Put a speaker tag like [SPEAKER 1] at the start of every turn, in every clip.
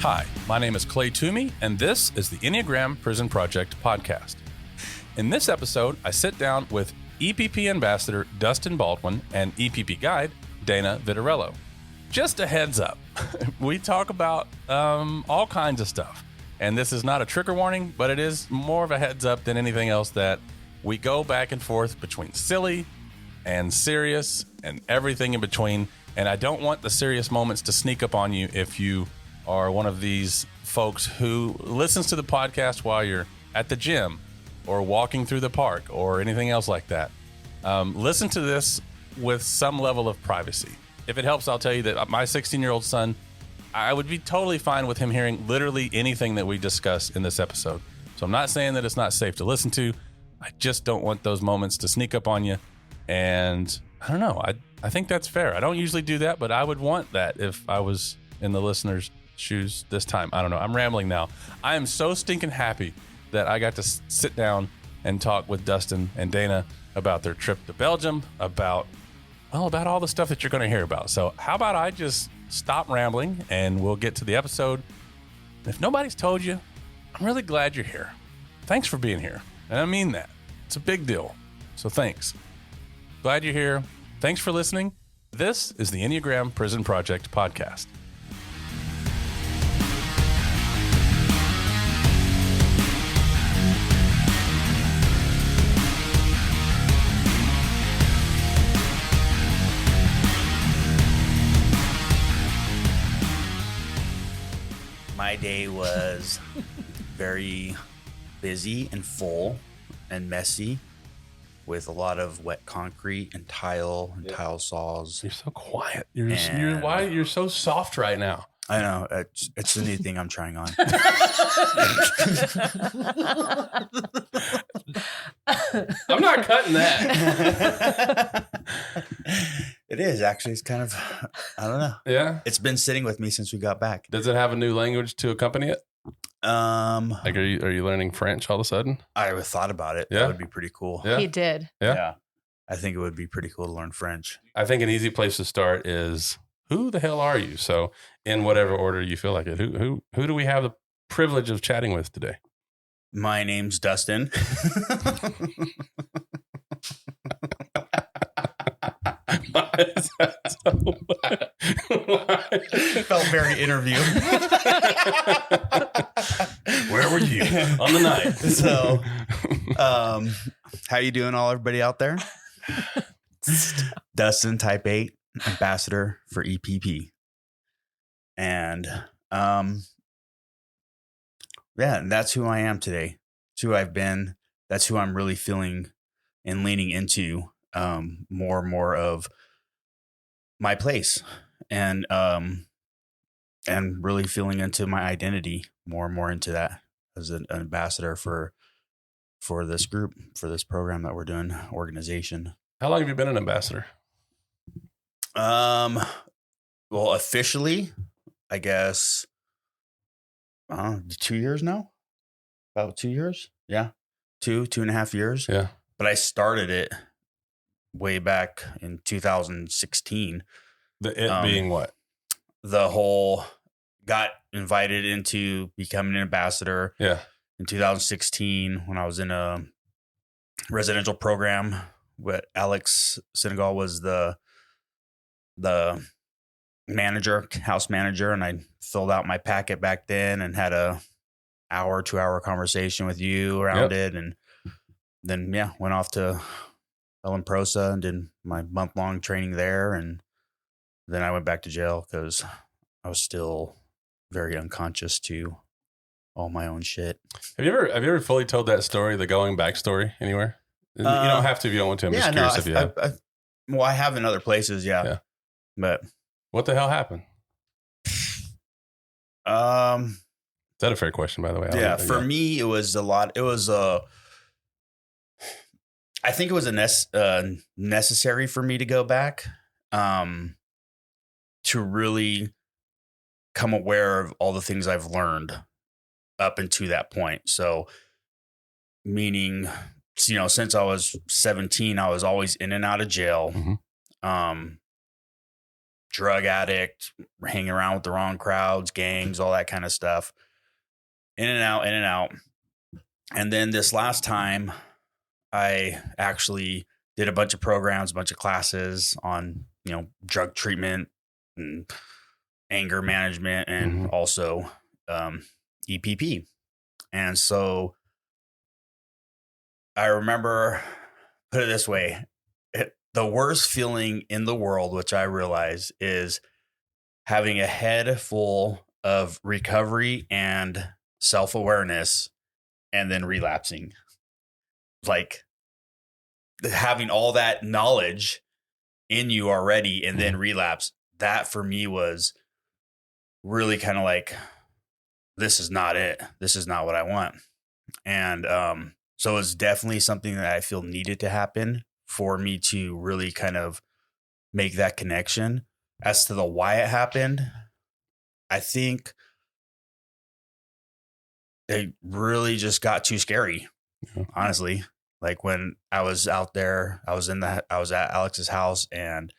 [SPEAKER 1] Hi, my name is Clay Tumey, and this is the Enneagram Prison Project podcast. In this episode, I sit down with EPP Ambassador Dustin Baldwin and EPP Guide Dana Vitorelo. Just a heads up, we talk about all kinds of stuff, and this is not a trigger warning, but it is more of a heads up than anything else that we go back and forth between silly and serious and everything in between, and I don't want the serious moments to sneak up on you if you are one of these folks who listens to the podcast while you're at the gym or walking through the park or anything else like that. Listen to this with some level of privacy. If it helps, I'll tell you that my 16-year-old son, I would be totally fine with him hearing literally anything that we discuss in this episode. So I'm not saying that it's not safe to listen to. I just don't want those moments to sneak up on you. And I don't know. I think that's fair. I don't usually do that, but I would want that if I was in the listener's shoes this time. I don't know. I'm rambling now. I am so stinking happy that I got to sit down and talk with Dustin and Dana about their trip to Belgium, about all the stuff that you're going to hear about. So how about I just stop rambling and we'll get to the episode. If nobody's told you, I'm really glad you're here. Thanks for being here. And I mean that. It's a big deal. So thanks. Glad you're here. Thanks for listening. This is the Enneagram Prison Project podcast.
[SPEAKER 2] My day was very busy and full and messy with a lot of wet concrete and tile and tile saws.
[SPEAKER 1] You're so quiet. You're so soft right now.
[SPEAKER 2] I know. It's a new thing I'm trying on.
[SPEAKER 1] I'm not cutting that.
[SPEAKER 2] It is actually. It's kind of, I don't know.
[SPEAKER 1] Yeah.
[SPEAKER 2] It's been sitting with me since we got back.
[SPEAKER 1] Does it have a new language to accompany it? Like, are you learning French all of a sudden?
[SPEAKER 2] I thought about it.
[SPEAKER 1] Yeah.
[SPEAKER 2] That would be pretty cool.
[SPEAKER 1] Yeah.
[SPEAKER 3] He did.
[SPEAKER 1] Yeah.
[SPEAKER 2] I think it would be pretty cool to learn French.
[SPEAKER 1] I think an easy place to start is, who the hell are you? So in whatever order you feel like it, who do we have the privilege of chatting with today?
[SPEAKER 2] My name's Dustin.
[SPEAKER 1] Why is that so bad?
[SPEAKER 2] It felt very interview.
[SPEAKER 1] Where were you on the night?
[SPEAKER 2] So, how you doing, everybody out there? Dustin, Type 8, Ambassador for EPP. And, that's who I am today. It's who I've been. That's who I'm really feeling and leaning into more and more of my place, and really feeling into my identity more and more into that as an ambassador for this group, for this program that we're doing, organization.
[SPEAKER 1] How long have you been an ambassador?
[SPEAKER 2] Well, officially, I guess 2 years now. About 2 years. Yeah. 2.5 years.
[SPEAKER 1] Yeah.
[SPEAKER 2] But I started it way back in 2016.
[SPEAKER 1] Being what?
[SPEAKER 2] The whole got invited into becoming an ambassador.
[SPEAKER 1] Yeah.
[SPEAKER 2] In 2016, when I was in a residential program, with Alex Senegal was the manager, house manager, and I filled out my packet back then and had a 2-hour conversation with you around it, and then went off to Ellen Prosa and did my month-long training there, and then I went back to jail because I was still very unconscious to all my own shit.
[SPEAKER 1] Have you ever fully told that story, the going back story, anywhere? You don't have to if you don't want to. I'm just curious if you have.
[SPEAKER 2] I have in other places, yeah. But
[SPEAKER 1] what the hell happened? Is that a fair question, by the way?
[SPEAKER 2] For me, it was a lot. It was I think it was necessary for me to go back to really come aware of all the things I've learned up until that point. So, meaning, since I was 17, I was always in and out of jail.
[SPEAKER 1] Mm-hmm.
[SPEAKER 2] drug addict, hanging around with the wrong crowds, gangs, all that kind of stuff. In and out, in and out. And then this last time, I actually did a bunch of programs, a bunch of classes on, drug treatment and anger management and also EPP. And so I remember, put it this way, the worst feeling in the world, which I realize, is having a head full of recovery and self-awareness and then relapsing. Like having all that knowledge in you already and then relapse. That for me was really kind of like, this is not it. This is not what I want. And so it's definitely something that I feel needed to happen for me to really kind of make that connection. As to the why it happened, I think it really just got too scary, honestly. Like when I was out there, I was at Alex's house and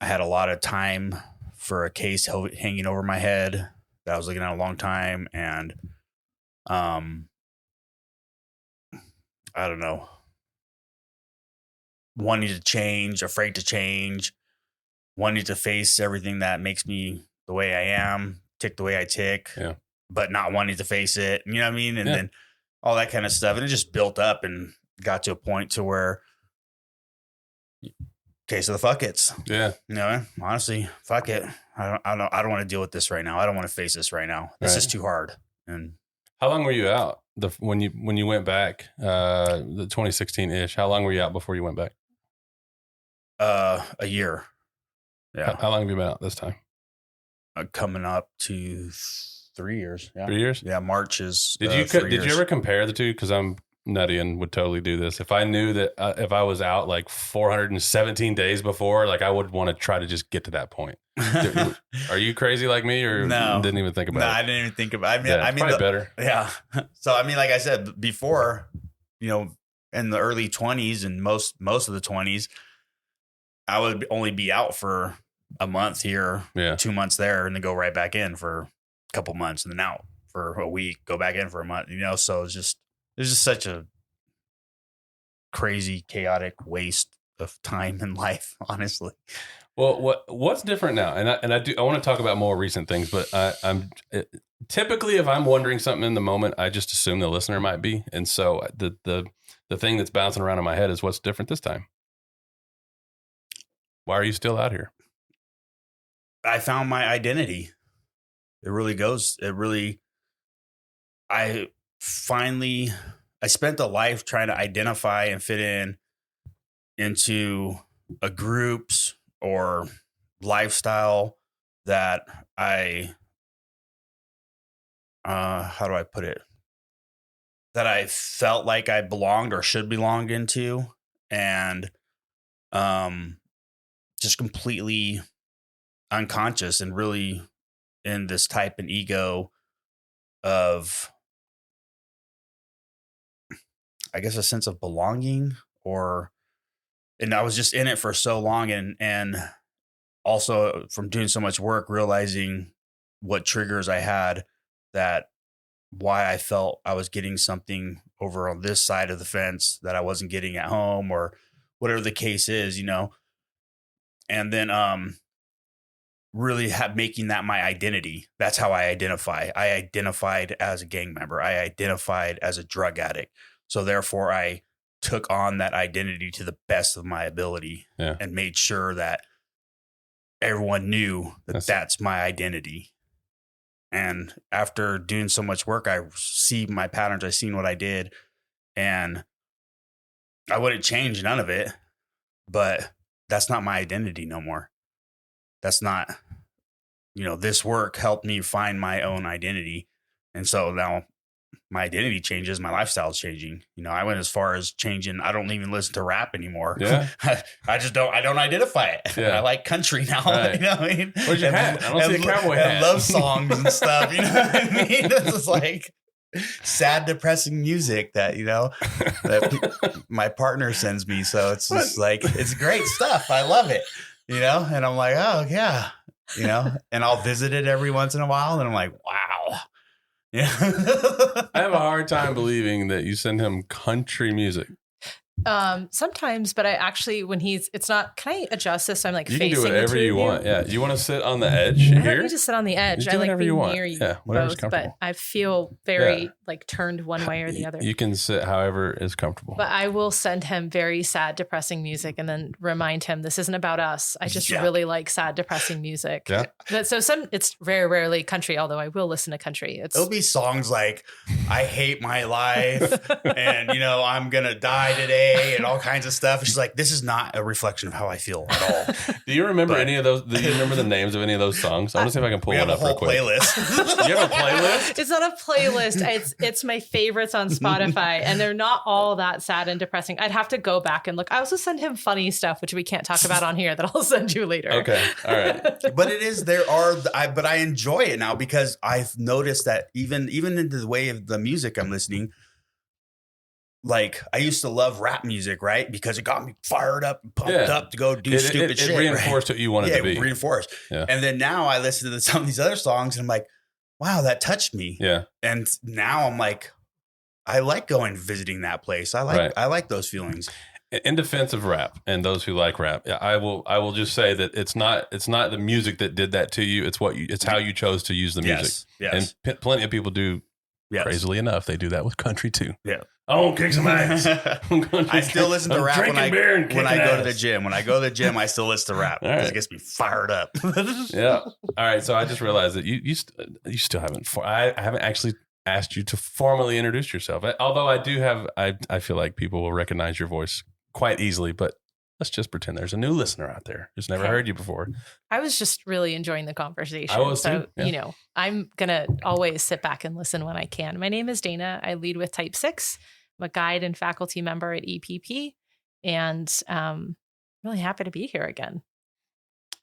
[SPEAKER 2] I had a lot of time for a case hanging over my head that I was looking at a long time. And, I don't know, wanting to change, afraid to change, wanting to face everything that makes me the way I am, tick the way I tick, but not wanting to face it. You know what I mean? And then all that kind of stuff. And it just built up and got to a point to where, case of the fuck it's.
[SPEAKER 1] Yeah.
[SPEAKER 2] Honestly, fuck it. I don't want to deal with this right now. I don't want to face this right now. This is too hard. And
[SPEAKER 1] how long were you out? When you went back, the 2016-ish, how long were you out before you went back?
[SPEAKER 2] A year. Yeah.
[SPEAKER 1] How long have you been out this time?
[SPEAKER 2] Coming up to 3 years. Yeah.
[SPEAKER 1] 3 years?
[SPEAKER 2] Yeah. March is.
[SPEAKER 1] Did you ever compare the two? Because I'm nutty and would totally do this. If I knew that if I was out like 417 days before, like I would want to try to just get to that point. Are you crazy like me, or
[SPEAKER 2] no?
[SPEAKER 1] Didn't even think about it?
[SPEAKER 2] No, I didn't even think about it. I mean,
[SPEAKER 1] probably better.
[SPEAKER 2] Yeah. So I mean, like I said before, in the early 20s and most of the 20s, I would only be out for a month here, 2 months there, and then go right back in for a couple months, and then out for a week, go back in for a month. So it's just such a crazy, chaotic waste of time and life, honestly.
[SPEAKER 1] Well, what's different now? And I want to talk about more recent things, but I'm typically, if I'm wondering something in the moment, I just assume the listener might be. And so the thing that's bouncing around in my head is what's different this time. Why are you still out here?
[SPEAKER 2] I found my identity. I spent a life trying to identify and fit into a groups or lifestyle that how do I put it? That I felt like I belonged or should belong into, and just completely unconscious and really in this type and ego of, I guess, a sense of belonging, and I was just in it for so long, and also from doing so much work, realizing what triggers I had, that why I felt I was getting something over on this side of the fence that I wasn't getting at home, or whatever the case is, and then really making that my identity. That's how I identify. I identified as a gang member. I identified as a drug addict. So therefore I took on that identity to the best of my ability and made sure that everyone knew that that's my identity. And after doing so much work, I see my patterns. I seen what I did, and I wouldn't change none of it, but that's not my identity no more. That's not, this work helped me find my own identity. And so now my identity changes, my lifestyle is changing. I went as far as changing. I don't even listen to rap anymore. Yeah. I don't identify it. Yeah. I like country now.
[SPEAKER 1] Right.
[SPEAKER 2] You know what I mean?
[SPEAKER 1] Where's your hat? I don't see a cowboy hat.
[SPEAKER 2] And love songs and stuff. You know what I mean? This is like sad, depressing music that, that my partner sends me. So it's just like, it's great stuff. I love it. you know, and I'm like, oh yeah, you know, and I'll visit it every once in a while. And I'm like, wow. Yeah.
[SPEAKER 1] I have a hard time believing that you send him country music.
[SPEAKER 3] Sometimes, but I actually, when it's not, can I adjust this? So I'm like,
[SPEAKER 1] you
[SPEAKER 3] facing
[SPEAKER 1] can do whatever you want. Yeah. You want to sit on the edge
[SPEAKER 3] I
[SPEAKER 1] here?
[SPEAKER 3] don't need to sit on the edge.
[SPEAKER 1] Just do
[SPEAKER 3] I like being
[SPEAKER 1] you
[SPEAKER 3] near you
[SPEAKER 1] whatever's
[SPEAKER 3] both, but I feel very like turned one way or the other.
[SPEAKER 1] You can sit however is comfortable.
[SPEAKER 3] But I will send him very sad, depressing music and then remind him this isn't about us. I just really like sad, depressing music.
[SPEAKER 1] Yeah.
[SPEAKER 3] So it's very rarely country, although I will listen to country.
[SPEAKER 2] It'll be songs like I hate my life and, you know, I'm going to die today and all kinds of stuff. She's like, this is not a reflection of how I feel at all.
[SPEAKER 1] Do you remember any of those? Do you remember the names of any of those songs? I want to see if I can pull one up real quick.
[SPEAKER 2] Playlist.
[SPEAKER 1] You have a playlist?
[SPEAKER 3] It's not a playlist. It's my favorites on Spotify, and they're not all that sad and depressing. I'd have to go back and look. I also send him funny stuff, which we can't talk about on here, that I'll send you later.
[SPEAKER 1] Okay. All right.
[SPEAKER 2] But but I enjoy it now because I've noticed that even into the way of the music I'm listening, like I used to love rap music, right? Because it got me fired up and pumped up to go do stupid shit.
[SPEAKER 1] It reinforced what you wanted to be.
[SPEAKER 2] It reinforced.
[SPEAKER 1] Yeah.
[SPEAKER 2] And then now I listen to some of these other songs and I'm like, wow, that touched me.
[SPEAKER 1] Yeah.
[SPEAKER 2] And now I'm like, I like going visiting that place. I like those feelings.
[SPEAKER 1] In defense of rap and those who like rap, I will just say that it's not the music that did that to you. It's how you chose to use the music.
[SPEAKER 2] Yes.
[SPEAKER 1] And plenty of people do. Yes. Crazily enough, they do that with country too.
[SPEAKER 2] Yeah.
[SPEAKER 1] I won't kick some ass.
[SPEAKER 2] I still listen to rap when I go to the gym. When I go to the gym, I still listen to rap because it gets me fired up.
[SPEAKER 1] Yeah. All right. So I just realized that you still haven't. I haven't actually asked you to formally introduce yourself. Although I do have. I feel like people will recognize your voice quite easily, but let's just pretend there's a new listener out there who's never heard you before.
[SPEAKER 3] I was just really enjoying the conversation.
[SPEAKER 1] I was too. Yeah.
[SPEAKER 3] You know, I'm going to always sit back and listen when I can. My name is Dana. I lead with Type 6. I'm a guide and faculty member at EPP, and really happy to be here again.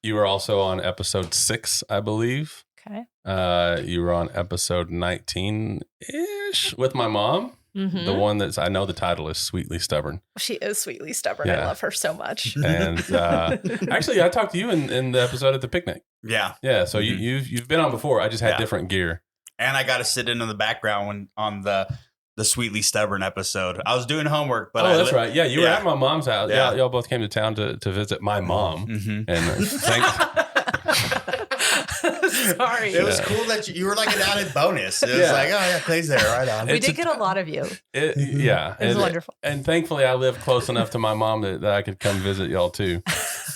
[SPEAKER 3] You
[SPEAKER 1] were also on episode 6, I believe.
[SPEAKER 3] Okay.
[SPEAKER 1] You were on episode 19-ish with my mom. Mm-hmm. The one I know the title is Sweetly Stubborn.
[SPEAKER 3] She is sweetly stubborn. Yeah. I love her so much.
[SPEAKER 1] And actually, I talked to you in the episode at the picnic.
[SPEAKER 2] Yeah.
[SPEAKER 1] Yeah. So you've been on before. I just had different gear.
[SPEAKER 2] And I got to sit in the background on the Sweetly Stubborn episode. I was doing homework, but
[SPEAKER 1] that's right. Yeah, you were at my mom's house. Yeah, y'all both came to town to visit my mom. Mm-hmm. And
[SPEAKER 3] sorry.
[SPEAKER 2] It was cool that you were like an added bonus. It was like, oh yeah, Clay's there, right on.
[SPEAKER 3] We did get a lot of you.
[SPEAKER 1] It
[SPEAKER 3] was wonderful.
[SPEAKER 1] And thankfully, I live close enough to my mom that I could come visit y'all too.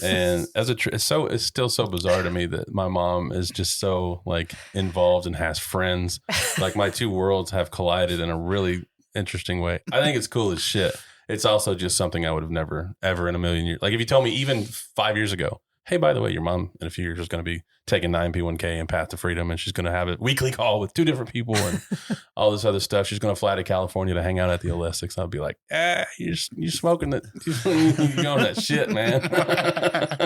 [SPEAKER 1] And it's still so bizarre to me that my mom is just so like involved and has friends. Like my two worlds have collided in a really interesting way. I think it's cool as shit. It's also just something I would have never, ever in a million years. Like if you told me even 5 years ago, hey, by the way, your mom in a few years is going to be taking 9P1K and Path to Freedom, and she's going to have a weekly call with 2 different people and all this other stuff. She's going to fly to California to hang out at the Olympics. I'll be like, you're smoking that, you're on that shit, man.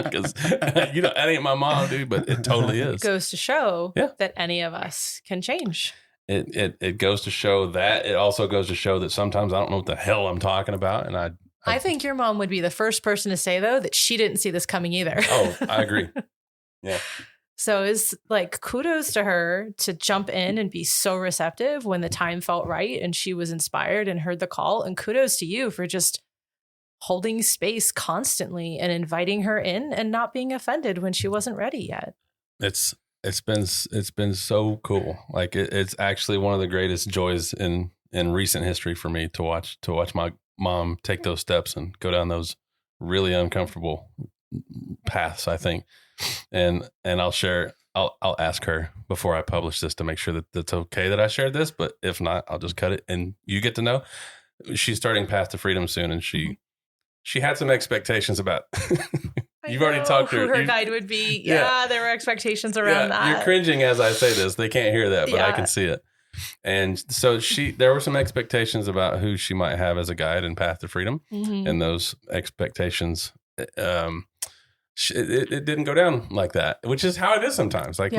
[SPEAKER 1] Because that ain't my mom, dude, but it totally is.
[SPEAKER 3] It goes to show that any of us can change.
[SPEAKER 1] It goes to show that. It also goes to show that sometimes I don't know what the hell I'm talking about, and
[SPEAKER 3] I think your mom would be the first person to say, though, that she didn't see this coming either.
[SPEAKER 1] Oh, I agree. Yeah.
[SPEAKER 3] So it's like kudos to her to jump in and be so receptive when the time felt right and she was inspired and heard the call. And kudos to you for just holding space constantly and inviting her in and not being offended when she wasn't ready yet.
[SPEAKER 1] It's been so cool. Like it's actually one of the greatest joys in recent history for me to watch my mom take those steps and go down those really uncomfortable paths, I think. And I'll ask her before I publish this to make sure that it's okay that I shared this, but if not, I'll just cut it and you get to know. She's starting Path to Freedom soon, and she had some expectations about you've already talked to her.
[SPEAKER 3] Who her guide would be. Yeah, there were expectations around that.
[SPEAKER 1] You're cringing as I say this. They can't hear that, but I can see it. And so there were some expectations about who she might have as a guide in Path to Freedom. Mm-hmm. And those expectations, it didn't go down like that, which is how it is sometimes. Like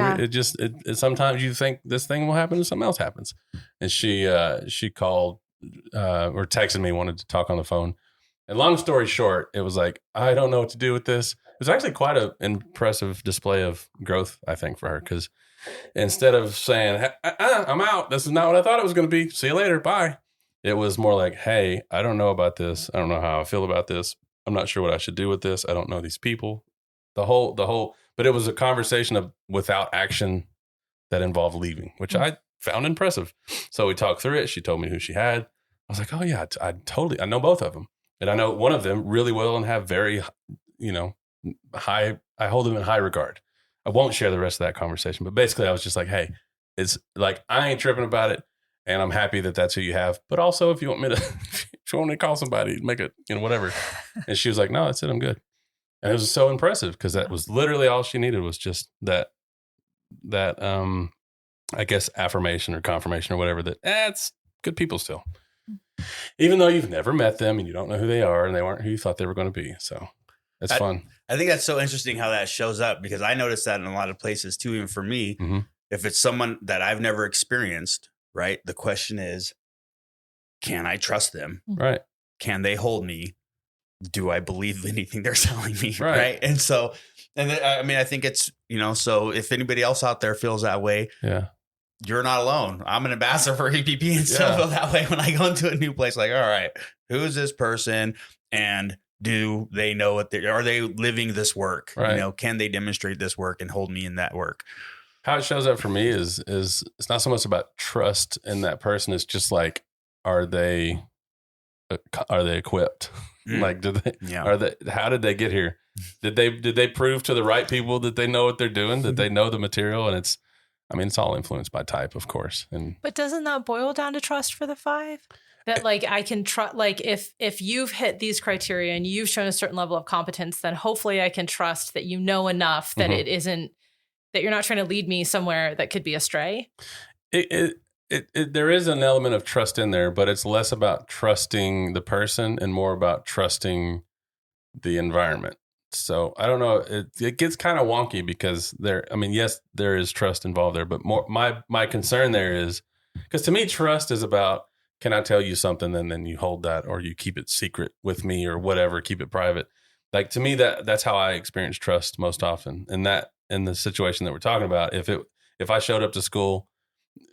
[SPEAKER 1] sometimes you think this thing will happen and something else happens. And she called or texted me, wanted to talk on the phone. And long story short, it was like, I don't know what to do with this. was actually quite an impressive display of growth, I think, for her. Because instead of saying, I'm out, this is not what I thought it was going to be. See you later. Bye. It was more like, hey, I don't know about this. I don't know how I feel about this. I'm not sure what I should do with this. I don't know these people. The whole, but it was a conversation of without action that involved leaving, which I found impressive. So we talked through it. She told me who she had. I was like, oh yeah, I know both of them. And I know one of them really well and have very, high, I hold them in high regard. I won't share the rest of that conversation, but basically I was just like, hey, it's like, I ain't tripping about it. And I'm happy that that's who you have. But also if you want me to, if you want me to call somebody, make it, whatever. And she was like, no, that's it. I'm good. And it was so impressive because that was literally all she needed was just that, I guess, affirmation or confirmation or whatever that it's good people still. Even though you've never met them and you don't know who they are and they weren't who you thought they were going to be. So it's fun.
[SPEAKER 2] I think that's so interesting how that shows up because I noticed that in a lot of places too. Even for me, if it's someone that I've never experienced, right? The question is, can I trust them?
[SPEAKER 1] Right.
[SPEAKER 2] Can they hold me? Do I believe anything they're telling me? Right. And so, I think it's, so if anybody else out there feels that way, you're not alone. I'm an ambassador for EPP and still feel that way when I go into a new place. Like, all right, who is this person? And do they know are they living this work?
[SPEAKER 1] Right.
[SPEAKER 2] Can they demonstrate this work and hold me in that work?
[SPEAKER 1] How it shows up for me is it's not so much about trust in that person. It's just like, are they equipped? Like, how did they get here? Did they prove to the right people that they know what they're doing, that they know the material? And it's all influenced by type, of course.
[SPEAKER 3] But doesn't that boil down to trust for the 5? That like, I can trust, like if you've hit these criteria and you've shown a certain level of competence, then hopefully I can trust that you know enough that it isn't, that you're not trying to lead me somewhere that could be astray.
[SPEAKER 1] There is an element of trust in there, but it's less about trusting the person and more about trusting the environment. So I don't know. It gets kind of wonky because yes, there is trust involved there, but more my concern there is because to me, trust is about, can I tell you something and then you hold that or you keep it secret with me or whatever, keep it private. Like to me, that's how I experience trust most often. And that in the situation that we're talking about, if I showed up to school,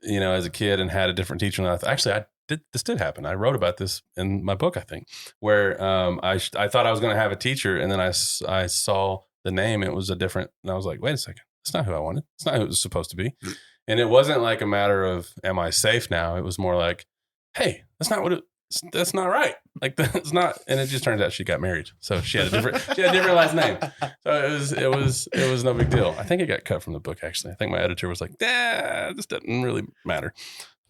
[SPEAKER 1] as a kid and had a different teacher than this did happen. I wrote about this in my book, I think, where I thought I was going to have a teacher, and then I saw the name. It was a different, and I was like, wait a second, that's not who I wanted. It's not who it was supposed to be. And it wasn't like a matter of, am I safe now? It was more like, hey, that's not right. Like that's not. And it just turns out she got married, so she had a different last name. So it was no big deal. I think it got cut from the book. Actually, I think my editor was like, this doesn't really matter.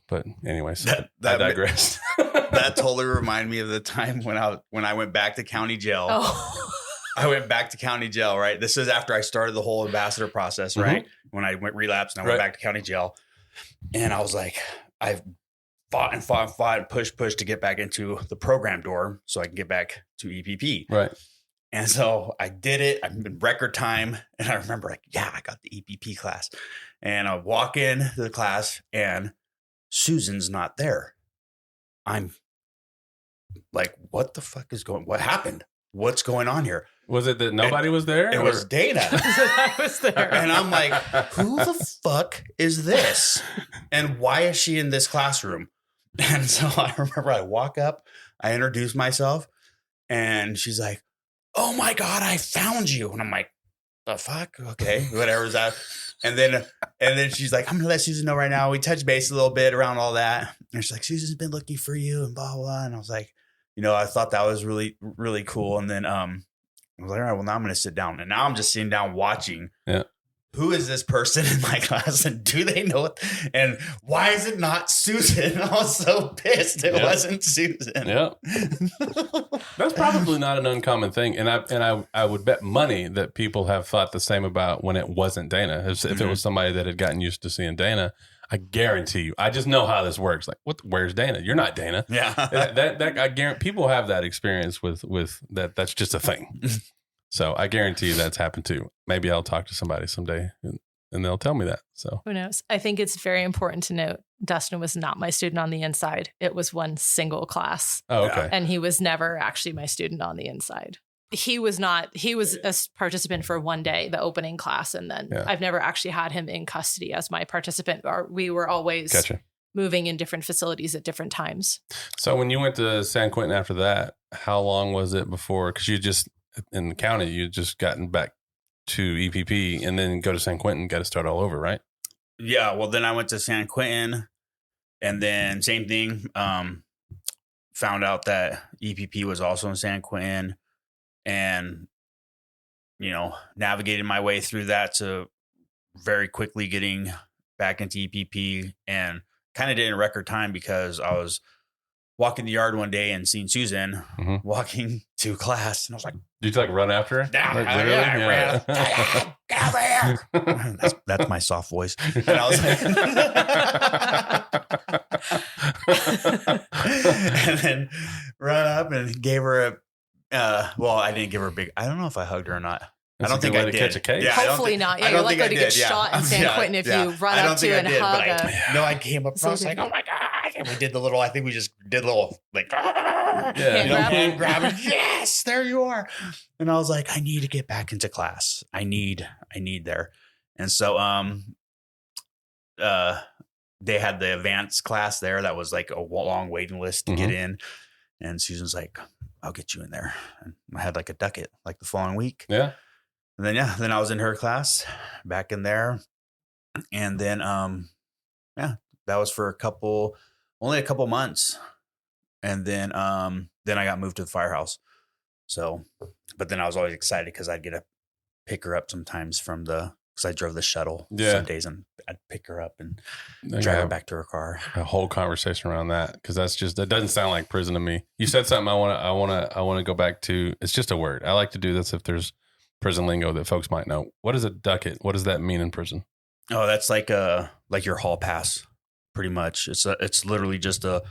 [SPEAKER 1] But anyways, I digressed.
[SPEAKER 2] That totally reminded me of the time when I went back to county jail.
[SPEAKER 3] Oh.
[SPEAKER 2] I went back to county jail, right? This is after I started the whole ambassador process, right? When I went relapsed and I went back to county jail. And I was like, I fought and pushed to get back into the program door so I can get back to EPP.
[SPEAKER 1] Right.
[SPEAKER 2] And so I did it. I'm in record time. And I remember I got the EPP class. And I walk into the class and Susan's not there. I'm like, what the fuck what happened? What's going on here?
[SPEAKER 1] Was it that nobody was there?
[SPEAKER 2] It was Dana.
[SPEAKER 3] I was there.
[SPEAKER 2] And I'm like, who the fuck is this? And why is she in this classroom? And so I remember I walk up, I introduce myself, and she's like, oh my God, I found you. And I'm like, the fuck? Okay, whatever's that. And then she's like, I'm gonna let Susan know right now. We touched base a little bit around all that. And she's like, Susan's been looking for you and blah, blah, blah. And I was like, I thought that was really, really cool. And then I was like, all right, well, now I'm going to sit down. And now I'm just sitting down watching.
[SPEAKER 1] Yeah.
[SPEAKER 2] Who is this person in my class? And do they know it? And why is it not Susan? I was so pissed it wasn't Susan.
[SPEAKER 1] Yeah. That's probably not an uncommon thing. And I would bet money that people have thought the same about when it wasn't Dana. If it was somebody that had gotten used to seeing Dana, I guarantee you, I just know how this works. Like, where's Dana? You're not Dana.
[SPEAKER 2] Yeah.
[SPEAKER 1] that I guarantee people have that experience with that. That's just a thing. So I guarantee you that's happened too. Maybe I'll talk to somebody someday and they'll tell me that. So
[SPEAKER 3] who knows? I think it's very important to note Dustin was not my student on the inside. It was one single class.
[SPEAKER 1] Oh, okay.
[SPEAKER 3] And he was never actually my student on the inside. he was a participant for one day, the opening class. And then I've never actually had him in custody as my participant. We were always moving in different facilities at different times.
[SPEAKER 1] So when you went to San Quentin after that, how long was it before? Because you just, in the county, you just gotten back to EPP and then go to San Quentin, got to start all over, right?
[SPEAKER 2] Yeah. Well, then I went to San Quentin and then same thing. Found out that EPP was also in San Quentin and, navigated my way through that to very quickly getting back into EPP and kind of did it in record time because I was walking the yard one day and seeing Susan walking to class. And I was like,
[SPEAKER 1] did you run after her?
[SPEAKER 2] I ran. Get over here. That's my soft voice. And I was like, and then run up and gave her I didn't give her a big, I don't know if I hugged her or not.
[SPEAKER 1] That's
[SPEAKER 2] I don't think I did.
[SPEAKER 1] Catch a case.
[SPEAKER 3] Yeah, hopefully not. Yeah, you're likely to get shot in San Quentin if you run up to and hug.
[SPEAKER 2] No, I came up. I was like, oh my God. And we did the little, I think we just did a little hand grab. Yes, there you are. And I was like, I need to get back into class. I need there. And so, they had the advanced class there. That was like a long waiting list to get in. And Susan's like, I'll get you in there. And I had like a ducat like the following week.
[SPEAKER 1] Yeah.
[SPEAKER 2] And then I was in her class back in there. And then, that was for only a couple months. And then I got moved to the firehouse. So, but then I was always excited because I'd get to pick her up sometimes because I drove the shuttle some days and I'd pick her up and drive her back to her car.
[SPEAKER 1] A whole conversation around that. Because that doesn't sound like prison to me. You said something I want to go back to. It's just a word. I like to do this if there's prison lingo that folks might know. What is a ducat? What does that mean in prison?
[SPEAKER 2] Oh, that's like your hall pass, pretty much. It's literally just a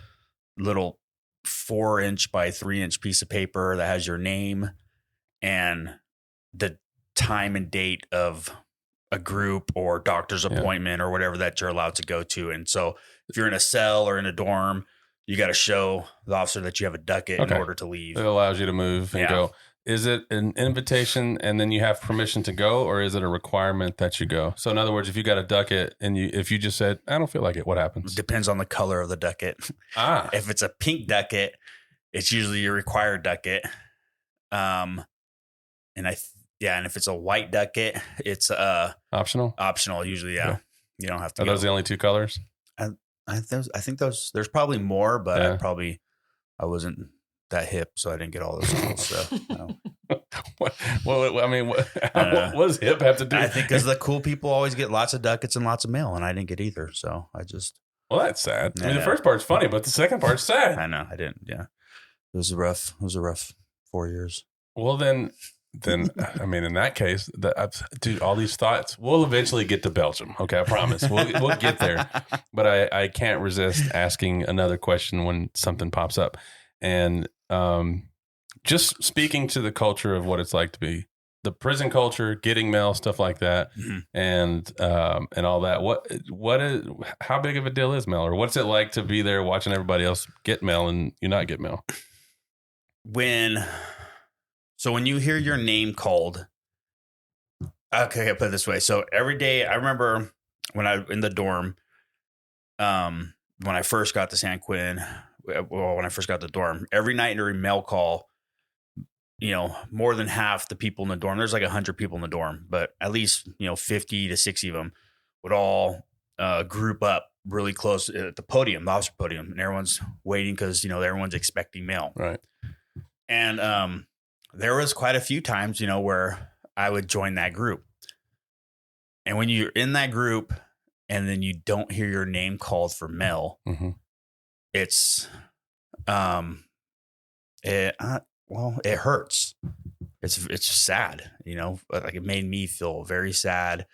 [SPEAKER 2] little 4-inch by 3-inch piece of paper that has your name and the time and date of a group or doctor's appointment or whatever that you're allowed to go to. And so if you're in a cell or in a dorm, you got to show the officer that you have a ducat in order to leave. It
[SPEAKER 1] allows you to move and go. Is it an invitation and then you have permission to go, or is it a requirement that you go? So in other words, if you got a ducat and if you just said, I don't feel like it, what happens?
[SPEAKER 2] Depends on the color of the ducat. If it's a pink ducat, it's usually your required ducat. And if it's a white ducat, it's
[SPEAKER 1] optional.
[SPEAKER 2] Optional usually, yeah. You don't have to.
[SPEAKER 1] Are those the only two colors?
[SPEAKER 2] I think there's probably more, but I wasn't that hip, so I didn't get all those cool stuff. No.
[SPEAKER 1] What does hip have to do?
[SPEAKER 2] I think because the cool people always get lots of ducats and lots of mail, and I didn't get either. So I just.
[SPEAKER 1] Well, that's sad. I mean, the first part's funny, but the second part's sad.
[SPEAKER 2] I know. I didn't. Yeah, it was a rough 4 years.
[SPEAKER 1] Well, then I mean, in that case, dude, all these thoughts. We'll eventually get to Belgium. Okay, I promise. We'll get there. But I can't resist asking another question when something pops up, and just speaking to the culture of what it's like to be the prison culture, getting mail, stuff like that, and all that. How big of a deal is mail, or what's it like to be there watching everybody else get mail and you not get mail?
[SPEAKER 2] When you hear your name called, okay, I'll put it this way. So every day, I remember when I in the dorm, when I first got to San Quentin, when I first got to the dorm, every night during mail call, more than half the people in the dorm, there's like 100 people in the dorm, but at least, 50 to 60 of them would all group up really close at the podium, the officer podium, and everyone's waiting because, everyone's expecting mail.
[SPEAKER 1] Right.
[SPEAKER 2] And there was quite a few times, where I would join that group. And when you're in that group and then you don't hear your name called for mail, it's, it hurts. It's sad, like it made me feel very sad.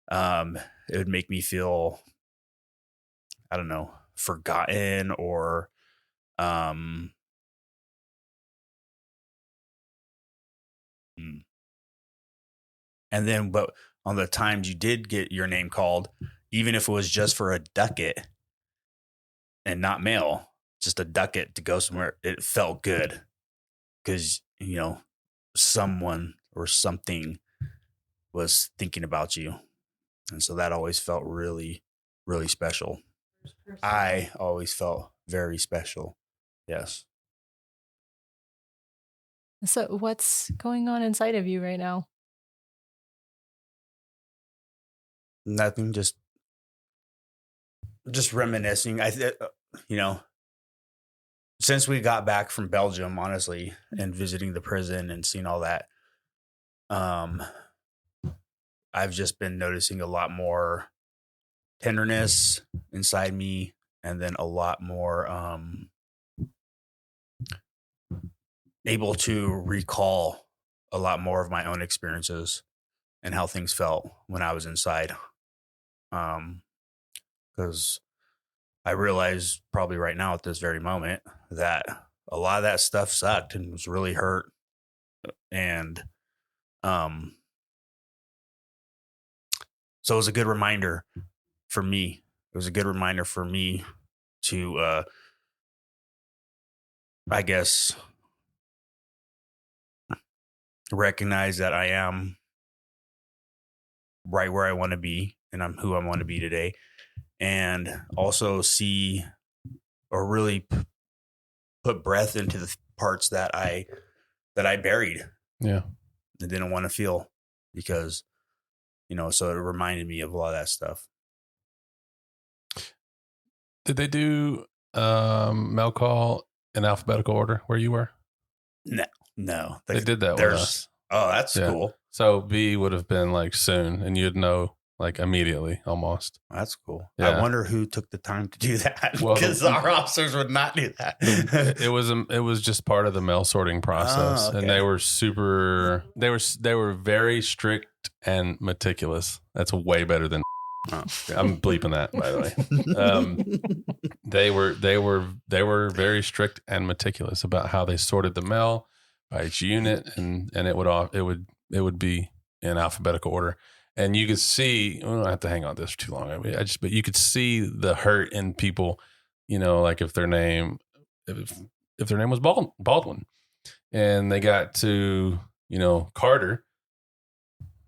[SPEAKER 2] It would make me feel, I don't know, forgotten or, and then, but on the times you did get your name called, even if it was just for a ducat and not mail, just a ducat to go somewhere, it felt good because, someone or something was thinking about you. And so that always felt really, really special. I always felt very special. Yes.
[SPEAKER 3] So what's going on inside of you right now?
[SPEAKER 2] Nothing, just reminiscing. Since we got back from Belgium, honestly, and visiting the prison and seeing all that, I've just been noticing a lot more tenderness inside me, and then a lot more able to recall a lot more of my own experiences and how things felt when I was inside. Because I realize probably right now at this very moment that a lot of that stuff sucked and was really hurt. And so it was a good reminder for me. It was a good reminder for me to, I guess, recognize that I am right where I want to be and I'm who I want to be today. And also see or really put breath into the parts that I buried.
[SPEAKER 1] Yeah.
[SPEAKER 2] I didn't want to feel because, so it reminded me of a lot of that stuff.
[SPEAKER 1] Did they do mail call in alphabetical order where you were?
[SPEAKER 2] No.
[SPEAKER 1] They did that with us.
[SPEAKER 2] Oh, that's cool.
[SPEAKER 1] So B would have been like soon, and you'd know like immediately almost.
[SPEAKER 2] That's cool.
[SPEAKER 1] Yeah.
[SPEAKER 2] I wonder who took the time to do that, because our officers would not do that.
[SPEAKER 1] It was just part of the mail sorting process.
[SPEAKER 2] Okay.
[SPEAKER 1] And they were they were very strict and meticulous. That's way better than I'm bleeping that, by the way. They were very strict and meticulous about how they sorted the mail by each unit, and it would be in alphabetical order. And you could see, I don't have to hang on this for too long. But you could see the hurt in people, like if their name was Baldwin, and they got to, Carter,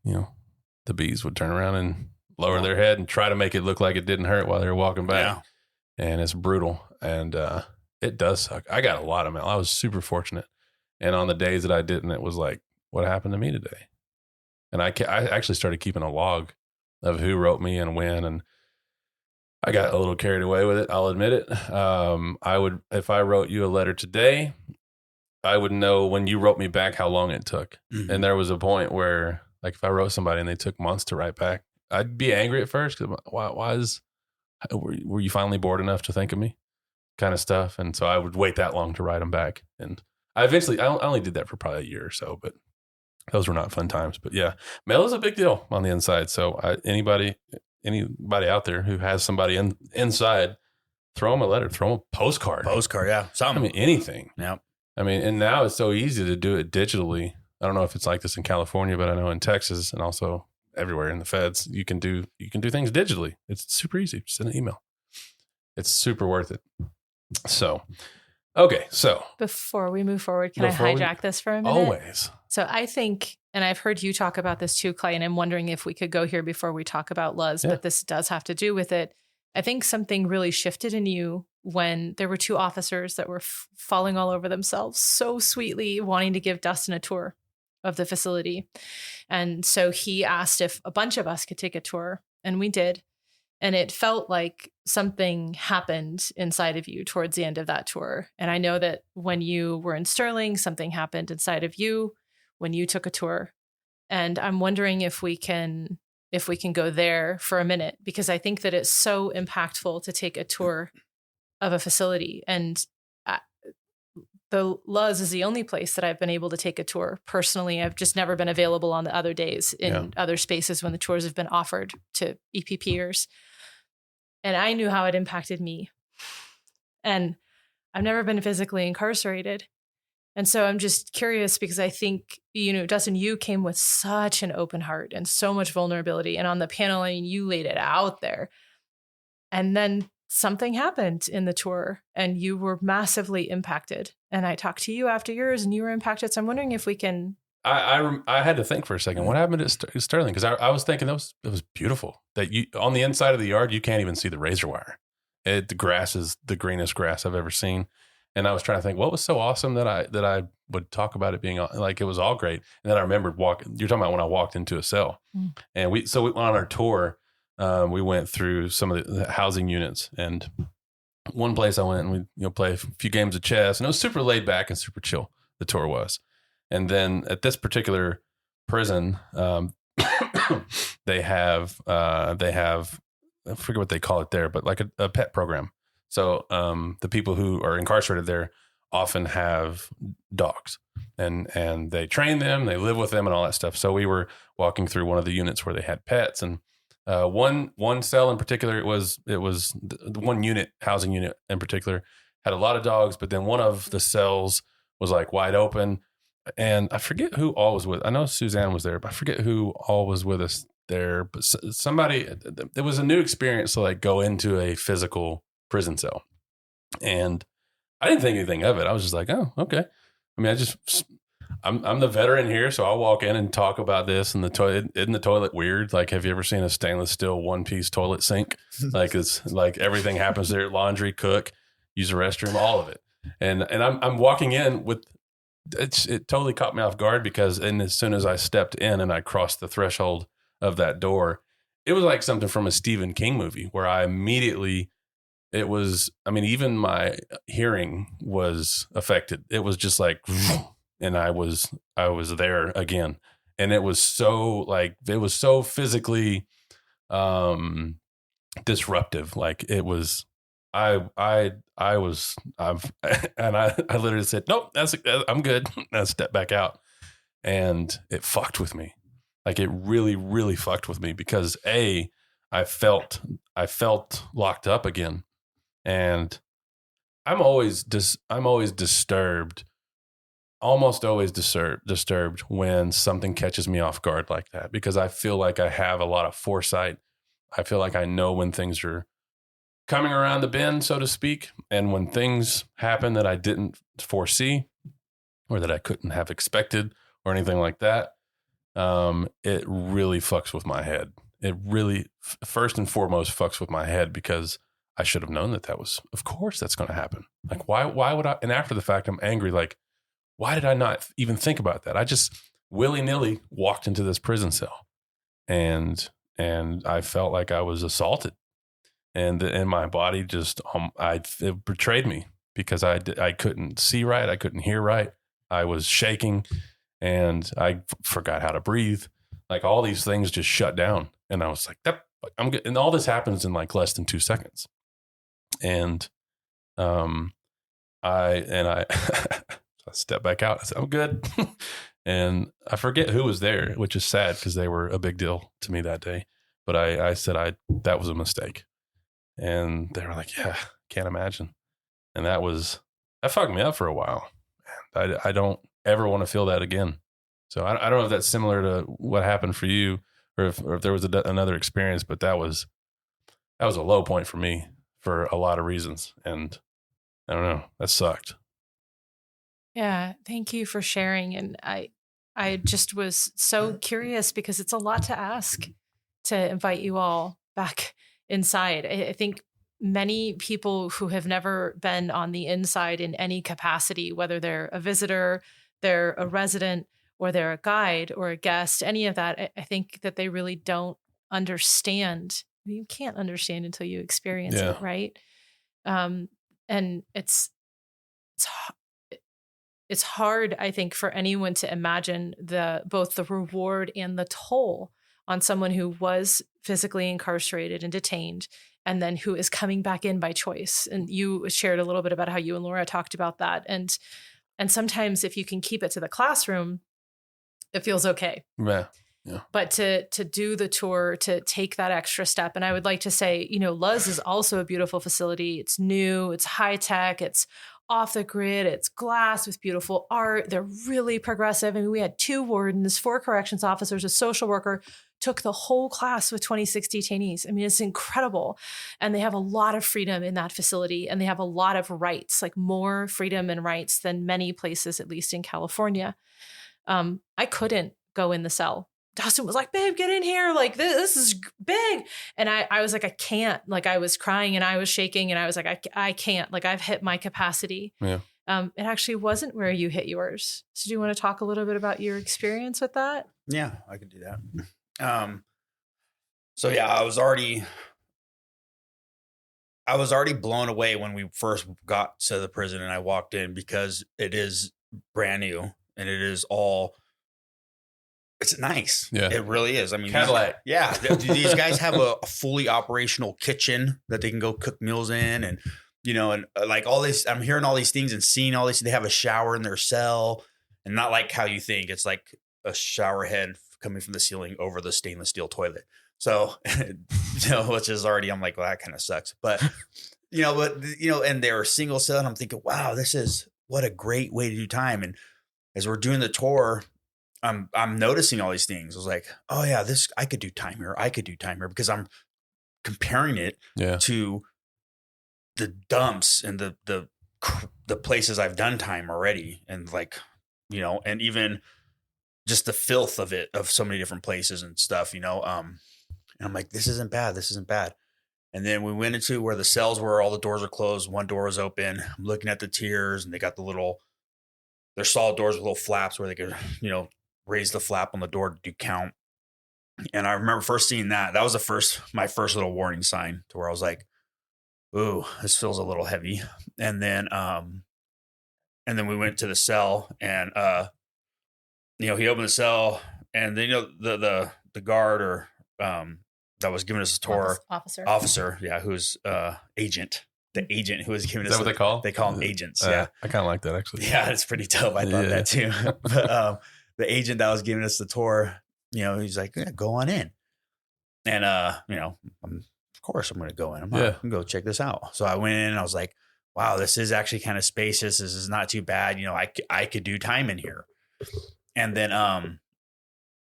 [SPEAKER 1] the bees would turn around and lower their head and try to make it look like it didn't hurt while they were walking back. Yeah. And it's brutal. And it does suck. I got a lot of mail. I was super fortunate. And on the days that I didn't, it was like, what happened to me today? And I actually started keeping a log of who wrote me and when, and I got a little carried away with it. I'll admit it. If I wrote you a letter today, I would know when you wrote me back how long it took. Mm-hmm. And there was a point where, like, if I wrote somebody and they took months to write back, I'd be angry at first. Cause were you finally bored enough to think of me? Kind of stuff. And so I would wait that long to write them back. And I only did that for probably a year or so, but those were not fun times. But yeah, mail is a big deal on the inside. So anybody out there who has somebody inside, throw them a letter, throw them a postcard.
[SPEAKER 2] Yeah. Something.
[SPEAKER 1] I mean, anything.
[SPEAKER 2] Yeah.
[SPEAKER 1] I mean, and now it's so easy to do it digitally. I don't know if it's like this in California, but I know in Texas and also everywhere in the feds, you can do things digitally. It's super easy. Just send an email. It's super worth it. So, okay. So
[SPEAKER 3] before we move forward, can I hijack this for a minute?
[SPEAKER 1] Always.
[SPEAKER 3] So I think, and I've heard you talk about this too, Clay, and I'm wondering if we could go here before we talk about Luz, but this does have to do with it. I think something really shifted in you when there were two officers that were falling all over themselves so sweetly, wanting to give Dustin a tour of the facility. And so he asked if a bunch of us could take a tour, and we did. And it felt like something happened inside of you towards the end of that tour. And I know that when you were in Sterling, something happened inside of you when you took a tour. And I'm wondering if we can go there for a minute, because I think that it's so impactful to take a tour of a facility. And the Luz is the only place that I've been able to take a tour personally. I've just never been available on the other days in other spaces when the tours have been offered to EPPers. And I knew how it impacted me. And I've never been physically incarcerated. And so I'm just curious, because I think, Dustin, you came with such an open heart and so much vulnerability. And on the panel, I mean, you laid it out there. And then something happened in the tour and you were massively impacted. And I talked to you after yours and you were impacted. So I'm wondering if we can
[SPEAKER 1] I had to think for a second. What happened at Sterling? Because I was thinking it was beautiful. That you on the inside of the yard, you can't even see the razor wire. The grass is the greenest grass I've ever seen. And I was trying to think what was so awesome that I would talk about it being like it was all great. And then I remembered you're talking about when I walked into a cell, and we went on our tour. We went through some of the housing units, and one place I went and we play a few games of chess, and it was super laid back and super chill. The tour was. And then at this particular prison, they have I forget what they call it there, but like a pet program. So the people who are incarcerated there often have dogs, and they train them, they live with them, and all that stuff. So we were walking through one of the units where they had pets, and one cell in particular, it was the one unit, housing unit in particular, had a lot of dogs, but then one of the cells was like wide open. And I forget who all was with. I know Suzanne was there, but I forget who all was with us there. But somebody, it was a new experience to like go into a physical prison cell, and I didn't think anything of it. I was just like, oh, okay. I mean, I'm the veteran here, so I'll walk in and talk about this. And the toilet, isn't the toilet weird? Like, have you ever seen a stainless steel one-piece toilet sink? Like, it's like everything happens there: laundry, cook, use the restroom, all of it. And I'm walking in with. It totally caught me off guard because as soon as I stepped in and I crossed the threshold of that door, it was like something from a Stephen King movie where I immediately, even my hearing was affected. It was just like, and I was there again. And it was so physically disruptive. Like it was, I literally said, nope, I'm good. I stepped back out, and it fucked with me. Like it really, really fucked with me because I felt locked up again. And I'm always disturbed, almost always disturbed when something catches me off guard like that, because I feel like I have a lot of foresight. I feel like I know when things are coming around the bend, so to speak. And when things happen that I didn't foresee or that I couldn't have expected or anything like that, it really fucks with my head. It really, first and foremost, fucks with my head because I should have known that was, of course, that's going to happen. Like, why would I? And after the fact, I'm angry. Like, why did I not even think about that? I just willy-nilly walked into this prison cell, and I felt like I was assaulted. And my body just, it betrayed me because I couldn't see right. I couldn't hear right. I was shaking and I forgot how to breathe. Like all these things just shut down. And I was like, I'm good. And all this happens in like less than 2 seconds. And, I stepped back out. I said, I'm good. And I forget who was there, which is sad because they were a big deal to me that day. But I said, that was a mistake. And they were like, yeah, can't imagine. And that fucked me up for a while. I don't ever want to feel that again. So I don't know if that's similar to what happened for you or if there was another experience, but that was a low point for me for a lot of reasons. And I don't know, that sucked.
[SPEAKER 3] Yeah. Thank you for sharing. And I just was so curious because it's a lot to ask to invite you all back inside. I think many people who have never been on the inside in any capacity, whether they're a visitor, they're a resident, or they're a guide or a guest, any of that, I think that they really don't understand. You can't understand until you experience it, right? And it's hard, I think, for anyone to imagine both the reward and the toll on someone who was physically incarcerated and detained, and then who is coming back in by choice. And you shared a little bit about how you and Laura talked about that. And sometimes if you can keep it to the classroom, it feels okay.
[SPEAKER 1] Yeah.
[SPEAKER 3] But to do the tour, to take that extra step. And I would like to say, Luz is also a beautiful facility. It's new, it's high tech, it's off the grid, it's glass with beautiful art. They're really progressive. I mean, we had 2 wardens, 4 corrections officers, a social worker, took the whole class with 26 detainees. I mean, it's incredible. And they have a lot of freedom in that facility, and they have a lot of rights, like more freedom and rights than many places, at least in California. I couldn't go in the cell. Dustin was like, babe, get in here. Like, this is big. And I was like, I can't. Like, I was crying and I was shaking and I was like, I can't. Like, I've hit my capacity.
[SPEAKER 1] Yeah.
[SPEAKER 3] It actually wasn't where you hit yours. So do you want to talk a little bit about your experience with that?
[SPEAKER 2] Yeah, I could do that. So yeah, I was already blown away when we first got to the prison and I walked in, because it is brand new and it's nice.
[SPEAKER 1] Yeah.
[SPEAKER 2] It really is. I mean,
[SPEAKER 1] Cadillac.
[SPEAKER 2] These guys have a fully operational kitchen that they can go cook meals in, and and like all this, I'm hearing all these things and seeing all this. They have a shower in their cell, and not like how you think. It's like a shower head coming from the ceiling over the stainless steel toilet. So, which is already, I'm like, well, that kind of sucks. But, and they're single cell, and I'm thinking, wow, what a great way to do time. And as we're doing the tour, I'm noticing all these things. I was like, oh yeah, I could do time here. I could do time here, because I'm comparing it to the dumps and the places I've done time already. And like, and even just the filth of it, of so many different places and stuff, and I'm like, this isn't bad. This isn't bad. And then we went into where the cells were, all the doors are closed. One door was open. I'm looking at the tiers, and they got they're solid doors with little flaps where they could, raise the flap on the door to do count. And I remember first seeing that. That was my first little warning sign, to where I was like, ooh, this feels a little heavy. And then we went to the cell, and, he opened the cell, and then, the guard or, that was giving us a tour. Officer. Yeah. Who's, agent. The agent who was giving us.
[SPEAKER 1] Is that what they call?
[SPEAKER 2] They call them agents. Yeah.
[SPEAKER 1] I kind of like that, actually.
[SPEAKER 2] Yeah. It's pretty dope. I thought that too. But, the agent that was giving us the tour, he's like, yeah, go on in. And, of course I'm going to go in. I'm going to go check this out. So I went in, and I was like, wow, this is actually kind of spacious. This is not too bad. I could do time in here. And then,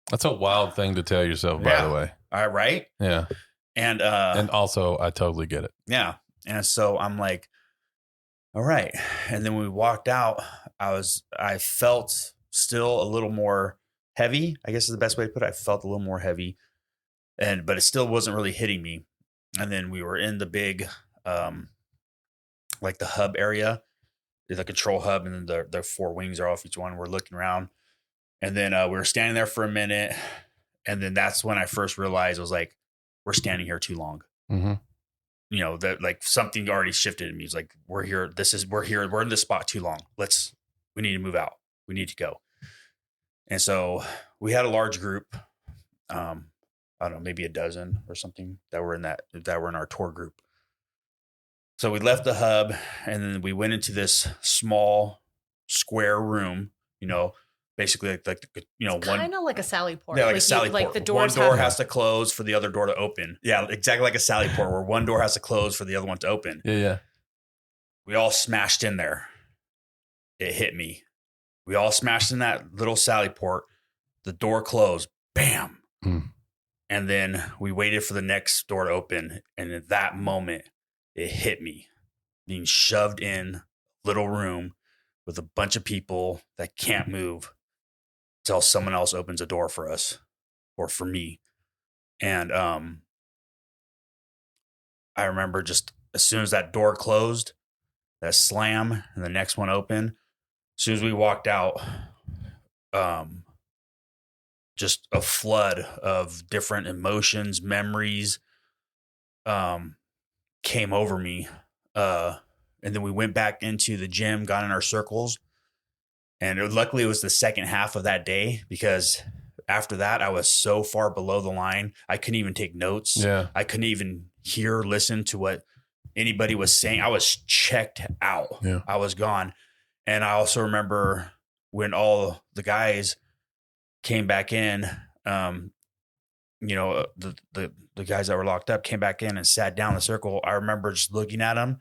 [SPEAKER 1] that's a wild thing to tell yourself, by the way.
[SPEAKER 2] All right. Right.
[SPEAKER 1] Yeah.
[SPEAKER 2] And
[SPEAKER 1] also I totally get it.
[SPEAKER 2] Yeah. And so I'm like, all right. And then when we walked out, I felt still a little more heavy, I guess is the best way to put it. I felt a little more heavy, but it still wasn't really hitting me. And then we were in the big, like the hub area, the control hub, and then the 4 wings are off each one. We're looking around, and then we were standing there for a minute. And then that's when I first realized, I was like, we're standing here too long.
[SPEAKER 1] Mm-hmm.
[SPEAKER 2] That like something already shifted in me. It's like, we're here. We're in this spot too long. We need to move out. We need to go. And so we had a large group. I don't know, maybe a dozen or something that were in our tour group. So we left the hub, and then we went into this small square room, basically like
[SPEAKER 3] kind of like a sally port.
[SPEAKER 2] Yeah, like a sally port.
[SPEAKER 3] Like the doors
[SPEAKER 2] one door has to close for the other door to open. Yeah, exactly like a sally port, where one door has to close for the other one to open.
[SPEAKER 1] Yeah.
[SPEAKER 2] We all smashed in there. It hit me. We all smashed in that little sally port. The door closed. Bam. And then we waited for the next door to open. And at that moment, it hit me. Being shoved in a little room with a bunch of people that can't move until someone else opens a door for us or for me. And I remember just as soon as that door closed, that slam, and the next one opened, as soon as we walked out, just a flood of different emotions, memories, came over me. And then we went back into the gym, got in our circles. And luckily it was the second half of that day, because after that, I was so far below the line. I couldn't even take notes.
[SPEAKER 1] Yeah.
[SPEAKER 2] I couldn't even listen to what anybody was saying. I was checked out.
[SPEAKER 1] Yeah.
[SPEAKER 2] I was gone. And I also remember when all the guys came back in, the guys that were locked up came back in and sat down in the circle. I remember just looking at them,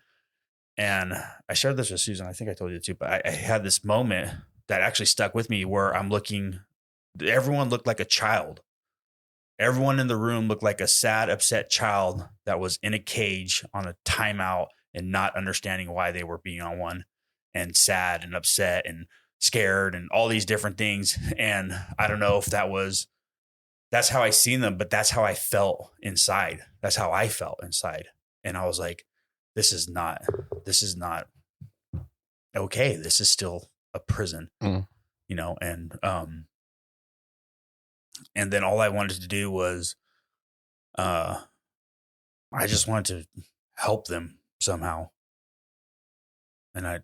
[SPEAKER 2] and I shared this with Susan. I think I told you too, but I had this moment that actually stuck with me, where I'm looking, everyone looked like a child. Everyone in the room looked like a sad, upset child that was in a cage on a timeout and not understanding why they were being on one, and sad and upset and scared and all these different things. And I don't know if that's how I seen them, but that's how I felt inside. That's how I felt inside. And I was like, this is not okay. This is still a prison, and then all I wanted to do was, I just wanted to help them somehow. And I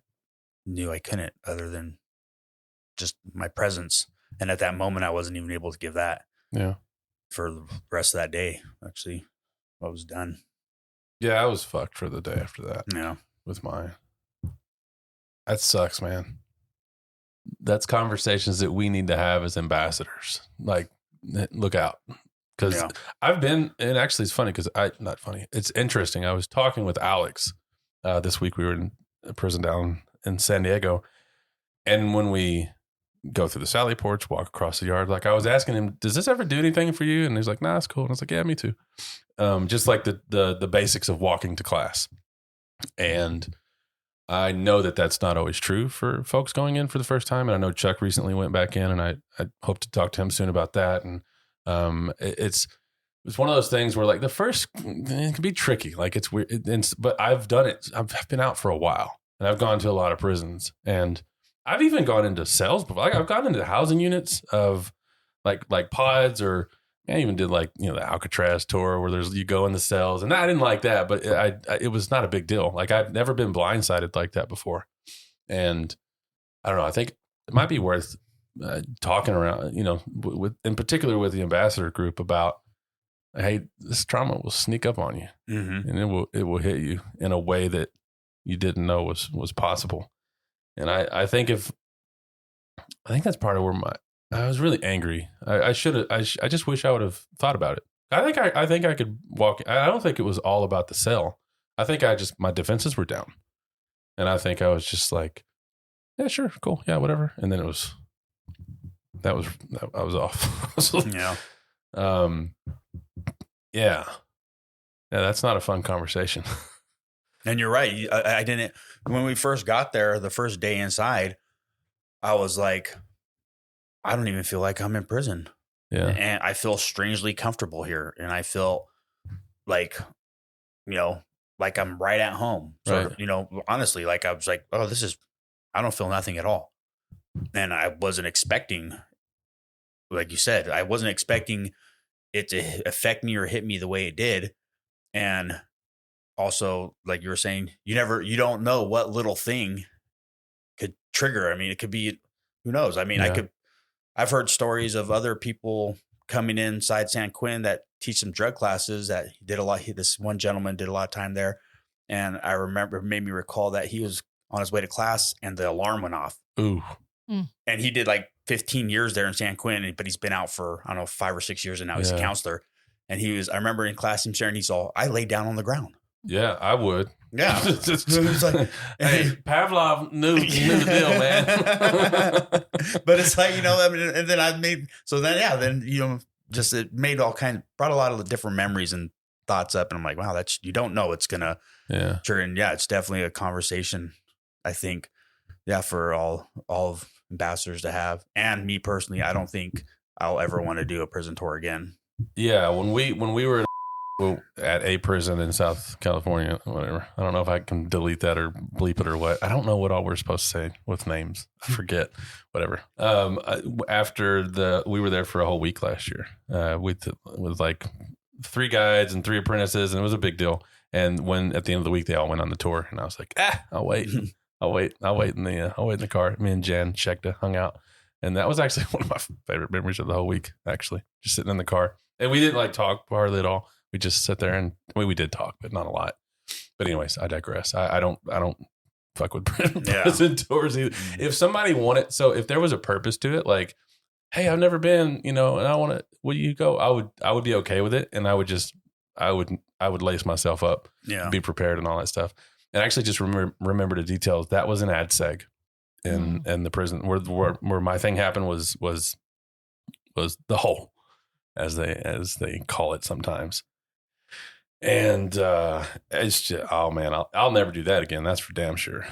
[SPEAKER 2] knew I couldn't other than just my presence. And at that moment, I wasn't even able to give that.
[SPEAKER 1] Yeah.
[SPEAKER 2] For the rest of that day, actually, I was done.
[SPEAKER 1] Yeah, I was fucked for the day after that.
[SPEAKER 2] Yeah.
[SPEAKER 1] With mine. That sucks, man. That's conversations that we need to have as ambassadors. Like, look out. Because I've been, and actually it's funny because not funny. It's interesting. I was talking with Alex this week. We were in a prison down in San Diego. And when we go through the Sally porch, walk across the yard, like I was asking him, does this ever do anything for you? And he's like, nah, it's cool. And I was like, yeah, me too. Just like the basics of walking to class. And I know that that's not always true for folks going in for the first time. And I know Chuck recently went back in, and I hope to talk to him soon about that. And it's one of those things where like the first, it can be tricky. Like it's weird, but I've done it. I've been out for a while, and I've gone to a lot of prisons, and I've even gone into cells before. Like I've gone into housing units of like pods, or I even did like, the Alcatraz tour where you go in the cells, and I didn't like that, but it was not a big deal. Like I've never been blindsided like that before. And I don't know, I think it might be worth talking around, with, in particular with the ambassador group about, hey, this trauma will sneak up on you, and it will hit you in a way that you didn't know was possible. And I think that's part of where I was really angry. I just wish I would have thought about it. I think I could walk. I don't think it was all about the cell. I think my defenses were down, and I think I was just like, yeah, sure, cool, yeah, whatever. And then I was off.
[SPEAKER 2] Yeah.
[SPEAKER 1] Yeah. That's not a fun conversation.
[SPEAKER 2] And you're right. I didn't, when we first got there, the first day inside, I was like, I don't even feel like I'm in prison.
[SPEAKER 1] Yeah.
[SPEAKER 2] And I feel strangely comfortable here. And I feel like, like I'm right at home. So, honestly, like I was like, oh, I don't feel nothing at all. And I wasn't expecting, like you said, I wasn't expecting it to affect me or hit me the way it did. And also, like you were saying, you don't know what little thing could trigger. I mean, it could be, who knows? I mean, I've heard stories of other people coming inside San Quentin that teach some drug classes that he did a lot. This one gentleman did a lot of time there. And I remember, it made me recall that he was on his way to class and the alarm went off.
[SPEAKER 1] Ooh.
[SPEAKER 2] And he did like 15 years there in San Quentin, but he's been out for, I don't know, 5 or 6 years, and now he's a counselor. And I remember in class him sharing, he's all, I laid down on the ground.
[SPEAKER 1] Yeah, I would.
[SPEAKER 2] Yeah.
[SPEAKER 1] It's like, hey, Pavlov knew the deal, man.
[SPEAKER 2] But it's like, and then just it made brought a lot of different memories and thoughts up. And I'm like, wow, you don't know it's going to trigger. And it's definitely a conversation, I think, for all of ambassadors to have. And me personally, I don't think I'll ever want to do a prison tour again.
[SPEAKER 1] Yeah. When we were at a prison in South California, whatever. I don't know if I can delete that or bleep it or what. I don't know what all we're supposed to say with names. I forget. Whatever. After we were there for a whole week last year. With like 3 guides and 3 apprentices, and it was a big deal. And when at the end of the week they all went on the tour, and I was like, I'll wait. I'll wait in the car. Me and Jen Shekta hung out, and that was actually one of my favorite memories of the whole week. Actually, just sitting in the car, and we didn't like talk hardly at all. We just sit there and we did talk, but not a lot. But anyways, I digress. I don't fuck with prison tours either. If somebody wanted, so if there was a purpose to it, like, hey, I've never been, and I want to, will you go? I would be okay with it. And I would lace myself up, be prepared and all that stuff. And actually just remember the details. That was an ad seg in the prison where my thing happened was the hole, as they call it sometimes. And it's just, oh man, I'll never do that again. That's for damn sure.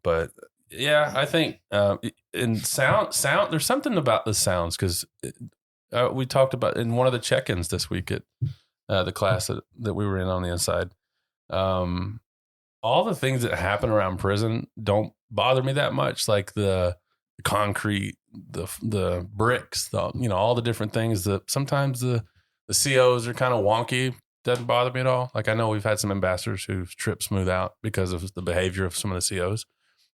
[SPEAKER 1] But Yeah, I think in sound, there's something about the sounds because we talked about in one of the check-ins this week at the class that we were in on the inside. All the things that happen around prison don't bother me that much, like the concrete, the bricks, all the different things that sometimes the COs are kind of wonky. Doesn't bother me at all. Like I know we've had some ambassadors who've tripped smooth out because of the behavior of some of the COs.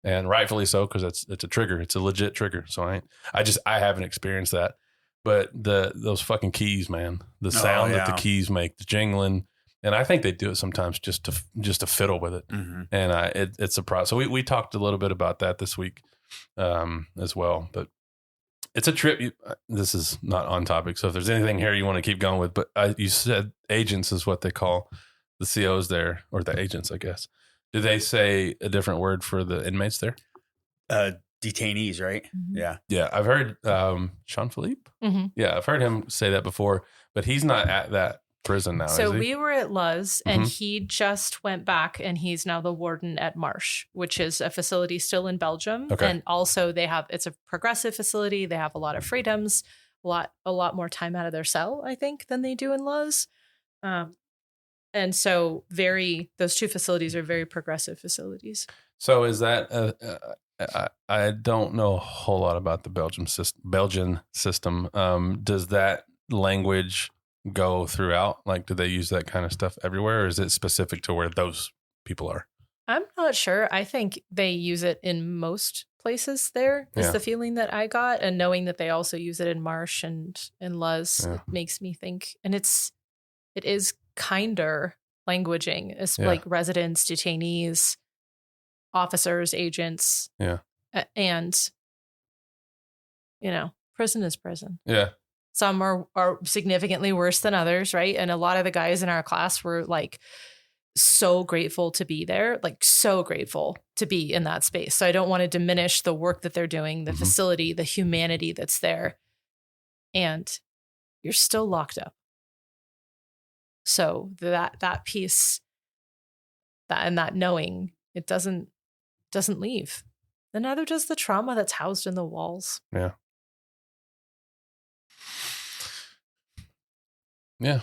[SPEAKER 1] And rightfully so, because it's a trigger. It's a legit trigger. So I haven't experienced that. But those fucking keys, man, the sound that the keys make, the jingling, and I think they do it sometimes just to fiddle with it. Mm-hmm. And it's a problem. So we talked a little bit about that this week as well. But it's a trip. This is not on topic. So if there's anything here you want to keep going with, but you said agents is what they call the COs there, or the agents, I guess. Do they say a different word for the inmates there?
[SPEAKER 2] Detainees, right?
[SPEAKER 3] Mm-hmm.
[SPEAKER 2] Yeah.
[SPEAKER 1] Yeah. I've heard Sean Philippe.
[SPEAKER 3] Mm-hmm.
[SPEAKER 1] Yeah. I've heard him say that before, but he's not at that prison now.
[SPEAKER 3] So
[SPEAKER 1] is he?
[SPEAKER 3] we were at Luz and he just went back and he's now the warden at Marsh, which is a facility still in Belgium.
[SPEAKER 1] Okay.
[SPEAKER 3] And also it's a progressive facility. They have a lot of freedoms, a lot more time out of their cell, I think, than they do in Luz. And so those two facilities are very progressive facilities.
[SPEAKER 1] So is that, I don't know a whole lot about the Belgian system. Does that language go throughout? Like, do they use that kind of stuff everywhere, or is it specific to where those people are?
[SPEAKER 3] I'm not sure. I think they use it in most places there is the feeling that I got. And knowing that they also use it in Marsh and in Luz makes me think, and it is kinder languaging. It's like residents, detainees, officers, agents.
[SPEAKER 1] Yeah.
[SPEAKER 3] And, prison is prison.
[SPEAKER 1] Yeah.
[SPEAKER 3] Some are significantly worse than others, right? And a lot of the guys in our class were like so grateful to be there, like so grateful to be in that space. So I don't want to diminish the work that they're doing, the facility, the humanity that's there. And you're still locked up. So that piece, that knowing, it doesn't leave. And neither does the trauma that's housed in the walls.
[SPEAKER 1] Yeah. Yeah.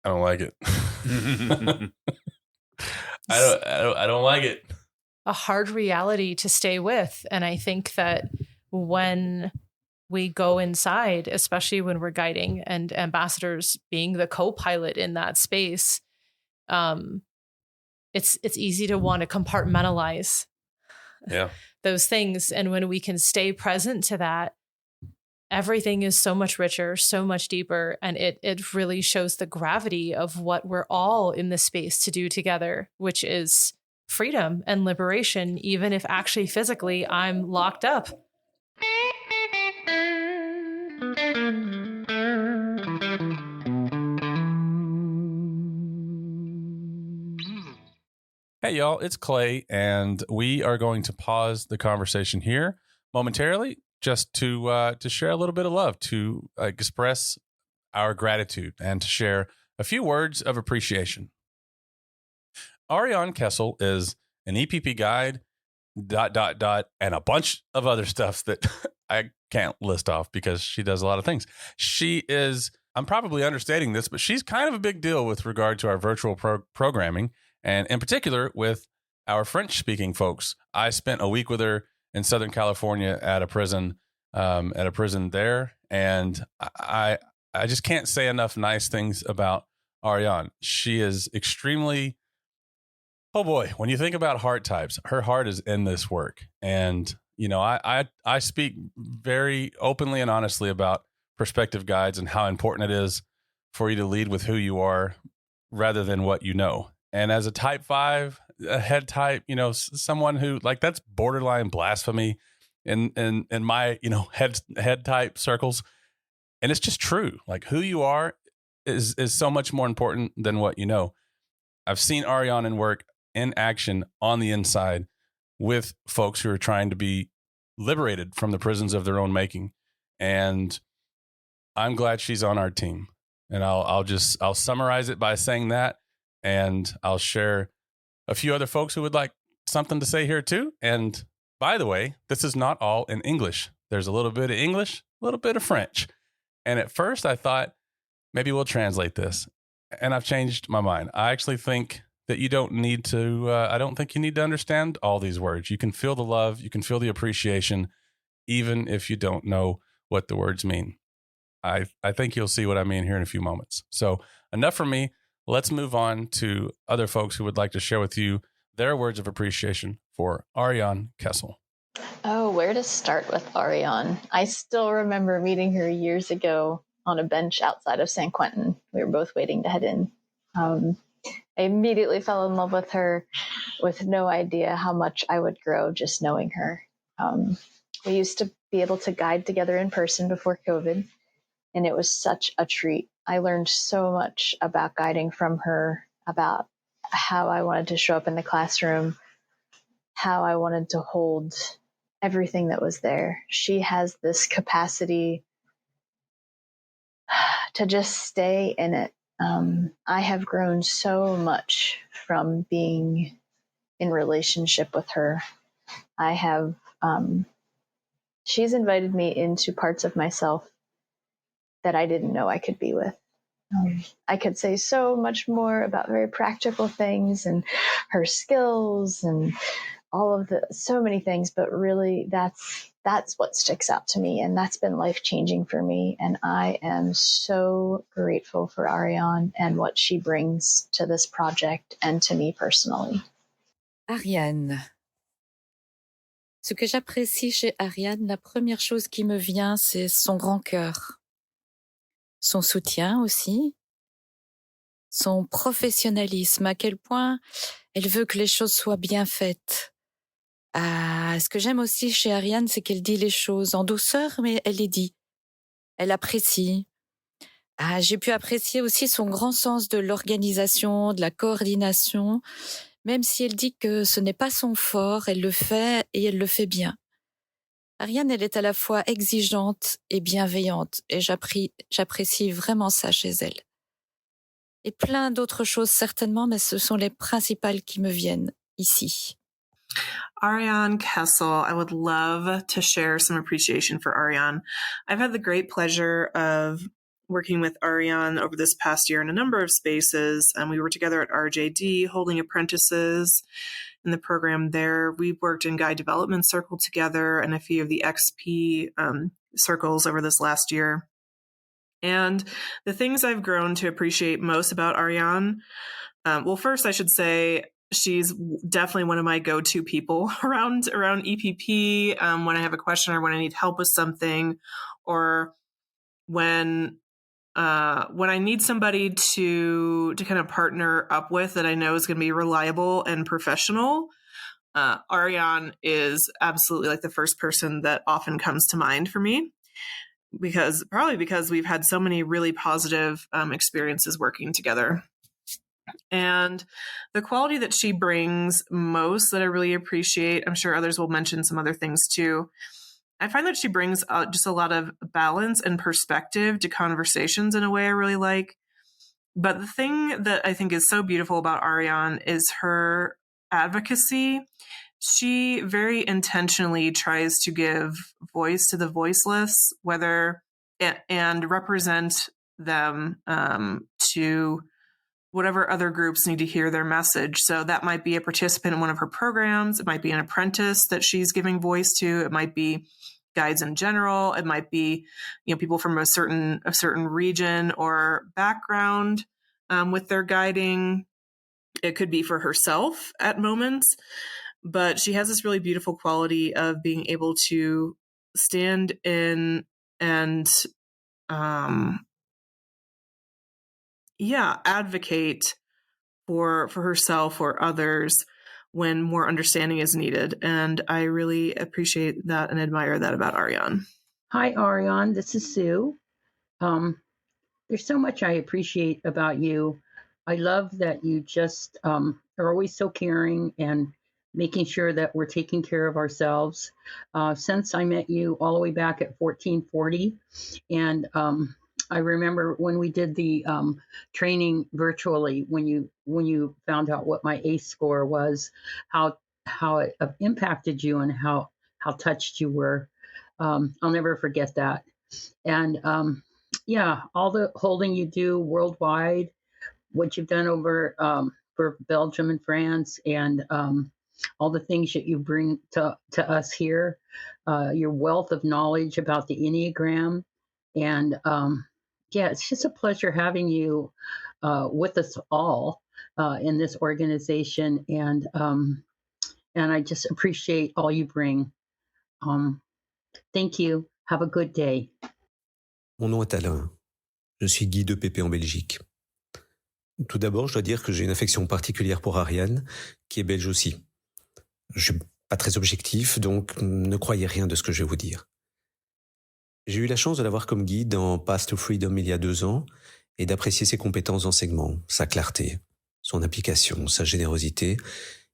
[SPEAKER 1] I don't like it. I don't like it.
[SPEAKER 3] A hard reality to stay with. And I think that when we go inside, especially when we're guiding and ambassadors being the co-pilot in that space, it's easy to want to compartmentalize those things. And when we can stay present to that, everything is so much richer, so much deeper. And it really shows the gravity of what we're all in this space to do together, which is freedom and liberation, even if actually physically I'm locked up.
[SPEAKER 1] Hey, y'all, it's Clay, and we are going to pause the conversation here momentarily just to share a little bit of love, to express our gratitude, and to share a few words of appreciation. Ariane Kessel is an EPP guide, ... and a bunch of other stuff that I can't list off because she does a lot of things. She is, I'm probably understating this, but she's kind of a big deal with regard to our virtual programming, and in particular with our French-speaking folks. I spent a week with her in Southern California at a prison there, and I just can't say enough nice things about Ariane. She is extremely, oh boy, when you think about heart types, her heart is in this work. And, I speak very openly and honestly about prospective guides and how important it is for you to lead with who you are rather than what you know. And as a type 5, a head type, someone who, like, that's borderline blasphemy in my, head type circles. And it's just true. Like, who you are is so much more important than what you know. I've seen Ariane in work, in action, on the inside, with folks who are trying to be liberated from the prisons of their own making. And I'm glad she's on our team. And I'll summarize it by saying that. And I'll share a few other folks who would like something to say here too. And by the way, this is not all in English. There's a little bit of English, a little bit of French. And at first I thought maybe we'll translate this. And I've changed my mind. I actually think that you don't need to, I don't think you need to understand all these words. You can feel the love, you can feel the appreciation, even if you don't know what the words mean. I think you'll see what I mean here in a few moments. So enough from me. Let's move on to other folks who would like to share with you their words of appreciation for Ariane Kessel.
[SPEAKER 4] Oh, where to start with Ariane? I still remember meeting her years ago on a bench outside of San Quentin. We were both waiting to head in. I immediately fell in love with her with no idea how much I would grow just knowing her. We used to be able to guide together in person before COVID, and it was such a treat. I learned so much about guiding from her, about how I wanted to show up in the classroom, how I wanted to hold everything that was there. She has this capacity to just stay in it. I have grown so much from being in relationship with her. I have, she's invited me into parts of myself that I didn't know I could be with. I could say so much more about very practical things and her skills and all of so many things, but really that's what sticks out to me. And that's been life-changing for me. And I am so grateful for Ariane and what she brings to this project and to me personally.
[SPEAKER 5] Ariane. Ce que j'apprécie chez Ariane, la première chose qui me vient, c'est son grand cœur. Son soutien aussi. Son professionnalisme, à quel point elle veut que les choses soient bien faites. Ce que j'aime aussi chez Ariane, c'est qu'elle dit les choses en douceur, mais elle les dit. Elle apprécie. J'ai pu apprécier aussi son grand sens de l'organisation, de la coordination. Même si elle dit que ce n'est pas son fort, elle le fait et elle le fait bien. Ariane, elle est à la fois exigeante et bienveillante, et j'apprécie vraiment ça chez elle. Et plein d'autres choses certainement, mais ce sont les principales qui me viennent ici.
[SPEAKER 6] Ariane Kessel, I would love to share some appreciation for Ariane. I've had the great pleasure of working with Ariane over this past year in a number of spaces. We were together at RJD holding apprentices in the program there. We've worked in Guide Development Circle together and a few of the XP circles over this last year. And the things I've grown to appreciate most about Ariane, well, first I should say she's definitely one of my go-to people around EPP when I have a question or when I need help with something, or when I need somebody to kind of partner up with that I know is going to be reliable and professional. Ariane is absolutely like the first person that often comes to mind for me. Because we've had so many really positive experiences working together. And the quality that she brings most that I really appreciate, I'm sure others will mention some other things too. I find that she brings just a lot of balance and perspective to conversations in a way I really like. But the thing that I think is so beautiful about Ariane is her advocacy. She very intentionally tries to give voice to the voiceless, and represent them to whatever other groups need to hear their message. So that might be a participant in one of her programs. It might be an apprentice that she's giving voice to. It might be guides in general. It might be, people from a certain region or background with their guiding. It could be for herself at moments. But she has this really beautiful quality of being able to stand in and, advocate for herself or others when more understanding is needed. And I really appreciate that and admire that about Ariane.
[SPEAKER 7] Hi, Ariane. This is Sue. There's so much I appreciate about you. I love that you just are always so caring and making sure that we're taking care of ourselves. Since I met you all the way back at 1440, and I remember when we did the training virtually, when you found out what my ACE score was, how how it impacted you and how touched you were. I'll never forget that. And all the holding you do worldwide, what you've done over for Belgium and France, and all the things that you bring to us here, your wealth of knowledge about the Enneagram. And it's just a pleasure having you with us all in this organization. And I just appreciate all you bring. Thank you. Have a good day.
[SPEAKER 8] Mon nom est Alain. Je suis guide EPP en Belgique. Tout d'abord, je dois dire que j'ai une affection particulière pour Ariane, qui est belge aussi. Je suis pas très objectif, donc ne croyez rien de ce que je vais vous dire. J'ai eu la chance de l'avoir comme guide en Path to Freedom il y a 2 ans et d'apprécier ses compétences d'enseignement, sa clarté, son application, sa générosité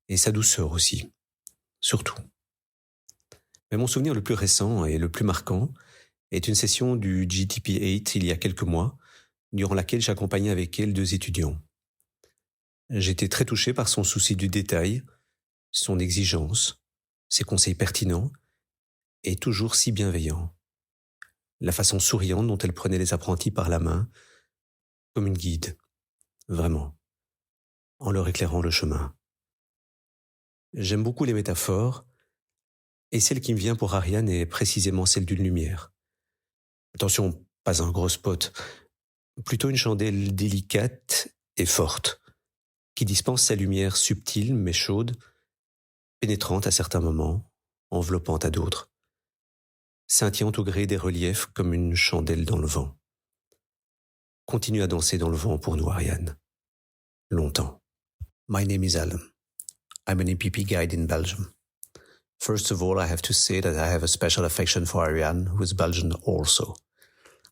[SPEAKER 8] et sa douceur aussi, surtout. Mais mon souvenir le plus récent et le plus marquant est une session du GTP 8 il y a quelques mois, durant laquelle j'accompagnais avec elle 2 étudiants. J'étais très touché par son souci du détail, son exigence, ses conseils pertinents et toujours si bienveillants. La façon souriante dont elle prenait les apprentis par la main, comme une guide, vraiment, en leur éclairant le chemin. J'aime beaucoup les métaphores, et celle qui me vient pour Ariane est précisément celle d'une lumière. Attention, pas un gros spot, plutôt une chandelle délicate et forte, qui dispense sa lumière subtile mais chaude, pénétrante à certains moments, enveloppante à d'autres, scintillant au gré des reliefs comme une chandelle dans le vent. Continue à danser dans le vent pour nous, Ariane. Longtemps. My name is Alan. I'm an EPP Guide in Belgium. First of all, I have to say that I have a special affection for Ariane, who is Belgian also.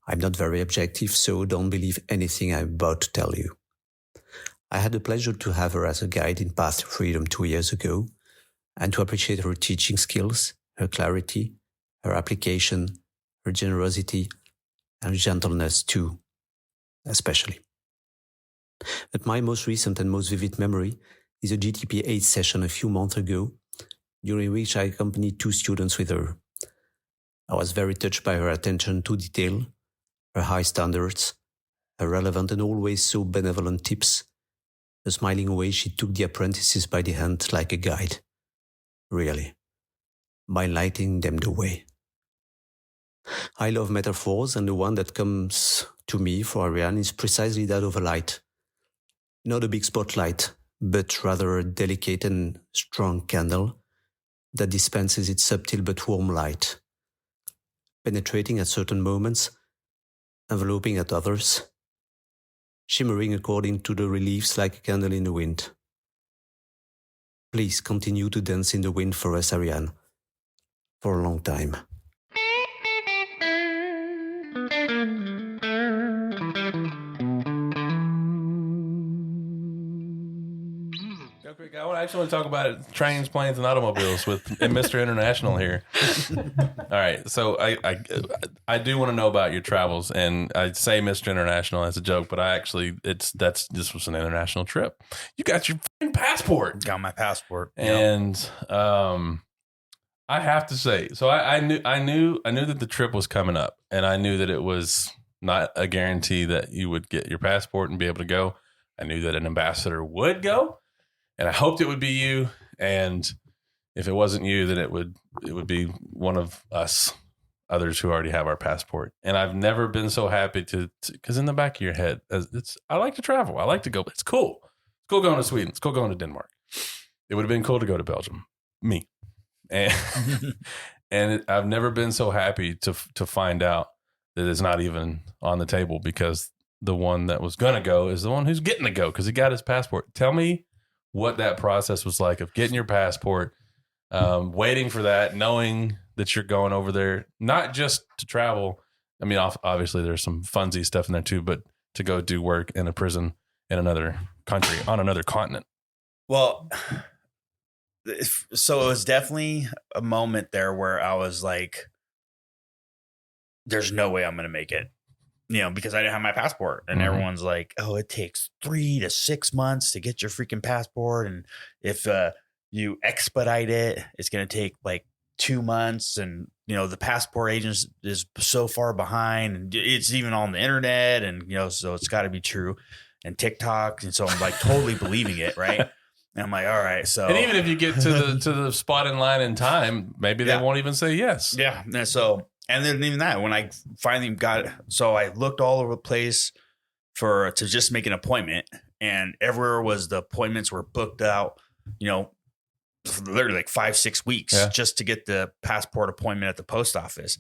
[SPEAKER 8] I'm not very objective, so don't believe anything I'm about to tell you. I had the pleasure to have her as a guide in Path to Freedom 2 years ago, and to appreciate her teaching skills, her clarity, her application, her generosity, and gentleness too, especially. But my most recent and most vivid memory is a GTP 8 session a few months ago, during which I accompanied 2 students with her. I was very touched by her attention to detail, her high standards, her relevant and always so benevolent tips, the smiling way she took the apprentices by the hand like a guide. Really, by lighting them the way. I love metaphors, and the one that comes to me for Ariane is precisely that of a light. Not a big spotlight, but rather a delicate and strong candle that dispenses its subtle but warm light, penetrating at certain moments, enveloping at others, shimmering according to the reliefs like a candle in the wind. Please continue to dance in the wind for us, Ariane, for a long time.
[SPEAKER 1] I actually want to talk about trains, planes, and automobiles with Mr. International here. All right, so I do want to know about your travels, and I say Mr. International as a joke, but this was an international trip. You got your fucking passport.
[SPEAKER 2] Got my passport,
[SPEAKER 1] and I have to say, so I knew that the trip was coming up, and I knew that it was not a guarantee that you would get your passport and be able to go. I knew that an ambassador would go. And I hoped it would be you. And if it wasn't you, then it would be one of us others who already have our passport. And I've never been so happy because in the back of your head, I like to travel. I like to go. It's cool. It's cool going to Sweden. It's cool going to Denmark. It would have been cool to go to Belgium. Me. And I've never been so happy to find out that it's not even on the table, because the one that was going to go is the one who's getting to go because he got his passport. Tell me what that process was like of getting your passport, waiting for that, knowing that you're going over there, not just to travel. I mean, obviously there's some funsy stuff in there too, but to go do work in a prison in another country, on another continent.
[SPEAKER 2] Well, so it was definitely a moment there where I was like, there's no way I'm going to make it. Because I didn't have my passport, and everyone's like, oh, it takes 3 to 6 months to get your freaking passport. And if you expedite it, it's going to take like 2 months, and the passport agent is so far behind, and it's even on the internet, and so it's got to be true, and TikTok, and so I'm like totally believing it, right? And I'm like, all right, so
[SPEAKER 1] And even if you get to the spot in line in time, maybe they won't even say yes.
[SPEAKER 2] Yeah, and then even that, when I finally I looked all over the place to just make an appointment, and everywhere the appointments were booked out, literally like 5-6 weeks just to get the passport appointment at the post office.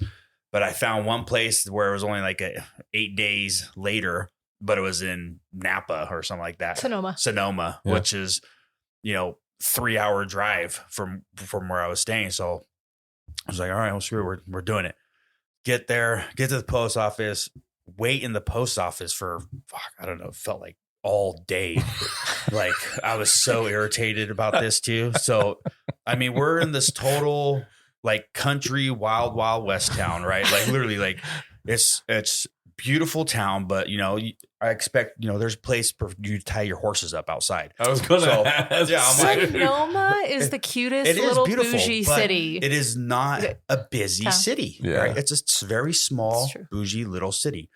[SPEAKER 2] But I found one place where it was only like 8 days later, but it was in Napa or something like that. Sonoma, which is, 3-hour drive from where I was staying. So I was like, all right, well, screw it. We're doing it. Get there, get to the post office, wait in the post office for, I don't know, it felt like all day. Like I was so irritated about this too. So, I mean, we're in this total like country, wild, wild west town, right? Like literally like it's beautiful town, but I expect, there's a place for you to tie your horses up outside.
[SPEAKER 1] I was going to ask.
[SPEAKER 2] Yeah,
[SPEAKER 3] Sonoma is the cutest little bougie city.
[SPEAKER 2] It is not a busy city, right? It's a very small, bougie little city.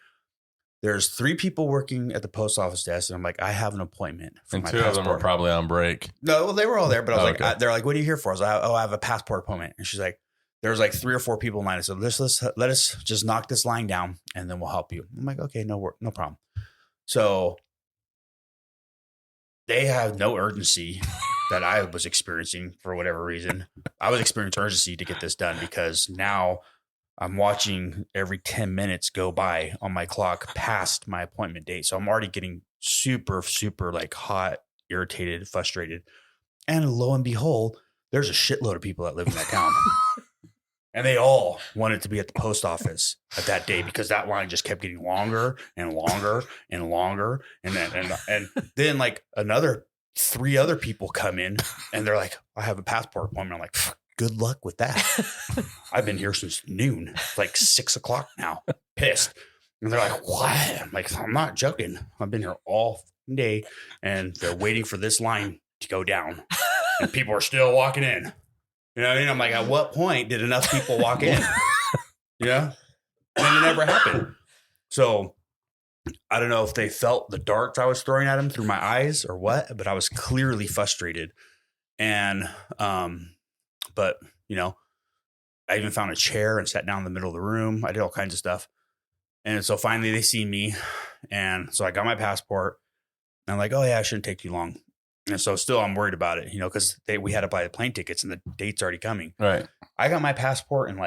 [SPEAKER 2] There's 3 people working at the post office desk, and I'm like, I have an appointment for my passport. 2 of them
[SPEAKER 1] are probably on break.
[SPEAKER 2] No, well, they were all there, but I was like, they're like, what are you here for? I was like, I have a passport appointment. And she's like, there was like 3 or 4 people in line. I said, let us just knock this line down, and then we'll help you. I'm like, okay, no problem. So they have no urgency that I was experiencing for whatever reason. I was experiencing urgency to get this done because now I'm watching every 10 minutes go by on my clock past my appointment date. So I'm already getting super, super like hot, irritated, frustrated. And lo and behold, there's a shitload of people that live in that town. And they all wanted to be at the post office at that day because that line just kept getting longer and longer and longer. And then like another 3 other people come in and they're like, I have a passport appointment. I'm like, good luck with that. I've been here since noon, like 6 o'clock now, pissed. And they're like, what? I'm like, I'm not joking. I've been here all day and they're waiting for this line to go down and people are still walking in. You know what I mean? I'm like, at what point did enough people walk in? Yeah. And it never happened. So I don't know if they felt the darts I was throwing at them through my eyes or what, but I was clearly frustrated. And, but I even found a chair and sat down in the middle of the room. I did all kinds of stuff. And so finally they see me. And so I got my passport and I'm like, oh yeah, it shouldn't take too long. And so still I'm worried about it, because we had to buy the plane tickets and the date's already coming.
[SPEAKER 1] Right.
[SPEAKER 2] I got my passport in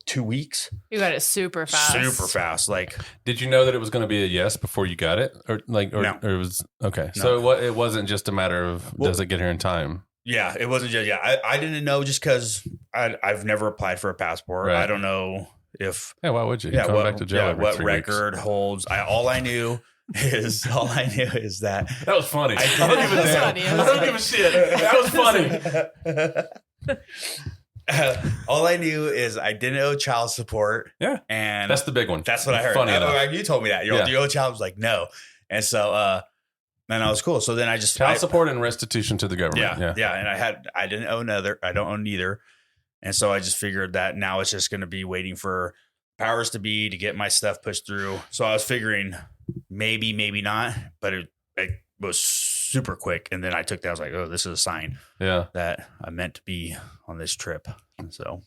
[SPEAKER 2] 2 weeks?
[SPEAKER 3] You got it super fast.
[SPEAKER 2] Super fast. Like,
[SPEAKER 1] did you know that it was going to be a yes before you got it? Or
[SPEAKER 2] no.
[SPEAKER 1] Or it was okay.
[SPEAKER 2] No.
[SPEAKER 1] So it wasn't just a matter of does it get here in time?
[SPEAKER 2] Yeah, it wasn't just, I didn't know just because I've never applied for a passport.
[SPEAKER 1] Right.
[SPEAKER 2] I don't know if.
[SPEAKER 1] Yeah, why would you? You come back to jail every
[SPEAKER 2] what
[SPEAKER 1] 3
[SPEAKER 2] record
[SPEAKER 1] weeks.
[SPEAKER 2] holds. All I knew is that
[SPEAKER 1] that was funny.
[SPEAKER 2] I don't give a damn.
[SPEAKER 1] I don't give a shit. That was funny.
[SPEAKER 2] All I knew is I didn't owe child support.
[SPEAKER 1] Yeah,
[SPEAKER 2] and
[SPEAKER 1] that's the big one.
[SPEAKER 2] That's what I heard.
[SPEAKER 1] Funny enough.
[SPEAKER 2] You told me that. Do you owe child? I was like, no. And so, and I was cool. So then I just
[SPEAKER 1] child support and restitution to the government.
[SPEAKER 2] Yeah. And I didn't owe neither. I don't own neither. And so I just figured that now it's just going to be waiting for powers to be to get my stuff pushed through. So I was figuring maybe not, but it was super quick. And then I took that. I was like, oh, this is a sign that I'm meant to be on this trip. And so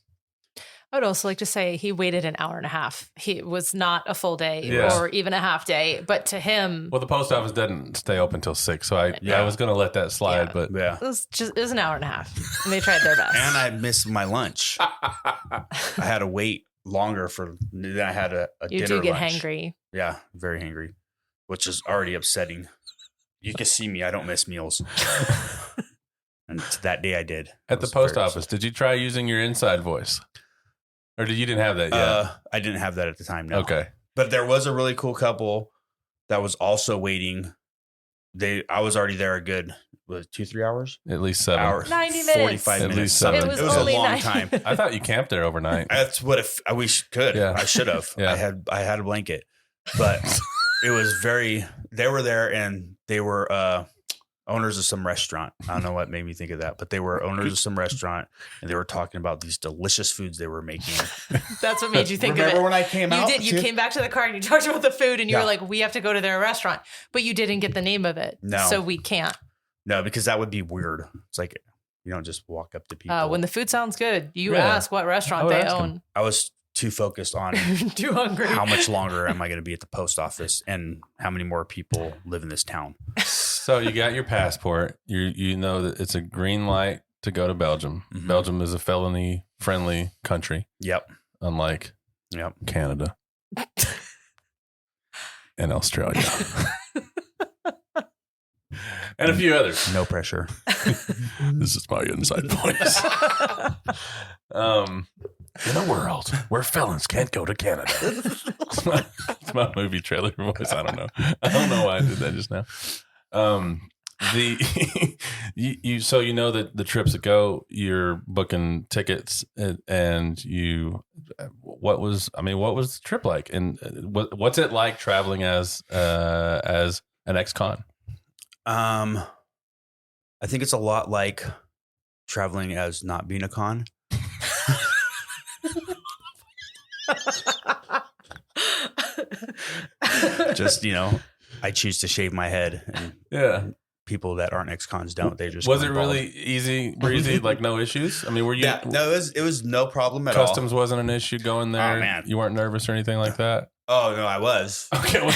[SPEAKER 3] I would also like to say he waited an hour and a half. It was not a full day or even a half day, but to him.
[SPEAKER 1] Well, the post office doesn't stay open till 6, so I was going to let that slide, but
[SPEAKER 3] it was an hour and a half, and they tried their best.
[SPEAKER 2] And I missed my lunch. I had to wait longer then I had a dinner.
[SPEAKER 3] You do get
[SPEAKER 2] lunch.
[SPEAKER 3] hangry.
[SPEAKER 2] Yeah, very hangry, which is already upsetting. You can see me. I don't miss meals. And that day I did.
[SPEAKER 1] At the post office, did you try using your inside voice? Or you didn't have that yet?
[SPEAKER 2] I didn't have that at the time, no.
[SPEAKER 1] Okay.
[SPEAKER 2] But there was a really cool couple that was also waiting. I was already there a good, 2-3 hours?
[SPEAKER 1] At least 7
[SPEAKER 2] hours.
[SPEAKER 3] 90 minutes.
[SPEAKER 2] 45 minutes.
[SPEAKER 1] At least 7.
[SPEAKER 3] It was
[SPEAKER 2] a
[SPEAKER 3] only
[SPEAKER 2] long
[SPEAKER 3] 90
[SPEAKER 2] time.
[SPEAKER 1] I thought you camped there overnight.
[SPEAKER 2] That's what we could.
[SPEAKER 1] Yeah.
[SPEAKER 2] I should have.
[SPEAKER 1] Yeah.
[SPEAKER 2] I had a blanket. But it was they were there and they were owners of some restaurant. I don't know what made me think of that, but they were owners of some restaurant, and they were talking about these delicious foods they were making.
[SPEAKER 3] That's what made you think of it.
[SPEAKER 2] Remember when I came out?
[SPEAKER 3] You did. You came back to the car and you talked about the food, and you
[SPEAKER 2] Yeah.
[SPEAKER 3] were like, "We have to go to their restaurant," but you didn't get the name of it.
[SPEAKER 2] No.
[SPEAKER 3] So we can't.
[SPEAKER 2] No, because that would be weird. It's like you don't just walk up to people.
[SPEAKER 3] When the food sounds good, you
[SPEAKER 1] Yeah.
[SPEAKER 3] ask what restaurant they
[SPEAKER 1] ask 'em.
[SPEAKER 3] own.
[SPEAKER 2] I was too focused on
[SPEAKER 3] Too hungry.
[SPEAKER 2] how much longer am I going to be at the post office and how many more people live in this town.
[SPEAKER 1] So you got your passport. You know that it's a green light to go to Belgium.
[SPEAKER 2] Mhm.
[SPEAKER 1] Belgium is a felony friendly country,
[SPEAKER 2] Yep.
[SPEAKER 1] unlike
[SPEAKER 2] Yep.
[SPEAKER 1] Canada and Australia. And a few others.
[SPEAKER 2] No pressure.
[SPEAKER 1] This is my inside voice. In a world where felons can't go to Canada. It's my movie trailer voice. I don't know. I don't know why I did that just now. So you know that the trips that go, you're booking tickets, and what was the trip like, and what's it like traveling as an ex-con?
[SPEAKER 2] I think it's a lot like traveling as not being a con. Just, I choose to shave my head, and
[SPEAKER 1] Yeah.
[SPEAKER 2] people that aren't ex-cons don't. They just
[SPEAKER 1] Was
[SPEAKER 2] go
[SPEAKER 1] it
[SPEAKER 2] bald.
[SPEAKER 1] really easy, breezy, like no issues? I mean, were you?
[SPEAKER 2] Yeah, no, it was no problem at
[SPEAKER 1] Customs wasn't an issue going there.
[SPEAKER 2] Oh, man.
[SPEAKER 1] You weren't nervous or anything like that.
[SPEAKER 2] all. Oh no, I was.
[SPEAKER 1] Okay.
[SPEAKER 2] When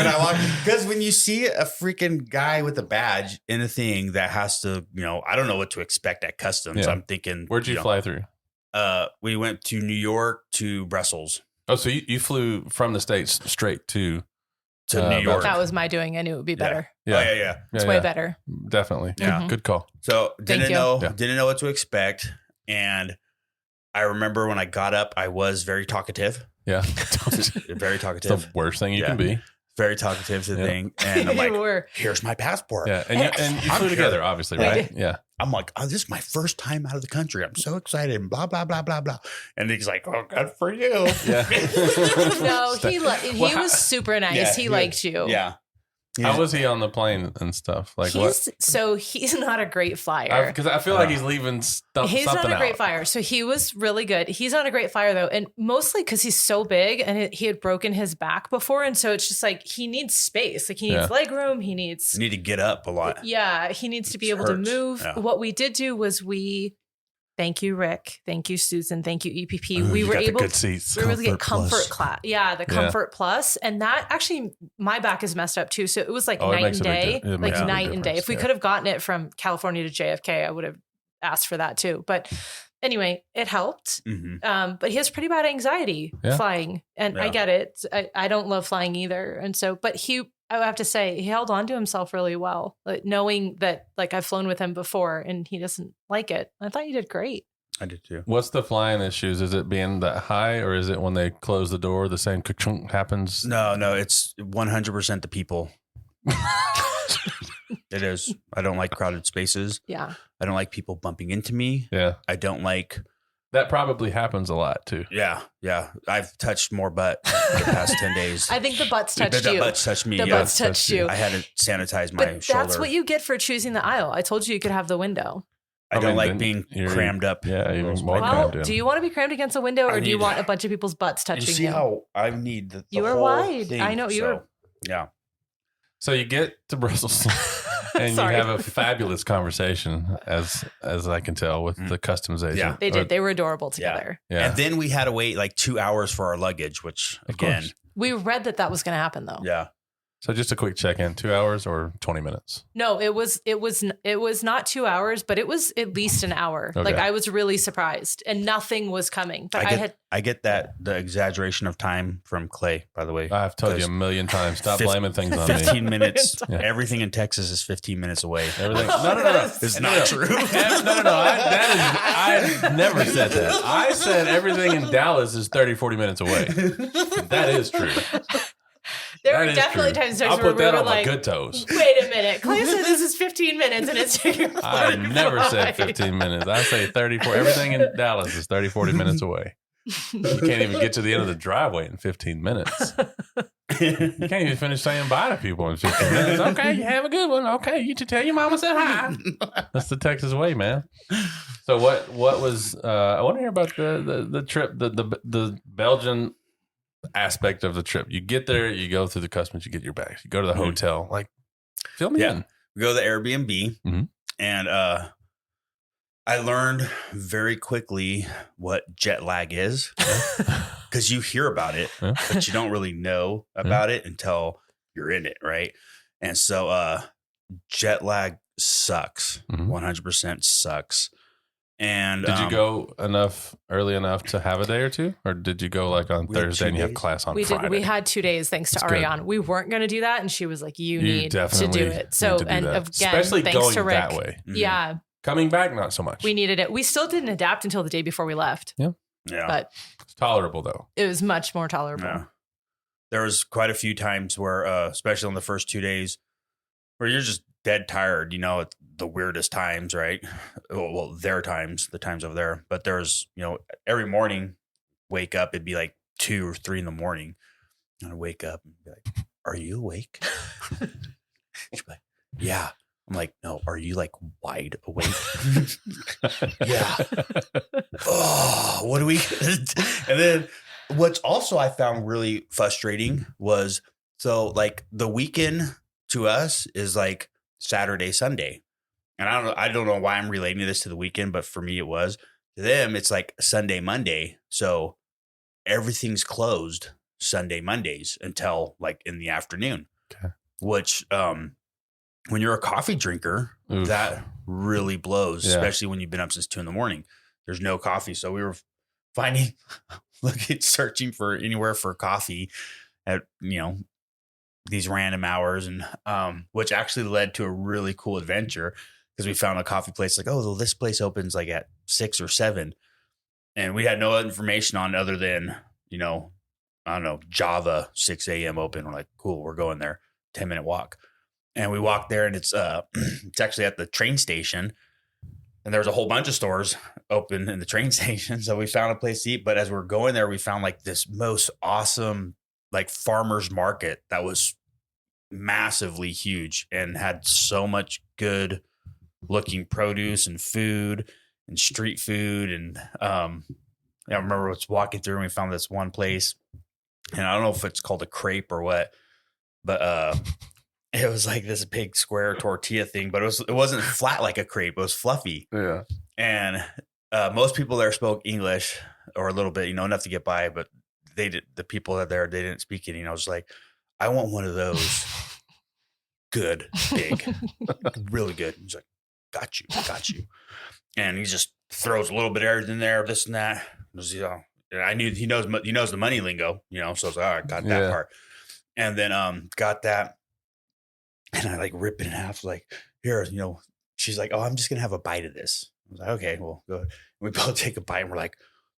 [SPEAKER 2] I walked, because when you see a freaking guy with a badge in a thing that has to, I don't know what to expect at customs.
[SPEAKER 1] Yeah.
[SPEAKER 2] I'm thinking,
[SPEAKER 1] Where'd you fly through?
[SPEAKER 2] We went to New York to Brussels
[SPEAKER 1] Oh, so you flew from the States straight to
[SPEAKER 2] to New York.
[SPEAKER 3] That was my doing. I knew it would be better.
[SPEAKER 2] Oh, yeah.
[SPEAKER 3] It's way better.
[SPEAKER 1] Definitely.
[SPEAKER 2] Yeah.
[SPEAKER 1] Good call.
[SPEAKER 2] So didn't
[SPEAKER 3] you.
[SPEAKER 2] know
[SPEAKER 1] Yeah.
[SPEAKER 2] didn't know what to expect, and I remember when I got up, I was very talkative,
[SPEAKER 1] Yeah.
[SPEAKER 2] very
[SPEAKER 1] It's
[SPEAKER 2] talkative,
[SPEAKER 1] the worst thing you
[SPEAKER 2] Yeah.
[SPEAKER 1] can be.
[SPEAKER 2] very talkative to the
[SPEAKER 1] Yeah.
[SPEAKER 2] thing, and I'm like,
[SPEAKER 3] You were.
[SPEAKER 2] "Here's my passport."
[SPEAKER 1] Yeah. And you
[SPEAKER 2] I'm
[SPEAKER 1] flew
[SPEAKER 2] here.
[SPEAKER 1] together, obviously,
[SPEAKER 3] We
[SPEAKER 1] right?
[SPEAKER 3] did.
[SPEAKER 1] Yeah.
[SPEAKER 2] I'm like, "Oh, this is my first time out of the country. I'm so excited." And blah blah blah blah blah. And he's like, "Oh, good for you."
[SPEAKER 1] Yeah.
[SPEAKER 3] No, he
[SPEAKER 1] Well,
[SPEAKER 3] was super nice.
[SPEAKER 2] Yeah,
[SPEAKER 3] he
[SPEAKER 2] he
[SPEAKER 3] liked you.
[SPEAKER 2] Yeah.
[SPEAKER 1] How was he on the plane and stuff? Like what?
[SPEAKER 3] He's not a great flyer.
[SPEAKER 1] Because I feel like he's leaving
[SPEAKER 3] He's
[SPEAKER 1] something
[SPEAKER 3] not a great
[SPEAKER 1] out.
[SPEAKER 3] flyer. So he was really good. He's not a great flyer though. And mostly because he's so big and he had broken his back before. And so it's just like he needs space. Like he needs leg room. He needs.
[SPEAKER 2] You need to get up a lot.
[SPEAKER 3] Yeah. He needs to be
[SPEAKER 2] It
[SPEAKER 3] able to
[SPEAKER 2] hurts.
[SPEAKER 3] move.
[SPEAKER 2] Yeah.
[SPEAKER 3] What we did do was thank you, Rick. Thank you, Susan. Thank you, EPP.
[SPEAKER 1] Ooh,
[SPEAKER 3] we
[SPEAKER 1] you
[SPEAKER 3] were
[SPEAKER 1] got the
[SPEAKER 3] able
[SPEAKER 1] good seats.
[SPEAKER 3] we were able to get
[SPEAKER 1] Comfort
[SPEAKER 3] comfort
[SPEAKER 1] Plus.
[SPEAKER 3] class. Yeah, the comfort plus. And that actually, my back is messed up too. So it was like
[SPEAKER 1] Oh, it
[SPEAKER 3] night
[SPEAKER 1] makes
[SPEAKER 3] and
[SPEAKER 1] a big
[SPEAKER 3] day,
[SPEAKER 1] di- it
[SPEAKER 3] like
[SPEAKER 1] makes a big
[SPEAKER 3] night and day.
[SPEAKER 1] difference,
[SPEAKER 3] If we
[SPEAKER 1] yeah.
[SPEAKER 3] could have gotten it from California to JFK, I would have asked for that too. But anyway, it helped.
[SPEAKER 2] Mhm.
[SPEAKER 3] But he has pretty bad anxiety
[SPEAKER 1] Yeah.
[SPEAKER 3] flying. And I
[SPEAKER 2] Yeah.
[SPEAKER 3] get it. I don't love flying either. And so, but I would have to say, he held on to himself really well, like, knowing that like I've flown with him before and he doesn't like it. I thought you did great.
[SPEAKER 2] I did too.
[SPEAKER 1] What's the flying issues? Is it being that high, or is it when they close the door, the same ka-chunk happens?
[SPEAKER 2] No, it's 100% the people. It is. I don't like crowded spaces.
[SPEAKER 3] Yeah.
[SPEAKER 2] I don't like people bumping into me.
[SPEAKER 1] Yeah.
[SPEAKER 2] I don't like.
[SPEAKER 1] That probably happens a lot too.
[SPEAKER 2] Yeah. I've touched more butt the past 10 days.
[SPEAKER 3] I think the butts touched
[SPEAKER 2] The
[SPEAKER 3] you.
[SPEAKER 2] butts touched me.
[SPEAKER 3] The
[SPEAKER 2] yeah.
[SPEAKER 3] butts touched you.
[SPEAKER 2] I had to sanitize my
[SPEAKER 3] But
[SPEAKER 2] shoulder.
[SPEAKER 3] that's what you get for choosing the aisle. I told you could have the window.
[SPEAKER 2] I
[SPEAKER 1] I
[SPEAKER 2] don't
[SPEAKER 1] mean,
[SPEAKER 2] like
[SPEAKER 1] then
[SPEAKER 2] being
[SPEAKER 1] you're-
[SPEAKER 2] crammed up.
[SPEAKER 1] yeah, you're
[SPEAKER 2] Those
[SPEAKER 1] more
[SPEAKER 2] white
[SPEAKER 3] Well,
[SPEAKER 1] crammed in.
[SPEAKER 3] do you want to be crammed against a window, or
[SPEAKER 2] I
[SPEAKER 3] do you
[SPEAKER 2] need-
[SPEAKER 3] want a bunch of people's butts
[SPEAKER 2] You
[SPEAKER 3] touching
[SPEAKER 2] see
[SPEAKER 3] you?
[SPEAKER 2] how I need the
[SPEAKER 3] You are
[SPEAKER 2] whole
[SPEAKER 3] wide.
[SPEAKER 2] thing,
[SPEAKER 3] I know, you
[SPEAKER 2] so,
[SPEAKER 3] are-
[SPEAKER 2] Yeah.
[SPEAKER 1] So you get to Brussels and you
[SPEAKER 3] Sorry.
[SPEAKER 1] have a fabulous conversation, as I can tell, with the customs agent.
[SPEAKER 2] Yeah.
[SPEAKER 3] They
[SPEAKER 1] Or-
[SPEAKER 3] did. They were adorable together.
[SPEAKER 1] Yeah.
[SPEAKER 2] And then we had to wait like 2 hours for our luggage, which
[SPEAKER 1] Of
[SPEAKER 2] again,
[SPEAKER 1] course.
[SPEAKER 3] We read that was going to happen, though.
[SPEAKER 2] yeah.
[SPEAKER 1] So just a quick check-in: 2 hours or 20 minutes?
[SPEAKER 3] No, it was not 2 hours, but it was at least an hour.
[SPEAKER 1] Okay.
[SPEAKER 3] Like I was really surprised, and nothing was coming. But
[SPEAKER 2] I get that the exaggeration of time from Clay, by the way.
[SPEAKER 1] I've told you a
[SPEAKER 2] Because
[SPEAKER 1] million times. Stop
[SPEAKER 2] fif-
[SPEAKER 1] blaming things on me.
[SPEAKER 2] 15 minutes.
[SPEAKER 1] Yeah.
[SPEAKER 2] Everything in Texas is 15 minutes away.
[SPEAKER 1] Everything. No.
[SPEAKER 2] It's
[SPEAKER 1] No,
[SPEAKER 2] not
[SPEAKER 1] no.
[SPEAKER 2] true.
[SPEAKER 1] No. I never said that. I said everything in Dallas is 30, 40 minutes away. That is true.
[SPEAKER 3] there
[SPEAKER 1] That
[SPEAKER 3] were
[SPEAKER 1] is
[SPEAKER 3] definitely
[SPEAKER 1] true.
[SPEAKER 3] times
[SPEAKER 1] I'll
[SPEAKER 3] where
[SPEAKER 1] put
[SPEAKER 3] we
[SPEAKER 1] that
[SPEAKER 3] were
[SPEAKER 1] on my
[SPEAKER 3] like,
[SPEAKER 1] good toes.
[SPEAKER 3] wait a minute. Clay said this is 15 minutes, and it's taking
[SPEAKER 1] I never said
[SPEAKER 3] 45.
[SPEAKER 1] 15 minutes. I say 30, 40. Everything in Dallas is 30, 40 minutes away. You can't even get to the end of the driveway in 15 minutes. You can't even finish saying bye to people in 15 minutes. Okay, you have a good one. Okay, you should tell your mama said hi. That's the Texas way, man. So what was I want to hear about the trip, the Belgian aspect of the trip. You get there, you go through the customs, you get your bags, you go to the hotel. Like, fill me in.
[SPEAKER 2] We go to the Airbnb, and I learned very quickly what jet lag is, because you hear about it, but you don't really know about it until you're in it, right? And so jet lag sucks. 100% sucks. And
[SPEAKER 1] did you go early enough to have a day or two, or did you go like on Thursday and you have class on Friday?
[SPEAKER 3] We had 2 days thanks to Ariane. We weren't going to do that, and she was like, "You need to do it." So, and again,
[SPEAKER 1] especially
[SPEAKER 3] thanks
[SPEAKER 1] going
[SPEAKER 3] to Rick.
[SPEAKER 1] that way.
[SPEAKER 3] Yeah,
[SPEAKER 1] coming back, not so much.
[SPEAKER 3] We needed it. We still didn't adapt until the day before we left.
[SPEAKER 2] Yeah,
[SPEAKER 3] but
[SPEAKER 1] it's tolerable though.
[SPEAKER 3] It was much more tolerable.
[SPEAKER 2] Yeah. There was quite a few times where, especially on the first 2 days, where you're just dead tired, at the weirdest times, right? Well, their times, the times over there. But there's, every morning, wake up, it'd be like 2 or 3 in the morning. And I'd wake up and be like, "Are you awake?" She'd be like, "Yeah." I'm like, "No, are you like wide awake?" "Yeah." "Oh, what do we?" And then what's also I found really frustrating was, so like the weekend to us is like Saturday, Sunday. And I don't know why I'm relating this to the weekend, but for me it was. To them, it's like Sunday, Monday. So everything's closed Sunday, Mondays until like in the afternoon.
[SPEAKER 1] Okay.
[SPEAKER 2] Which when you're a coffee drinker, that really blows, especially when you've been up since 2 a.m. There's no coffee. So we were searching for anywhere for coffee at, these random hours, and which actually led to a really cool adventure, because we found a coffee place like, "Oh, this place opens like at 6 or 7. And we had no information on other than, I don't know, Java 6 a.m. open. We're like, cool, we're going there. 10-minute walk. And we walked there, and it's actually at the train station, and there's a whole bunch of stores open in the train station. So we found a place to eat. But as we're going there, we found like this most awesome like farmer's market that was massively huge and had so much good looking produce and food and street food. And I remember I was walking through and we found this one place, and I don't know if it's called a crepe or what, but it was like this big square tortilla thing, but it wasn't flat like a crepe. It was fluffy.
[SPEAKER 1] Yeah.
[SPEAKER 2] And most people there spoke English, or a little bit, enough to get by, but the people that there, they didn't speak any. And I was like, "I want one of those." Good, big, really good. He's like, got you. And he just throws a little bit of everything there, this and that. It was, I knew he knows the money lingo, so I was like, all right, got that part. And then got that. And I like rip it in half, like, "Here, she's like, "Oh, I'm just going to have a bite of this." I was like, "Okay, well, go ahead." And we both take a bite, and we're like,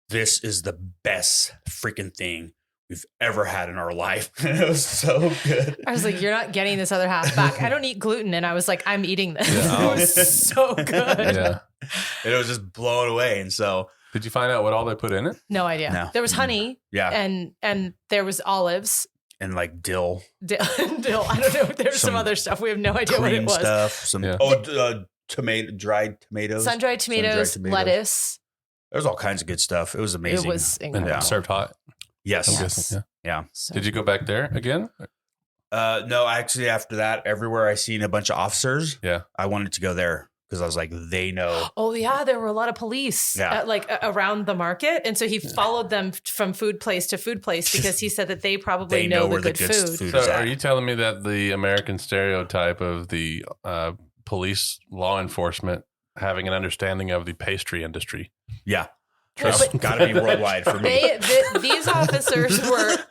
[SPEAKER 2] "This is the best freaking thing we've ever had in our life." It was so good.
[SPEAKER 3] I was like, "You're not getting this other half back." I don't eat gluten. And I was like, "I'm eating this." Yeah. It was so good.
[SPEAKER 1] Yeah.
[SPEAKER 2] It was just blown away. And so,
[SPEAKER 1] did you find out what all they put in it?
[SPEAKER 3] No idea. No. There was honey.
[SPEAKER 2] Yeah.
[SPEAKER 3] And there was olives.
[SPEAKER 2] And like dill.
[SPEAKER 3] I don't know. There's some other stuff. We have no idea what it was.
[SPEAKER 2] Stuff. Dried tomatoes.
[SPEAKER 3] Sun-dried tomatoes, lettuce.
[SPEAKER 2] There's all kinds of good stuff. It was amazing.
[SPEAKER 3] It was incredible.
[SPEAKER 1] And served hot.
[SPEAKER 2] Yes.
[SPEAKER 1] I'm guessing.
[SPEAKER 2] Yeah.
[SPEAKER 3] So.
[SPEAKER 1] Did you go back there again?
[SPEAKER 2] No, actually, after that, everywhere I seen a bunch of officers, I wanted to go there because I was like, they know.
[SPEAKER 3] Oh, yeah. There were a lot of police around the market. And so he followed them from food place to food place because he said that they probably know the good food.
[SPEAKER 1] So are you telling me that the American stereotype of the police law enforcement having an understanding of the pastry industry?
[SPEAKER 2] Yeah. Got to be worldwide for me.
[SPEAKER 3] These officers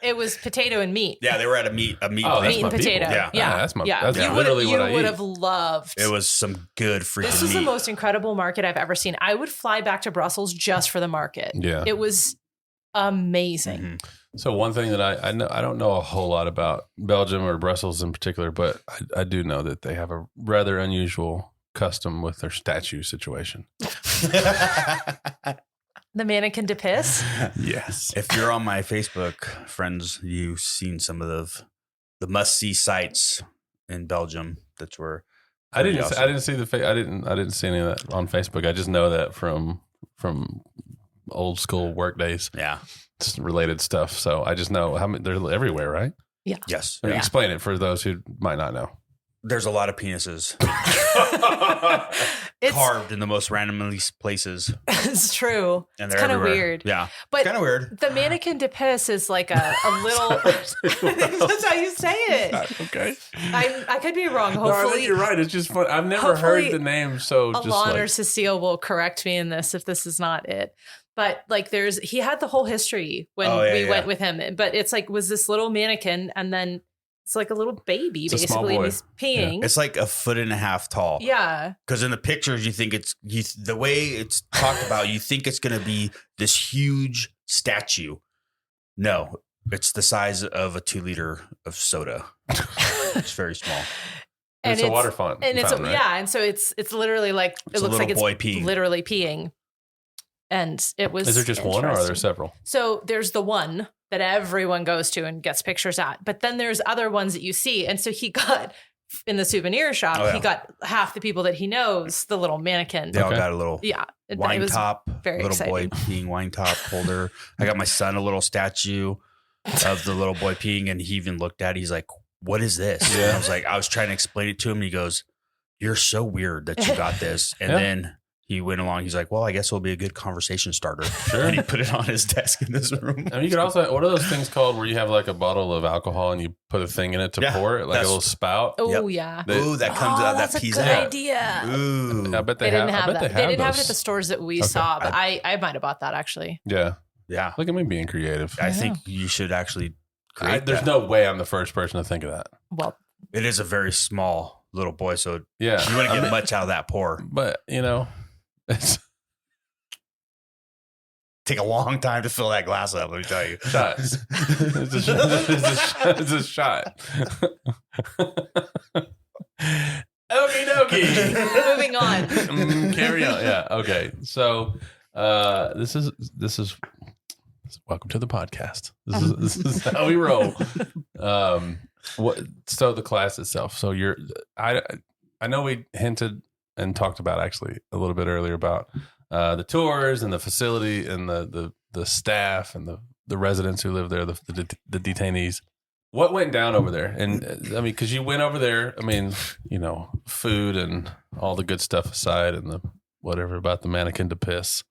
[SPEAKER 3] it was potato and meat.
[SPEAKER 2] Yeah, they were at a meat
[SPEAKER 3] meat and potato.
[SPEAKER 1] That's
[SPEAKER 3] That's
[SPEAKER 1] literally what I eat.
[SPEAKER 3] You would have loved.
[SPEAKER 2] It was some good freaking
[SPEAKER 3] This was
[SPEAKER 2] meat.
[SPEAKER 3] the most incredible market I've ever seen. I would fly back to Brussels just for the market.
[SPEAKER 1] Yeah.
[SPEAKER 3] It was amazing.
[SPEAKER 2] Mm-hmm.
[SPEAKER 1] So one thing that I know, I don't know a whole lot about Belgium or Brussels in particular, but I do know that they have a rather unusual custom with their statue situation.
[SPEAKER 3] The mannequin to piss.
[SPEAKER 1] Yes.
[SPEAKER 2] If you're on my Facebook, friends, you've seen some of the must-see sites in Belgium. That's where
[SPEAKER 1] I didn't see I didn't see any of that on Facebook. I just know that from old school work days.
[SPEAKER 2] Yeah.
[SPEAKER 1] Just related stuff. So I just know how many, they're everywhere, right?
[SPEAKER 3] Yeah.
[SPEAKER 2] Yes.
[SPEAKER 1] I mean,
[SPEAKER 2] Yeah.
[SPEAKER 1] explain it for those who might not know.
[SPEAKER 2] There's a lot of penises
[SPEAKER 3] It's
[SPEAKER 2] carved in the most randomly places.
[SPEAKER 3] it's true.
[SPEAKER 2] And
[SPEAKER 3] It's
[SPEAKER 2] they're
[SPEAKER 3] kind of
[SPEAKER 2] everywhere.
[SPEAKER 3] weird.
[SPEAKER 2] Yeah.
[SPEAKER 3] But
[SPEAKER 2] Kind of weird.
[SPEAKER 3] the mannequin to piss is like a little. That's how you say it.
[SPEAKER 1] Okay.
[SPEAKER 3] I could be wrong.
[SPEAKER 1] No, I
[SPEAKER 3] Hopefully,
[SPEAKER 1] think you're right. It's just fun. I've never
[SPEAKER 3] hopefully
[SPEAKER 1] heard the name, so just
[SPEAKER 3] Alon or
[SPEAKER 1] like,
[SPEAKER 3] Cecile will correct me in this if this is not it. But like, he had the whole history when we went with him. But it's like, was this little mannequin, and then it's like a little baby,
[SPEAKER 1] It's a small
[SPEAKER 3] basically.
[SPEAKER 1] boy.
[SPEAKER 3] And he's peeing.
[SPEAKER 2] It's like 1.5 feet tall.
[SPEAKER 3] Yeah.
[SPEAKER 2] Because in the pictures, you think the way it's talked about, you think it's going to be this huge statue. No, it's the size of a 2 liter of soda. It's very small.
[SPEAKER 3] And
[SPEAKER 1] it's a water fountain.
[SPEAKER 3] And it's
[SPEAKER 1] right?
[SPEAKER 3] yeah, and so it's literally like
[SPEAKER 2] It's
[SPEAKER 3] it
[SPEAKER 2] a
[SPEAKER 3] looks like
[SPEAKER 2] little boy
[SPEAKER 3] it's
[SPEAKER 2] peeing.
[SPEAKER 3] literally peeing. And it was.
[SPEAKER 1] Is there just one, or are there
[SPEAKER 3] interesting.
[SPEAKER 1] several?
[SPEAKER 3] So there's the one that everyone goes to and gets pictures at, but then there's other ones that you see. And so he got in the souvenir shop.
[SPEAKER 2] Oh, yeah.
[SPEAKER 3] He got half the people that he knows the little mannequin.
[SPEAKER 2] They all
[SPEAKER 1] Okay.
[SPEAKER 2] got a little
[SPEAKER 3] It
[SPEAKER 2] wine
[SPEAKER 3] was
[SPEAKER 2] top,
[SPEAKER 3] very
[SPEAKER 2] little boy
[SPEAKER 3] exciting.
[SPEAKER 2] peeing wine top holder. I got my son a little statue of the little boy peeing, and he even looked at it. He's like, "What is this?"
[SPEAKER 1] Yeah.
[SPEAKER 2] And I was trying to explain it to him. And he goes, "You're so weird that you got this." And
[SPEAKER 1] Yeah.
[SPEAKER 2] then he went along. He's like, "Well, I guess it'll be a good conversation starter."
[SPEAKER 1] Sure.
[SPEAKER 2] And he put it on his desk in this room.
[SPEAKER 1] I mean, you could also, what are those things called where you have like a bottle of alcohol and you put a thing in it to
[SPEAKER 2] Yeah,
[SPEAKER 1] pour it, like a
[SPEAKER 2] that's-
[SPEAKER 1] little spout?
[SPEAKER 3] Oh
[SPEAKER 2] Yep.
[SPEAKER 3] yeah.
[SPEAKER 2] Ooh, that comes out.
[SPEAKER 3] That's
[SPEAKER 2] That
[SPEAKER 3] a
[SPEAKER 2] pees
[SPEAKER 3] good
[SPEAKER 2] out.
[SPEAKER 3] idea.
[SPEAKER 2] Ooh,
[SPEAKER 1] I bet
[SPEAKER 3] They didn't have
[SPEAKER 1] I bet
[SPEAKER 3] that. They didn't have it at
[SPEAKER 1] those.
[SPEAKER 3] the stores that we
[SPEAKER 1] Okay.
[SPEAKER 3] saw, but I might have bought that actually.
[SPEAKER 1] Yeah.
[SPEAKER 2] yeah.
[SPEAKER 1] Look at me being creative.
[SPEAKER 2] I think you should actually create.
[SPEAKER 1] There's
[SPEAKER 2] that.
[SPEAKER 1] no way I'm the first person to think of that.
[SPEAKER 3] Well,
[SPEAKER 2] It is a very small little boy, so
[SPEAKER 1] Yeah.
[SPEAKER 2] you wouldn't
[SPEAKER 1] I
[SPEAKER 2] get
[SPEAKER 1] mean,
[SPEAKER 2] much out of that pour.
[SPEAKER 1] But, it's
[SPEAKER 2] Take a long time to fill that glass up. Let me tell you.
[SPEAKER 1] shots. It's a shot. Okie dokie.
[SPEAKER 3] moving on.
[SPEAKER 1] Carry on. Yeah. Okay. So this is welcome to the podcast. This is how we roll. So the class itself. So I know we hinted and talked about actually a little bit earlier about the tours and the facility and the staff and the residents who live there, the detainees. What went down over there? And I mean, because you went over there, I mean, food and all the good stuff aside, and the whatever about the mannequin to piss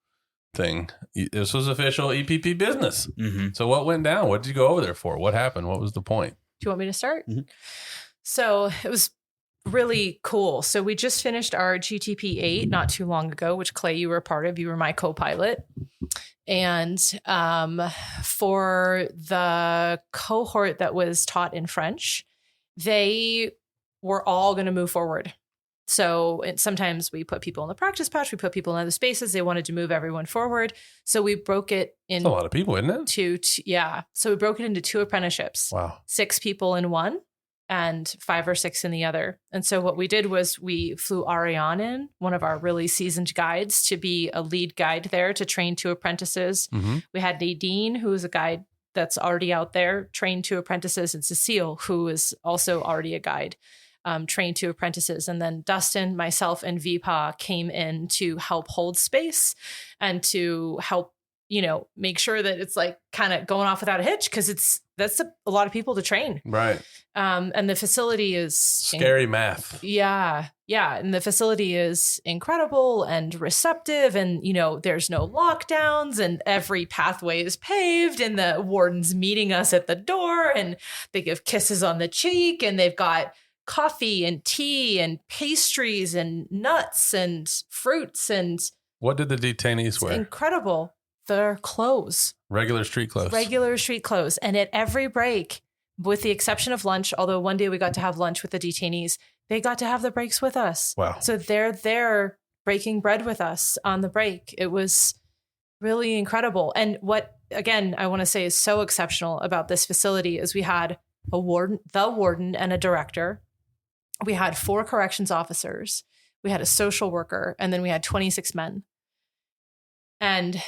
[SPEAKER 1] thing. This was official EPP business.
[SPEAKER 2] Mm-hmm.
[SPEAKER 1] So what went down? What did you go over there for? What happened? What was the point?
[SPEAKER 3] Do you want me to start?
[SPEAKER 2] Mhm.
[SPEAKER 3] So it was really cool. So we just finished our GTP 8 not too long ago, which Clay, you were a part of. You were my co-pilot. And for the cohort that was taught in French, they were all going to move forward. So sometimes we put people in the practice patch, we put people in other spaces. They wanted to move everyone forward. So we broke it
[SPEAKER 1] That's a lot of people, isn't it?
[SPEAKER 3] So we broke it into 2 apprenticeships.
[SPEAKER 1] Wow.
[SPEAKER 3] 6 people in one and 5 or 6 in the other. And so what we did was we flew Ariane in, one of our really seasoned guides, to be a lead guide there to train 2 apprentices.
[SPEAKER 1] Mm-hmm.
[SPEAKER 3] We had Nadine, who is a guide that's already out there, trained 2 apprentices, and Cecile, who is also already a guide, trained 2 apprentices. And then Dustin, myself, and Vipa came in to help hold space and to help, make sure that it's like kind of going off without a hitch, because that's a lot of people to train.
[SPEAKER 1] Right.
[SPEAKER 3] And the facility is
[SPEAKER 1] Scary math.
[SPEAKER 3] Yeah. And the facility is incredible and receptive. And, there's no lockdowns and every pathway is paved, and the warden's meeting us at the door and they give kisses on the cheek, and they've got coffee and tea and pastries and nuts and fruits. And
[SPEAKER 1] What did the detainees
[SPEAKER 3] it's
[SPEAKER 1] wear?
[SPEAKER 3] incredible. Their clothes.
[SPEAKER 1] Regular street clothes.
[SPEAKER 3] Regular street clothes. And at every break, with the exception of lunch, although one day we got to have lunch with the detainees, they got to have the breaks with us.
[SPEAKER 1] Wow.
[SPEAKER 3] So they're there breaking bread with us on the break. It was really incredible. And what, again, I want to say is so exceptional about this facility is we had the warden and a director. We had 4 corrections officers. We had a social worker, and then we had 26 men. And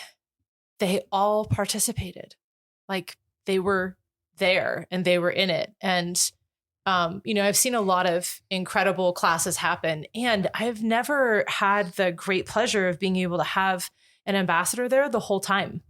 [SPEAKER 3] they all participated. Like they were there and they were in it. And, I've seen a lot of incredible classes happen, and I've never had the great pleasure of being able to have an ambassador there the whole time.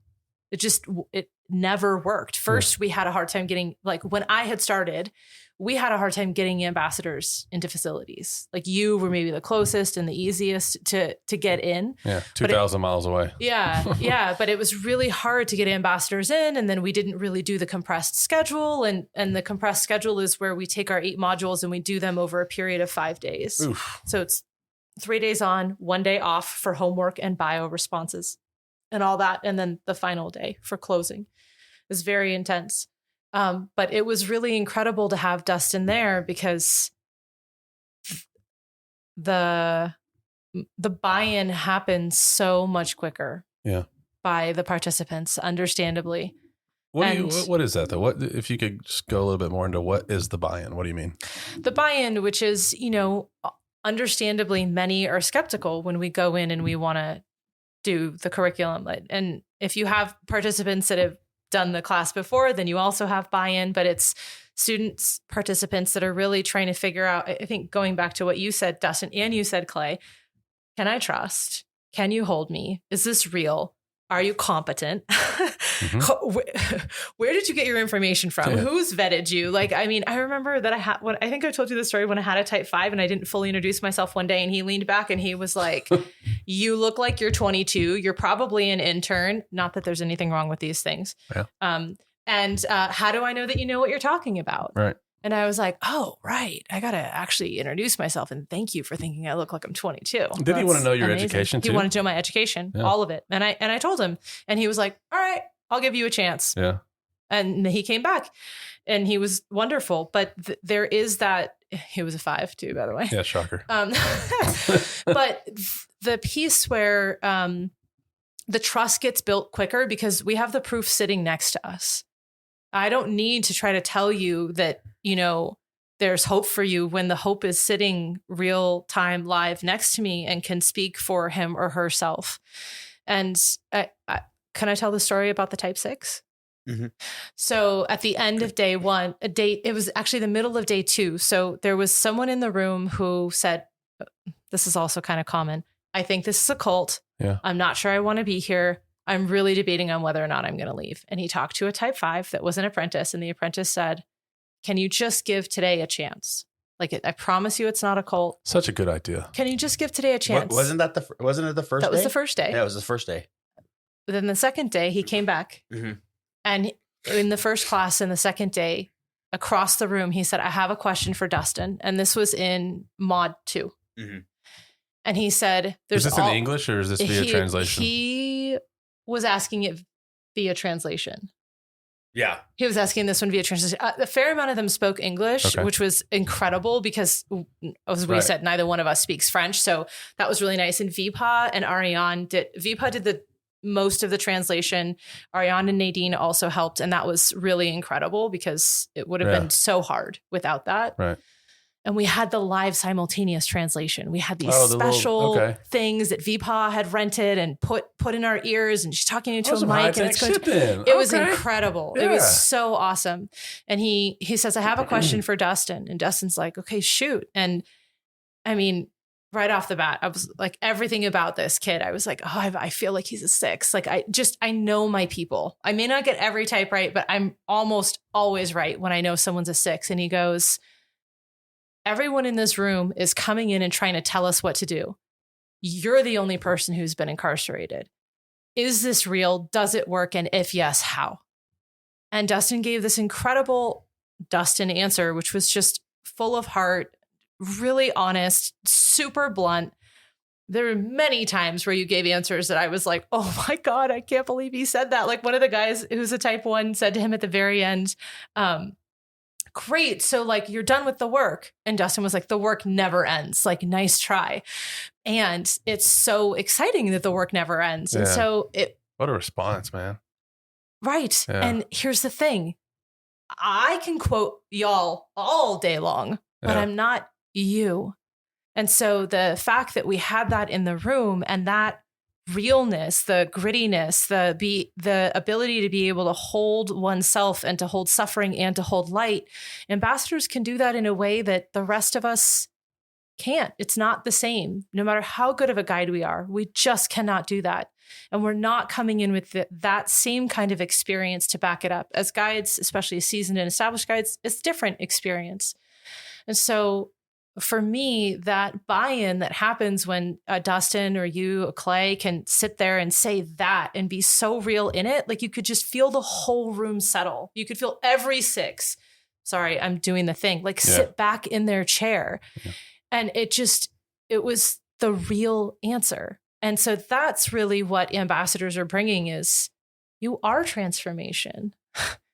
[SPEAKER 3] It never worked. First, we had a hard time getting, like when I had started, we had a hard time getting ambassadors into facilities. Like you were maybe the closest and the easiest to get in.
[SPEAKER 1] Yeah, 2,000 miles away.
[SPEAKER 3] Yeah. But it was really hard to get ambassadors in. And then we didn't really do the compressed schedule. And the compressed schedule is where we take our 8 modules and we do them over a period of 5 days.
[SPEAKER 1] Oof.
[SPEAKER 3] So it's 3 days on, 1 day off for homework and bio responses and all that. And then the final day for closing is very intense. But it was really incredible to have Dustin there because the buy-in happens so much quicker.
[SPEAKER 1] Yeah.
[SPEAKER 3] By the participants, understandably.
[SPEAKER 1] What is that though? What if you could just go a little bit more into what is the buy-in? What do you mean?
[SPEAKER 3] The buy-in, which is, understandably many are skeptical when we go in and we want to do the curriculum. And if you have participants that have done the class before, then you also have buy-in, but it's students, participants that are really trying to figure out, I think going back to what you said, Dustin, and you said, Clay, can I trust? Can you hold me? Is this real? Are you competent? Mm-hmm. Where did you get your information from? Yeah. Who's vetted you? I remember that I think I told you the story when I had a type 5 and I didn't fully introduce myself one day, and he leaned back and he was like, you look like you're 22. You're probably an intern. Not that there's anything wrong with these things.
[SPEAKER 1] Yeah.
[SPEAKER 3] How do I know that you know what you're talking about?
[SPEAKER 1] Right.
[SPEAKER 3] And I was like, oh, right. I got to actually introduce myself. And thank you for thinking I look like I'm 22.
[SPEAKER 1] Did he want to know your education too?
[SPEAKER 3] He wanted to know my education, all of it. And I told him, and he was like, all right, I'll give you a chance.
[SPEAKER 1] Yeah. And
[SPEAKER 3] he came back and he was wonderful. But there is that, he was a 5 too, by the way.
[SPEAKER 1] Yeah, shocker.
[SPEAKER 3] But the piece where the trust gets built quicker because we have the proof sitting next to us. I don't need to try to tell you that, there's hope for you when the hope is sitting real time live next to me and can speak for him or herself. And can I tell the story about the type 6? Mm-hmm. So at the end of day 1, it was actually the middle of day 2. So there was someone in the room who said, this is also kind of common. I think this is a cult.
[SPEAKER 1] Yeah.
[SPEAKER 3] I'm not sure I want to be here. I'm really debating on whether or not I'm going to leave. And he talked to a type 5 that was an apprentice. And the apprentice said, can you just give today a chance? I promise you it's not a cult.
[SPEAKER 1] Such a good idea.
[SPEAKER 3] Can you just give today a chance?
[SPEAKER 2] Wasn't it the first day?
[SPEAKER 3] That was the first day.
[SPEAKER 2] Yeah, it was the first day.
[SPEAKER 3] But then the second day he came back. Mm-hmm. And in the first class and the second day across the room, he said, I have a question for Dustin. And this was in mod 2. Mm-hmm. And he said,
[SPEAKER 1] is this in English or is this via translation?
[SPEAKER 3] He was asking it via translation.
[SPEAKER 2] Yeah.
[SPEAKER 3] He was asking this one via translation. A fair amount of them spoke English, which was incredible because, as we said, neither one of us speaks French. So that was really nice. And Vipa and Ariane did the most of the translation. Ariane and Nadine also helped. And that was really incredible because it would have been so hard without that.
[SPEAKER 1] Right.
[SPEAKER 3] And we had the live simultaneous translation. We had these special things that Vipa had rented and put in our ears, and she's talking into a mic, and it's going it was incredible. Yeah. It was so awesome. And he says, I have a question for Dustin. And Dustin's like, okay, shoot. And I mean, right off the bat, I was like, everything about this kid, I was like, oh, I feel like he's a 6. Like I know my people. I may not get every type right, but I'm almost always right when I know someone's a 6. And he goes, everyone in this room is coming in and trying to tell us what to do. You're the only person who's been incarcerated. Is this real? Does it work? And if yes, how? And Dustin gave this incredible Dustin answer, which was just full of heart, really honest, super blunt. There were many times where you gave answers that I was like, oh my God, I can't believe he said that. Like one of the guys who's a type 1 said to him at the very end, great. So like, you're done with the work. And Dustin was like, the work never ends. Like, nice try. And it's so exciting that the work never ends. Yeah. And so
[SPEAKER 1] what a response, man.
[SPEAKER 3] Right.
[SPEAKER 1] Yeah.
[SPEAKER 3] And here's the thing. I can quote y'all all day long, but I'm not you. And so the fact that we had that in the room and that realness, the grittiness, the ability to be able to hold oneself and to hold suffering and to hold light. Ambassadors can do that in a way that the rest of us can't. It's not the same. No matter how good of a guide we are, we just cannot do that. And we're not coming in with that same kind of experience to back it up. As guides, especially seasoned and established guides, it's different experience. And so for me, that buy-in that happens when Dustin or you, Clay, can sit there and say that and be so real in it, like you could just feel the whole room settle. You could feel every six. Sorry, I'm doing the thing. Like sit back in their chair. Yeah. And it was the real answer. And so that's really what ambassadors are bringing is you are transformation.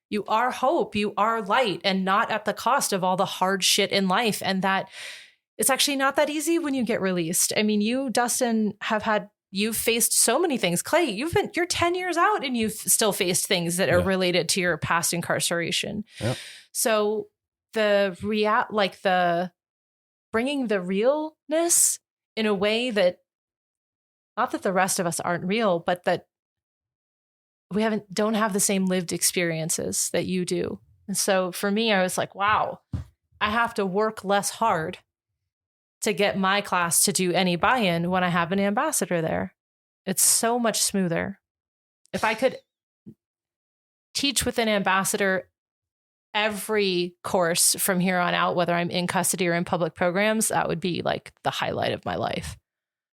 [SPEAKER 3] You are hope, you are light, and not at the cost of all the hard shit in life. And that it's actually not that easy when you get released. I mean, you, Dustin, you've faced so many things. Clay, you're 10 years out and you've still faced things that are related to your past incarceration. Yep. So bringing the realness in a way that, not that the rest of us aren't real, but that we don't have the same lived experiences that you do. And so for me, I was like, wow, I have to work less hard to get my class to do any buy-in when I have an ambassador there. It's so much smoother. If I could teach with an ambassador every course from here on out, whether I'm in custody or in public programs, that would be like the highlight of my life.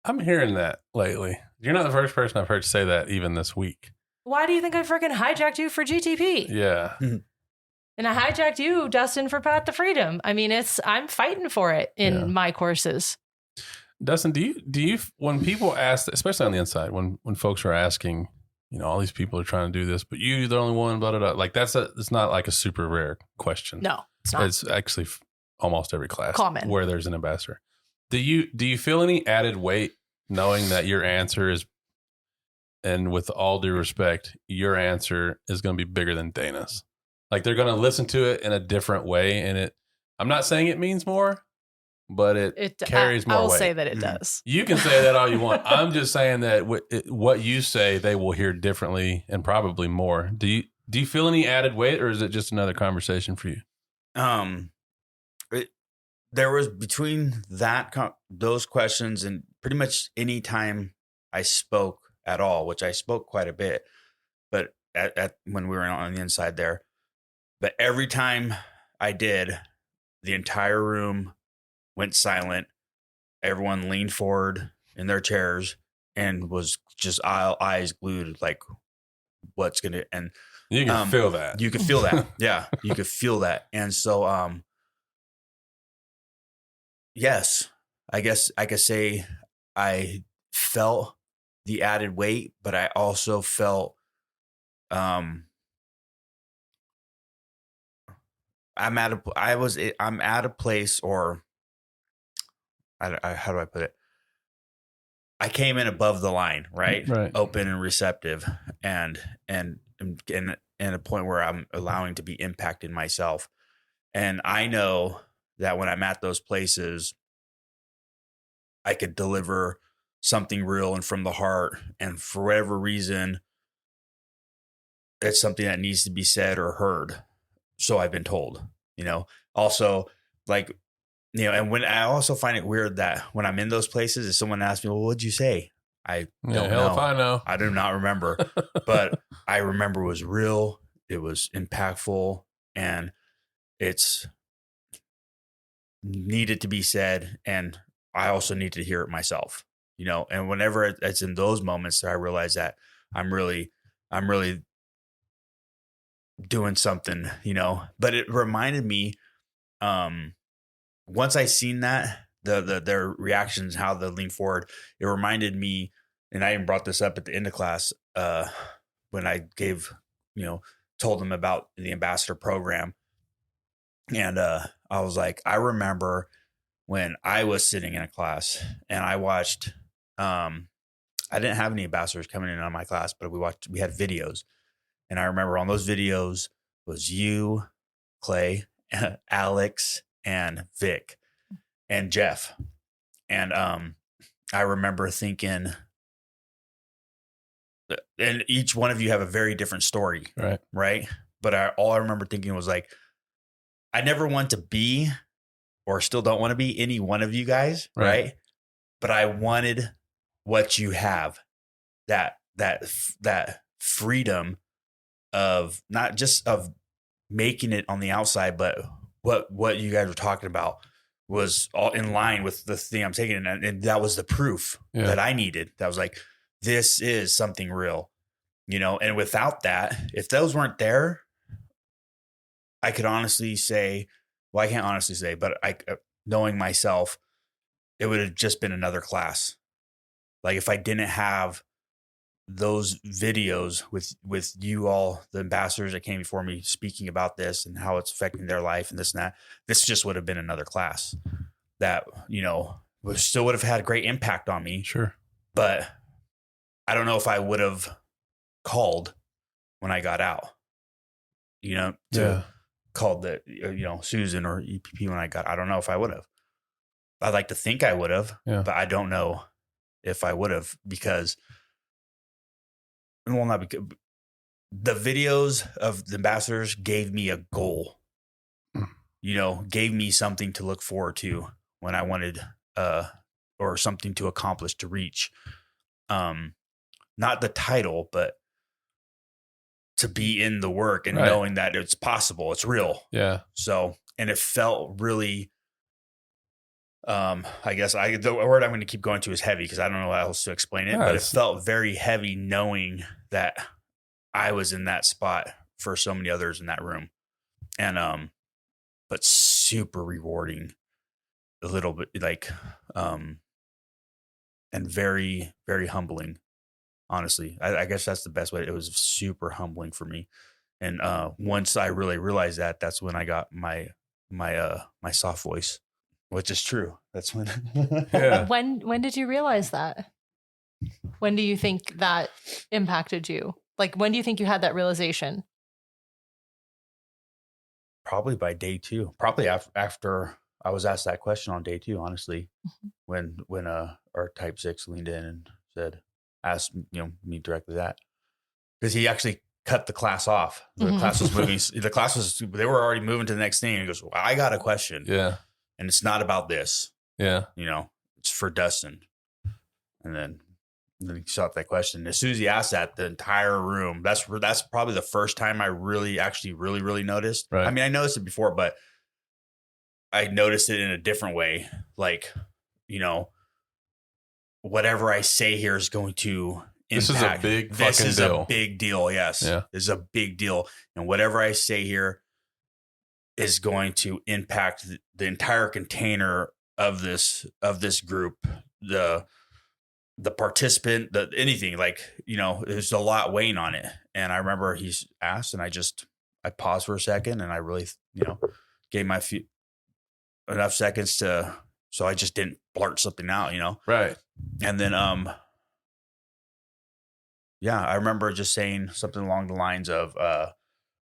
[SPEAKER 1] I'm hearing that lately. You're not the first person I've heard say that even this week.
[SPEAKER 3] Why do you think I freaking hijacked you for GTP?
[SPEAKER 1] Yeah.
[SPEAKER 3] And I hijacked you, Dustin, for Path to Freedom. I mean, I'm fighting for it in my courses.
[SPEAKER 1] Dustin, do you, when people ask, especially on the inside, when folks are asking, all these people are trying to do this, but you're the only one, blah, blah, blah. Like it's not like a super rare question.
[SPEAKER 3] No, it's not.
[SPEAKER 1] It's actually almost every class
[SPEAKER 3] common
[SPEAKER 1] where there's an ambassador. Do you feel any added weight knowing that your answer is, and with all due respect, your answer is going to be bigger than Dana's? Like they're going to listen to it in a different way. And I'm not saying it means more, but it carries more weight.
[SPEAKER 3] I will say that it does.
[SPEAKER 1] You can say that all you want. I'm just saying that what you say, they will hear differently and probably more. Do you feel any added weight, or is it just another conversation for you?
[SPEAKER 2] There was between those questions and pretty much any time I spoke at all, which I spoke quite a bit, but at when we were on the inside there, but every time I did, the entire room went silent. Everyone leaned forward in their chairs and was just eyes glued, like what's going to, and
[SPEAKER 1] you can feel that.
[SPEAKER 2] You could feel that. Yeah. You could feel that. And so, yes, I guess I could say I felt the added weight, but I also felt, I'm at a place, or how do I put it? I came in above the line, right? Open and receptive, and a point where I'm allowing to be impacted myself. And I know that when I'm at those places, I could deliver something real and from the heart. And for whatever reason, it's something that needs to be said or heard. So I've been told, also like, and when I also find it weird that when I'm in those places, if someone asks me, well, what'd you say? I don't know.
[SPEAKER 1] If I know.
[SPEAKER 2] I do not remember, but I remember it was real. It was impactful, and it's needed to be said. And I also need to hear it myself, and whenever it's in those moments that I realize that I'm really doing something, but it reminded me, once I seen that, their reactions, how they lean forward, it reminded me, and I even brought this up at the end of class, when I told them about the ambassador program. And I was like, I remember when I was sitting in a class and I watched, I didn't have any ambassadors coming in on my class, but we had videos. And I remember on those videos was you, Clay, Alex, and Vic, and Jeff. And I remember thinking, and each one of you have a very different story.
[SPEAKER 1] Right.
[SPEAKER 2] Right. But all I remember thinking was like, I never want to be, or still don't want to be, any one of you guys. Right. But I wanted what you have, that freedom of not just of making it on the outside, but what you guys were talking about was all in line with the thing I'm taking. And that was the proof that I needed. That was like, this is something real, you know? And without that, if those weren't there, I could honestly say, well, I can't honestly say, but knowing myself, it would have just been another class. Like if I didn't have those videos with you all, the ambassadors that came before me, speaking about this and how it's affecting their life and this and that, this just would have been another class that, you know, still would have had a great impact on me.
[SPEAKER 1] Sure.
[SPEAKER 2] But I don't know if I would have called when I got out, you know, called the, you know, Susan or EPP when I don't know if I would have. I'd like to think I would have, but I don't know if I would have, because, well, not because the videos of the ambassadors gave me a goal, you know, gave me something to look forward to when I wanted, or something to accomplish, to reach, not the title, but to be in the work and knowing that it's possible, it's real. Yeah. So, and it felt really, I guess the word I'm going to keep going to is heavy, because I don't know how else to explain it, but it felt very heavy knowing that I was in that spot for so many others in that room. And, but super rewarding, a little bit like, and very, very humbling. Honestly, I guess that's the best way. It was super humbling for me. And, once I really realized that, that's when I got my soft voice. Which is true. That's when.
[SPEAKER 3] When did you realize that? When do you think that impacted you? Like, when do you think you had that realization?
[SPEAKER 2] Probably by day 2. Probably after I was asked that question on day 2. Honestly, when our type 6 leaned in and asked me directly that, because he actually cut the class off. The class was moving. They were already moving to the next thing. And he goes, well, I got a question. Yeah. And it's not about this. Yeah. You know, it's for Dustin. And then he shot that question. As soon as he asked that, the entire room, that's probably the first time I really noticed. Right. I mean, I noticed it before, but I noticed it in a different way. Like, you know, whatever I say here is going to impact. This is a big fucking deal. This is a big deal. Yes. Yeah. This is a big deal. And whatever I say here is going to impact the entire container of this group, the participant, anything, like, you know, there's a lot weighing on it. And I remember he's asked, and I paused for a second, and I really, you know, gave my enough seconds so I just didn't blurt something out, you know? Right. And then, I remember just saying something along the lines of,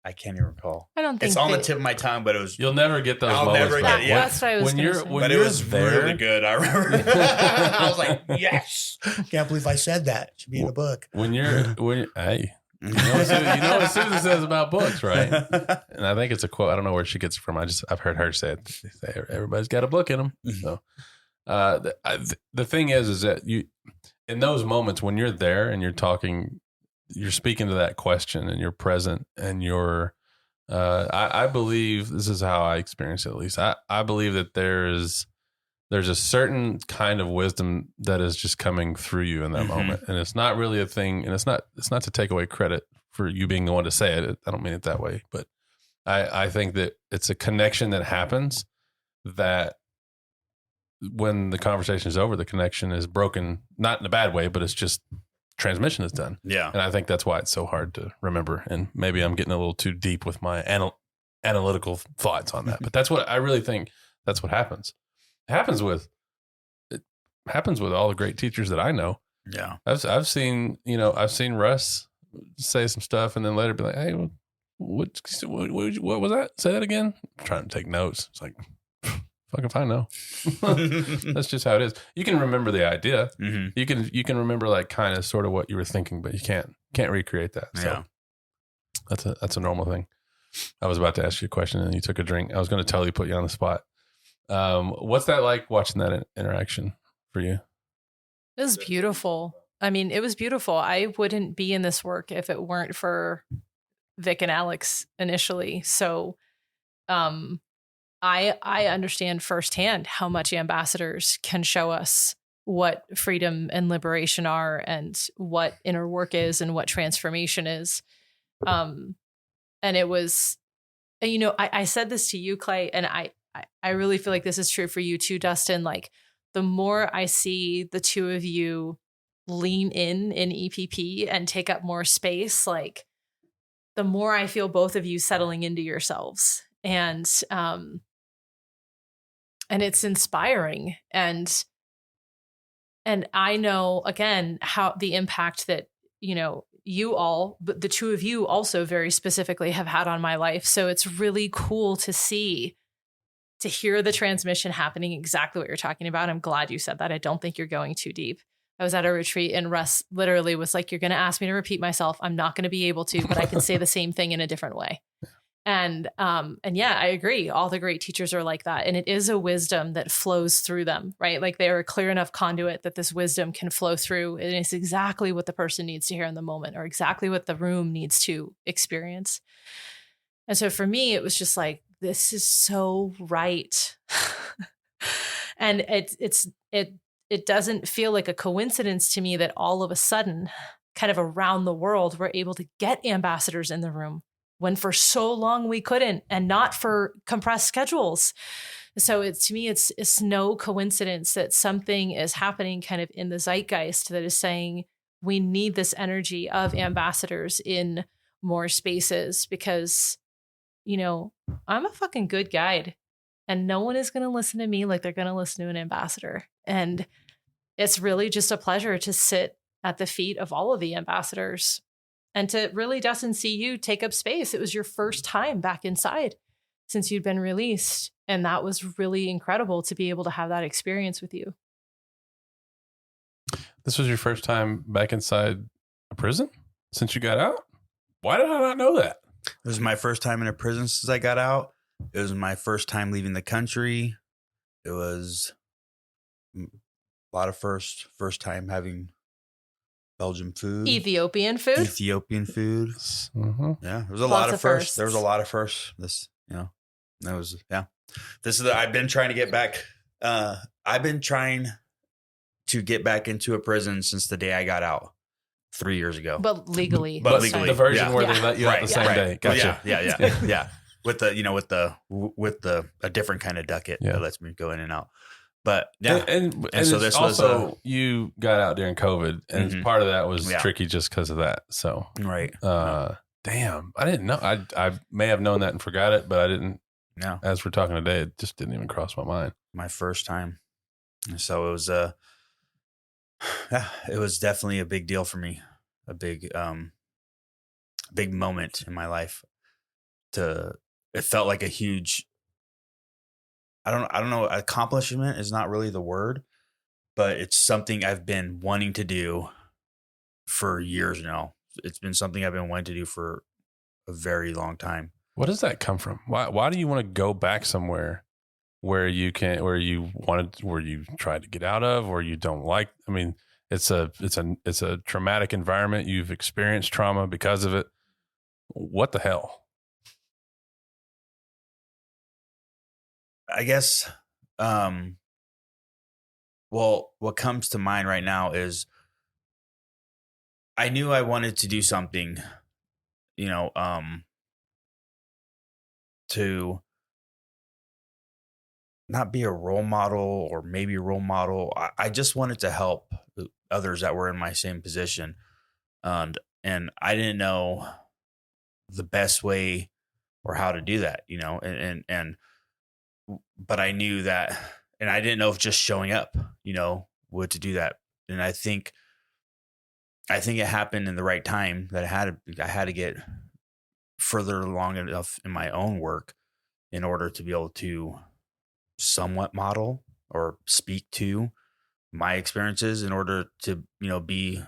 [SPEAKER 2] I can't even recall.
[SPEAKER 3] I don't think
[SPEAKER 2] it's on the tip of my tongue, but it was.
[SPEAKER 1] You'll never get those moments. Never get it.
[SPEAKER 3] That's what I was going to say.
[SPEAKER 2] But it was really good. I remember. I was like, yes. Can't believe I said that. It should be in a book.
[SPEAKER 1] Hey, you know what Susan says about books, right? And I think it's a quote. I don't know where she gets it from. I've heard her say it. Everybody's got a book in them. So the thing is that you, in those moments when you're there and you're talking, you're speaking to that question and you're present and you're, I believe this is how I experience it. At least I believe that there's a certain kind of wisdom that is just coming through you in that moment. And it's not really a thing. And it's not to take away credit for you being the one to say it. I don't mean it that way, but I think that it's a connection that happens that when the conversation is over, the connection is broken, not in a bad way, but it's just transmission is done. Yeah. And I think that's why it's so hard to remember. And maybe I'm getting a little too deep with my analytical thoughts on that, but that's what I really think. That's what happens. It happens with all the great teachers that I know. Yeah. I've seen Russ say some stuff and then later be like, hey, what was that? Say that again. I'm trying to take notes. It's like, fuck if I know. That's just how it is. You can remember the idea. You can remember like kind of sort of what you were thinking, but you can't can't recreate that. So that's a normal thing. I was about to ask you a question and you took a drink. I was going to totally put you on the spot. What's that like watching that interaction for you?
[SPEAKER 3] It was beautiful. I mean, it was beautiful. I wouldn't be in this work if it weren't for Vic and Alex initially. So I understand firsthand how much ambassadors can show us what freedom and liberation are and what inner work is and what transformation is. And it was, you know, I said this to you, Clay, and I really feel like this is true for you too, Dustin. Like, the more I see the two of you lean in EPP and take up more space, like, the more I feel both of you settling into yourselves. And it's inspiring. And I know, again, how the impact that, you know, you all, but the two of you also very specifically have had on my life. So it's really cool to see, to hear the transmission happening, exactly what you're talking about. I'm glad you said that. I don't think you're going too deep. I was at a retreat and Russ literally was like, you're going to ask me to repeat myself. I'm not going to be able to, but I can say the same thing in a different way. And yeah, I agree. All the great teachers are like that. And it is a wisdom that flows through them, right? Like, they are a clear enough conduit that this wisdom can flow through. And it's exactly what the person needs to hear in the moment, or exactly what the room needs to experience. And so for me, it was just like, this is so right. And it doesn't feel like a coincidence to me that all of a sudden, kind of around the world, we're able to get ambassadors in the room when for so long we couldn't, and not for compressed schedules. So to me, it's no coincidence that something is happening kind of in the zeitgeist that is saying we need this energy of ambassadors in more spaces, because, you know, I'm a fucking good guide and no one is going to listen to me like they're going to listen to an ambassador. And it's really just a pleasure to sit at the feet of all of the ambassadors and to really, Dustin, see you take up space. It was your first time back inside since you'd been released. And that was really incredible to be able to have that experience with you.
[SPEAKER 1] This was your first time back inside a prison since you got out? Why did I not know that?
[SPEAKER 2] It was my first time in a prison since I got out. It was my first time leaving the country. It was a lot of first time having Belgian food.
[SPEAKER 3] Ethiopian food.
[SPEAKER 1] Mm-hmm.
[SPEAKER 2] Yeah, there was a lot of firsts. There was a lot of firsts. This, you know, that was, yeah. This is I've been trying to get back. I've been trying to get back into a prison since the day I got out 3 years ago.
[SPEAKER 3] But legally.
[SPEAKER 1] The version where they let you out the same day. Gotcha.
[SPEAKER 2] Yeah. With the a different kind of ducket that lets me go in and out. But yeah,
[SPEAKER 1] and
[SPEAKER 2] so this
[SPEAKER 1] also
[SPEAKER 2] was
[SPEAKER 1] you got out during COVID, and part of that was tricky just because of that. So
[SPEAKER 2] right,
[SPEAKER 1] damn, I didn't know. I may have known that and forgot it, but I didn't.
[SPEAKER 2] No,
[SPEAKER 1] as we're talking today, it just didn't even cross my mind.
[SPEAKER 2] My first time, so it was it was definitely a big deal for me, a big moment in my life. It felt like a huge. I don't know. Accomplishment is not really the word, but it's something I've been wanting to do for years now. It's been something I've been wanting to do for a very long time.
[SPEAKER 1] What does that come from? Why do you want to go back somewhere where you tried to get out of, or you don't like? I mean, it's a traumatic environment. You've experienced trauma because of it. What the hell?
[SPEAKER 2] I guess, well, what comes to mind right now is I knew I wanted to do something, you know, to not be a role model or maybe a role model. I just wanted to help others that were in my same position. And I didn't know the best way or how to do that, you know, but I knew that, and I didn't know if just showing up, you know, would to do that. And I think it happened in the right time that I had to get further along enough in my own work in order to be able to somewhat model or speak to my experiences in order to, you know, be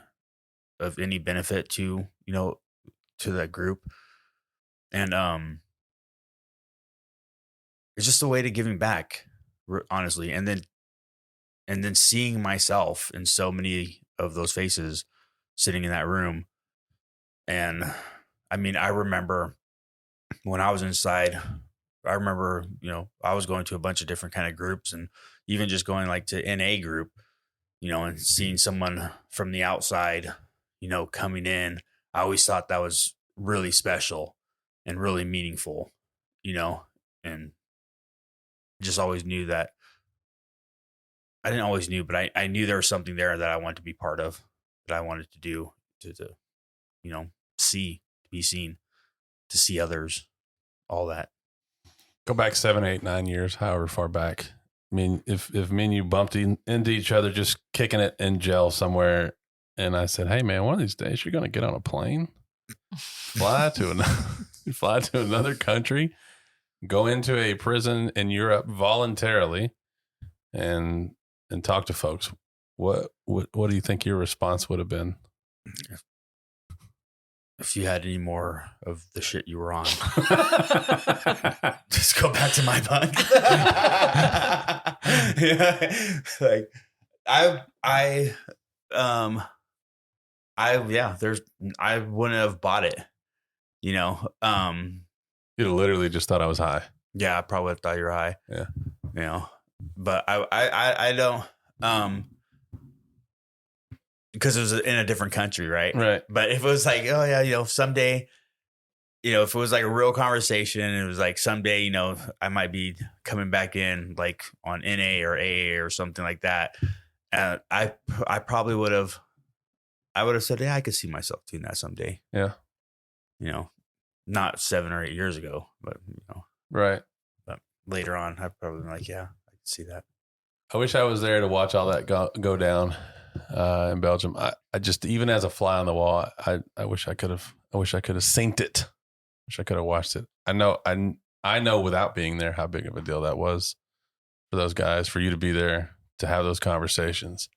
[SPEAKER 2] of any benefit to, to that group. And it's just a way to giving back, honestly. And then seeing myself in so many of those faces sitting in that room. And I mean, I remember when I was inside, I remember, I was going to a bunch of different kind of groups, and even just going like to NA group, and seeing someone from the outside, coming in. I always thought that was really special and really meaningful, and just always knew that. I didn't always knew, but I knew there was something there that I wanted to be part of, that I wanted to do, to see, to be seen, to see others, all that.
[SPEAKER 1] Go back 7, 8, 9 years, however far back. I mean, if me and you bumped into each other, just kicking it in jail somewhere, and I said, "Hey, man, one of these days you're going to get on a plane, fly to another country, go into a prison in Europe voluntarily, and talk to folks." What do you think your response would have been?
[SPEAKER 2] If you had any more of the shit you were on, just go back to my bunk. Yeah. Like I wouldn't have bought it,
[SPEAKER 1] You'd have literally just thought I was high.
[SPEAKER 2] Yeah, I probably would have thought you were high.
[SPEAKER 1] Yeah.
[SPEAKER 2] But I don't, because it was in a different country, right?
[SPEAKER 1] Right.
[SPEAKER 2] But if it was like, oh yeah, someday, if it was like a real conversation, and it was like someday, I might be coming back in like on NA or AA or something like that. And I probably would have said, yeah, I could see myself doing that someday.
[SPEAKER 1] Yeah.
[SPEAKER 2] Not 7 or 8 years ago, but
[SPEAKER 1] right.
[SPEAKER 2] But later on, I'd probably be like, yeah, I could see that.
[SPEAKER 1] I wish I was there to watch all that go down in Belgium. I just, even as a fly on the wall, I wish I could have seen it. Wish I could have watched it. I know without being there how big of a deal that was for those guys, for you to be there, to have those conversations.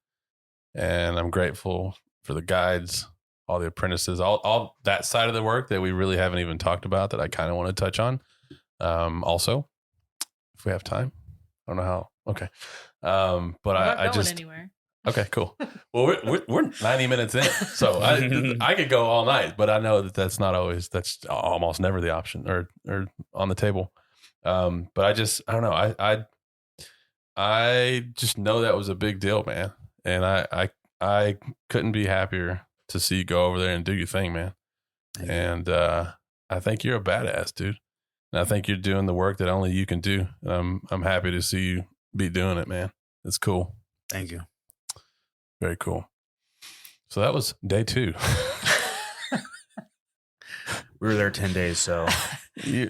[SPEAKER 1] And I'm grateful for the guides, all the apprentices, all that side of the work that we really haven't even talked about, that I kind of want to touch on. Also, if we have time. I don't know how. Okay. But I just
[SPEAKER 3] anywhere.
[SPEAKER 1] Okay, cool. Well, we're 90 minutes in, so I could go all night, but I know that's almost never the option or on the table. But I don't know. I just know that was a big deal, man. And I couldn't be happier to see you go over there and do your thing, man. And I think you're a badass, dude. And I think you're doing the work that only you can do. And I'm happy to see you be doing it, man. It's cool.
[SPEAKER 2] Thank you.
[SPEAKER 1] Very cool. So that was day 2.
[SPEAKER 2] We were there 10 days. So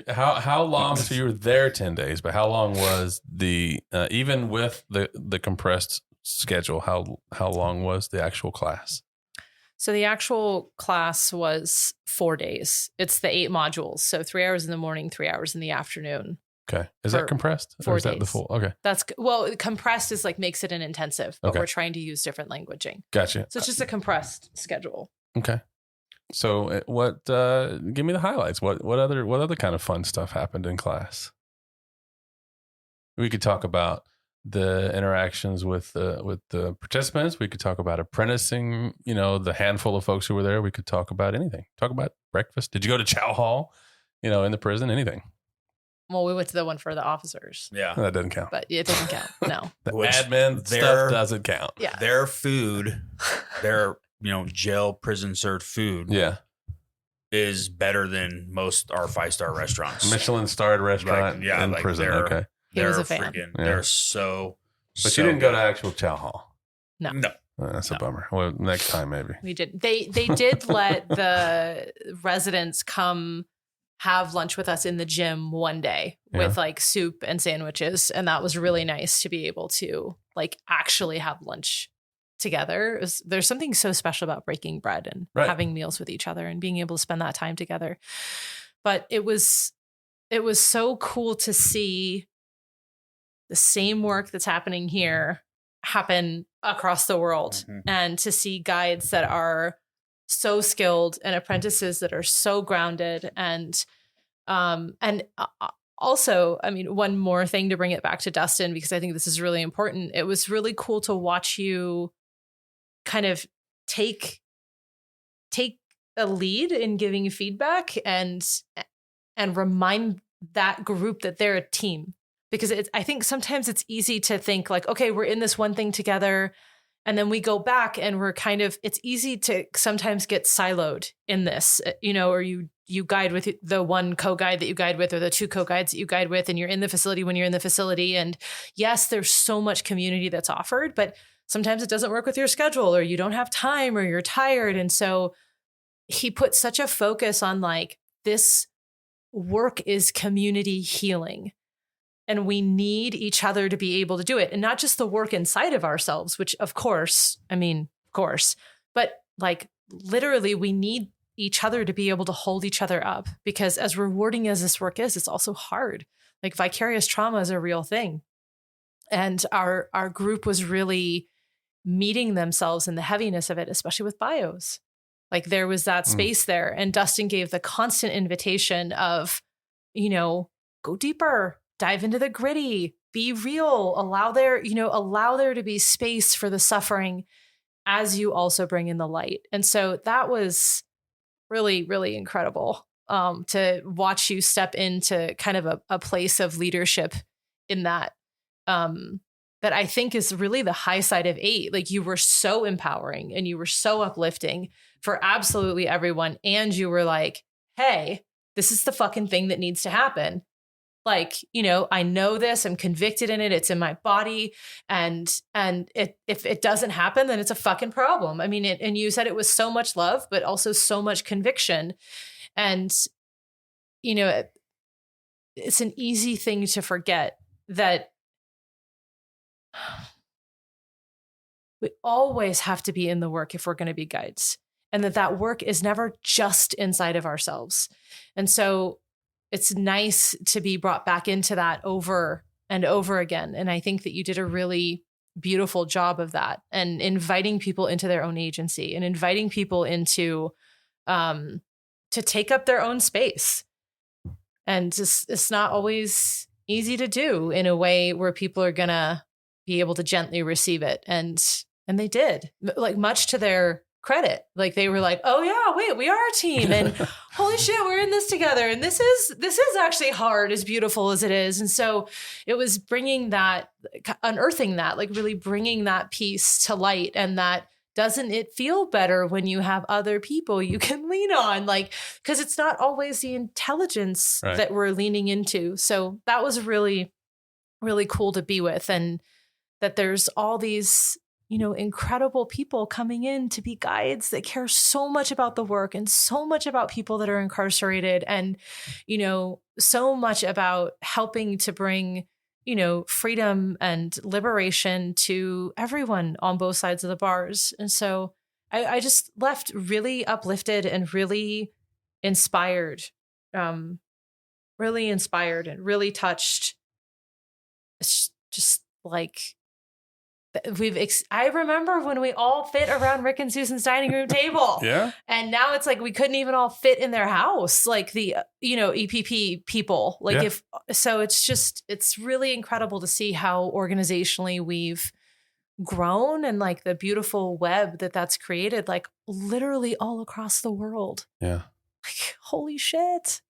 [SPEAKER 1] how long? So you were there 10 days, but how long was the even with the compressed schedule? How long was the actual class?
[SPEAKER 3] So the actual class was 4 days. It's the 8 modules. So 3 hours in the morning, 3 hours in the afternoon.
[SPEAKER 1] Okay. Is that compressed?
[SPEAKER 3] 4
[SPEAKER 1] or is
[SPEAKER 3] days.
[SPEAKER 1] That the full? Okay.
[SPEAKER 3] Compressed is like makes it an intensive, but we're trying to use different languaging.
[SPEAKER 1] Gotcha.
[SPEAKER 3] So it's just a compressed schedule.
[SPEAKER 1] Okay. So give me the highlights. What other kind of fun stuff happened in class? We could talk about the interactions with the participants. We could talk about apprenticing, the handful of folks who were there. We could talk about anything. Talk about breakfast. Did you go to chow hall, in the prison? Anything?
[SPEAKER 3] Well, we went to the one for the officers.
[SPEAKER 2] Yeah.
[SPEAKER 1] That doesn't count.
[SPEAKER 3] But it doesn't count. No.
[SPEAKER 1] The admin stuff doesn't count.
[SPEAKER 3] Yeah.
[SPEAKER 2] Their food, their, jail, prison served food.
[SPEAKER 1] Yeah.
[SPEAKER 2] Is better than most our 5-star restaurants.
[SPEAKER 1] Michelin starred restaurant in prison. Okay.
[SPEAKER 3] He was a fan.
[SPEAKER 2] They're so.
[SPEAKER 1] But you didn't go to actual chow hall.
[SPEAKER 3] No.
[SPEAKER 1] That's a bummer. Well, next time maybe.
[SPEAKER 3] We did. They did let the residents come have lunch with us in the gym one day with like soup and sandwiches, and that was really nice to be able to like actually have lunch together. There's something so special about breaking bread and having meals with each other and being able to spend that time together. But it was so cool to see the same work that's happening here happen across the world, and to see guides that are so skilled and apprentices that are so grounded. And also, I mean, one more thing to bring it back to Dustin, because I think this is really important. It was really cool to watch you kind of take a lead in giving feedback and remind that group that they're a team. Because I think sometimes it's easy to think like, okay, we're in this one thing together, and then we go back and we're it's easy to sometimes get siloed in this, or you guide with the one co-guide that you guide with, or the two co-guides that you guide with, and you're in the facility when you're in the facility. And yes, there's so much community that's offered, but sometimes it doesn't work with your schedule, or you don't have time, or you're tired. And so he put such a focus on like, this work is community healing. And we need each other to be able to do it. And not just the work inside of ourselves, which of course, but like literally we need each other to be able to hold each other up, because as rewarding as this work is, it's also hard. Like vicarious trauma is a real thing. And our group was really meeting themselves in the heaviness of it, especially with bios. Like there was that space there. And Dustin gave the constant invitation of, go deeper, dive into the gritty, be real, allow there to be space for the suffering as you also bring in the light. And so that was really, really incredible to watch you step into kind of a place of leadership in that I think is really the high side of 8. Like you were so empowering and you were so uplifting for absolutely everyone. And you were like, hey, this is the fucking thing that needs to happen. Like, I know this, I'm convicted in it. It's in my body. And if it doesn't happen, then it's a fucking problem. I mean, and you said it was so much love, but also so much conviction. And, it's an easy thing to forget that we always have to be in the work if we're going to be guides, and that work is never just inside of ourselves. And so it's nice to be brought back into that over and over again. And I think that you did a really beautiful job of that, and inviting people into their own agency and inviting people into to take up their own space. And just, it's not always easy to do in a way where people are going to be able to gently receive it. And they did, like, much to their credit. Like they were like, oh yeah, wait, we are a team, and holy shit, we're in this together. And this is actually hard, as beautiful as it is. And so it was bringing that, unearthing that, like really bringing that piece to light. And that, doesn't it feel better when you have other people you can lean on? Like, because it's not always the intelligence that we're leaning into. So that was really, really cool to be with. And that there's all these, incredible people coming in to be guides that care so much about the work and so much about people that are incarcerated, and, so much about helping to bring, freedom and liberation to everyone on both sides of the bars. And so I just left really uplifted and really inspired, and really touched. It's just like, I remember when we all fit around Rick and Susan's dining room table.
[SPEAKER 1] Yeah.
[SPEAKER 3] And now it's like we couldn't even all fit in their house, like the, EPP people. Like it's really incredible to see how organizationally we've grown, and like the beautiful web that's created, like literally all across the world.
[SPEAKER 1] Yeah.
[SPEAKER 3] Like, holy shit.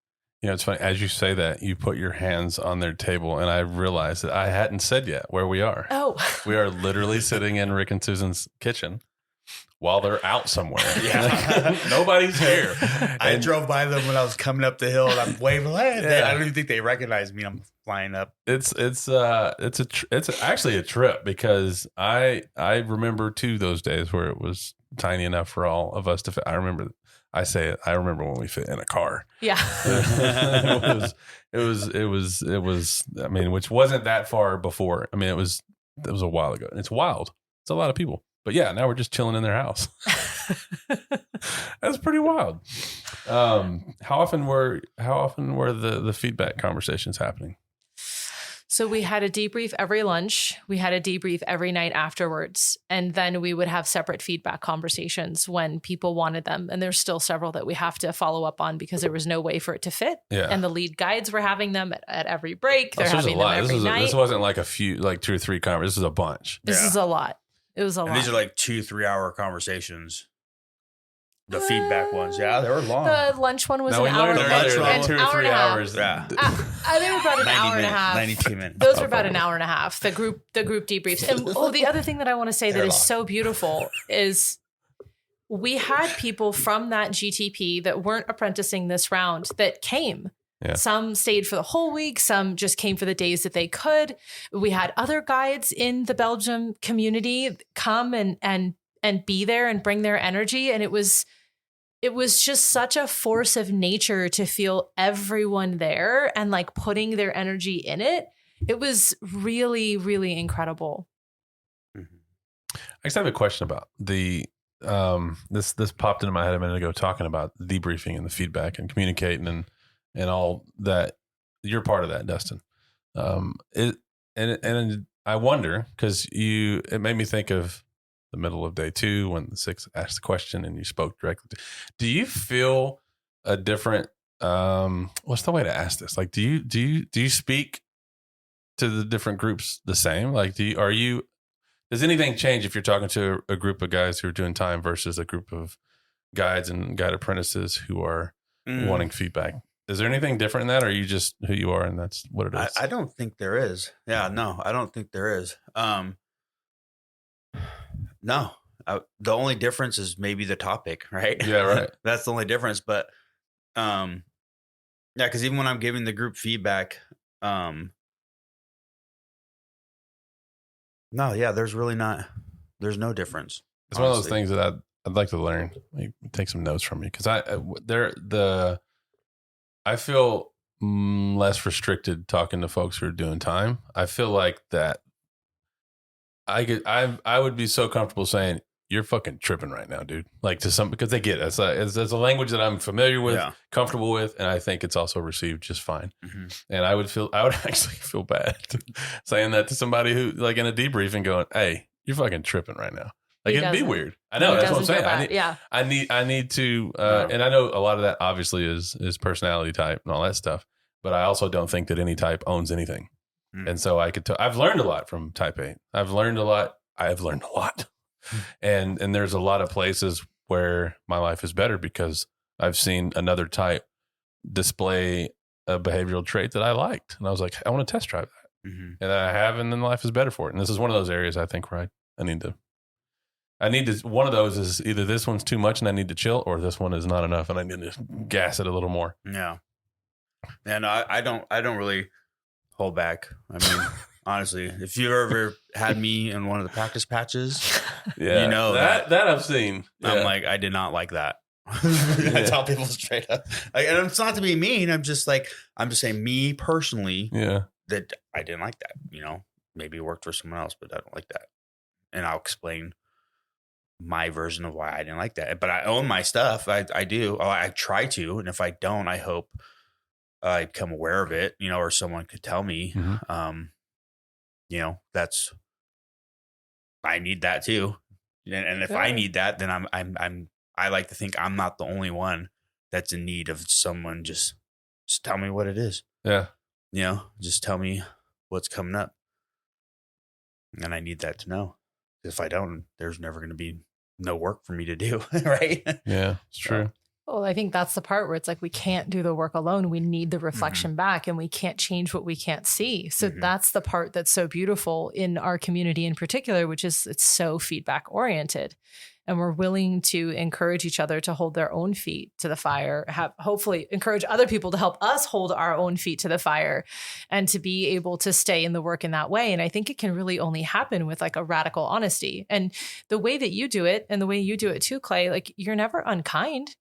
[SPEAKER 1] It's funny. As you say that, you put your hands on their table, and I realized that I hadn't said yet where we are.
[SPEAKER 3] Oh.
[SPEAKER 1] We are literally sitting in Rick and Susan's kitchen while they're out somewhere.
[SPEAKER 2] Yeah.
[SPEAKER 1] Nobody's here.
[SPEAKER 2] I drove by them when I was coming up the hill, and I'm waving. Yeah. I don't even think they recognize me. I'm flying up.
[SPEAKER 1] It's actually a trip, because I remember too those days where it was tiny enough for all of us to fit. I remember when we fit in a car.
[SPEAKER 3] Yeah.
[SPEAKER 1] it was, I mean, which wasn't that far before. I mean, it was a while ago. It's wild. It's a lot of people. But yeah, now we're just chilling in their house. That's pretty wild. How often were the feedback conversations happening?
[SPEAKER 3] So So we had a debrief every lunch. We had a debrief every night afterwards. And then we would have separate feedback conversations when people wanted them. And there's still several that we have to follow up on because there was no way for it to fit.
[SPEAKER 1] Yeah.
[SPEAKER 3] And the lead guides were having them at every break. They're
[SPEAKER 1] So there's
[SPEAKER 3] having
[SPEAKER 1] a
[SPEAKER 3] them
[SPEAKER 1] lot.
[SPEAKER 3] every night.
[SPEAKER 1] This wasn't like a few, like 2 or 3 conversations. This is a bunch.
[SPEAKER 3] This is a lot. It was a lot.
[SPEAKER 2] And these are like 2-3 hour conversations. The feedback ones. Yeah, they were long.
[SPEAKER 3] The lunch one was
[SPEAKER 1] Now,
[SPEAKER 3] an
[SPEAKER 1] we
[SPEAKER 3] hour.
[SPEAKER 1] learned earlier that
[SPEAKER 3] an
[SPEAKER 1] 2 or
[SPEAKER 3] hour
[SPEAKER 1] 3
[SPEAKER 3] and a half.
[SPEAKER 1] hours.
[SPEAKER 2] Yeah.
[SPEAKER 3] They were about an
[SPEAKER 2] 90
[SPEAKER 3] hour and a
[SPEAKER 2] minutes,
[SPEAKER 3] half.
[SPEAKER 2] 92 minutes.
[SPEAKER 3] Those were about an hour and a half. The group debriefs. And the other thing that I want to say that
[SPEAKER 2] They're
[SPEAKER 3] is
[SPEAKER 2] long.
[SPEAKER 3] so beautiful is we had people from that GTP that weren't apprenticing this round that came.
[SPEAKER 1] Yeah.
[SPEAKER 3] Some stayed for the whole week. Some just came for the days that they could. We had other guides in the Belgium community come and be there and bring their energy. And it was just such a force of nature to feel everyone there and like putting their energy in it. It was really, really incredible.
[SPEAKER 1] I just have a question about the this popped into my head a minute ago, talking about debriefing and the feedback and communicating and all that. You're part of that, Dustin. And I wonder, because it made me think of the middle of day 2 when the 6 asked the question and you spoke directly. Do you feel a different? What's the way to ask this? Like, do you speak to the different groups the same? Like, does anything change if you're talking to a group of guys who are doing time versus a group of guides and guide apprentices who are wanting feedback? Is there anything different in that, or are you just who you are and that's what it is?
[SPEAKER 2] I don't think there is. Yeah, no, I don't think there is. No, the only difference is maybe the topic, right?
[SPEAKER 1] Yeah, right.
[SPEAKER 2] That's the only difference. But, yeah, because even when I'm giving the group feedback, no, yeah, there's no difference.
[SPEAKER 1] It's one of those things that I'd like to learn. Like, take some notes from you, because I feel less restricted talking to folks who are doing time. I feel like that I would be so comfortable saying, you're fucking tripping right now, dude. Like, to some, because they get it. It's a language that I'm familiar with, comfortable with, and I think it's also received just fine. Mm-hmm. And I would actually feel bad saying that to somebody who, like, in a debriefing, going, "Hey, you're fucking tripping right now." Like, it'd be weird. I know, that's what I'm saying. I need to, and I know a lot of that obviously is personality type and all that stuff, but I also don't think that any type owns anything. And so I've learned a lot from type 8. I've learned a lot. And there's a lot of places where my life is better because I've seen another type display a behavioral trait that I liked. And I was like, I want to test drive that. Mm-hmm. And I have, and then life is better for it. And this is one of those areas I think where I need to, one of those is either this one's too much and I need to chill, or this one is not enough and I need to gas it a little more.
[SPEAKER 2] Yeah. And I don't really hold back. I mean, honestly, if you ever had me in one of the practice patches, you know that I've seen. Yeah. I'm like, I did not like that. I tell people straight up. Like, and it's not to be mean. I'm just saying, me personally, that I didn't like that. You know, maybe it worked for someone else, but I don't like that. And I'll explain my version of why I didn't like that. But I own my stuff. I do. I try to. And if I don't, I hope I become aware of it, you know, or someone could tell me. Mm-hmm. You know, I need that too. And if I need that, then I like to think I'm not the only one that's in need of someone. Just tell me what it is.
[SPEAKER 1] Yeah.
[SPEAKER 2] You know, just tell me what's coming up. And I need that to know. If I don't, there's never going to be no work for me to do. Right.
[SPEAKER 1] Yeah, it's true.
[SPEAKER 3] Well, I think that's the part where it's like, we can't do the work alone. We need the reflection back, and we can't change what we can't see. So that's the part that's so beautiful in our community in particular, which is it's so feedback oriented, and we're willing to encourage each other to hold their own feet to the fire, hopefully encourage other people to help us hold our own feet to the fire, and to be able to stay in the work in that way. And I think it can really only happen with like a radical honesty. And the way that you do it, and the way you do it too, Clay, like, you're never unkind.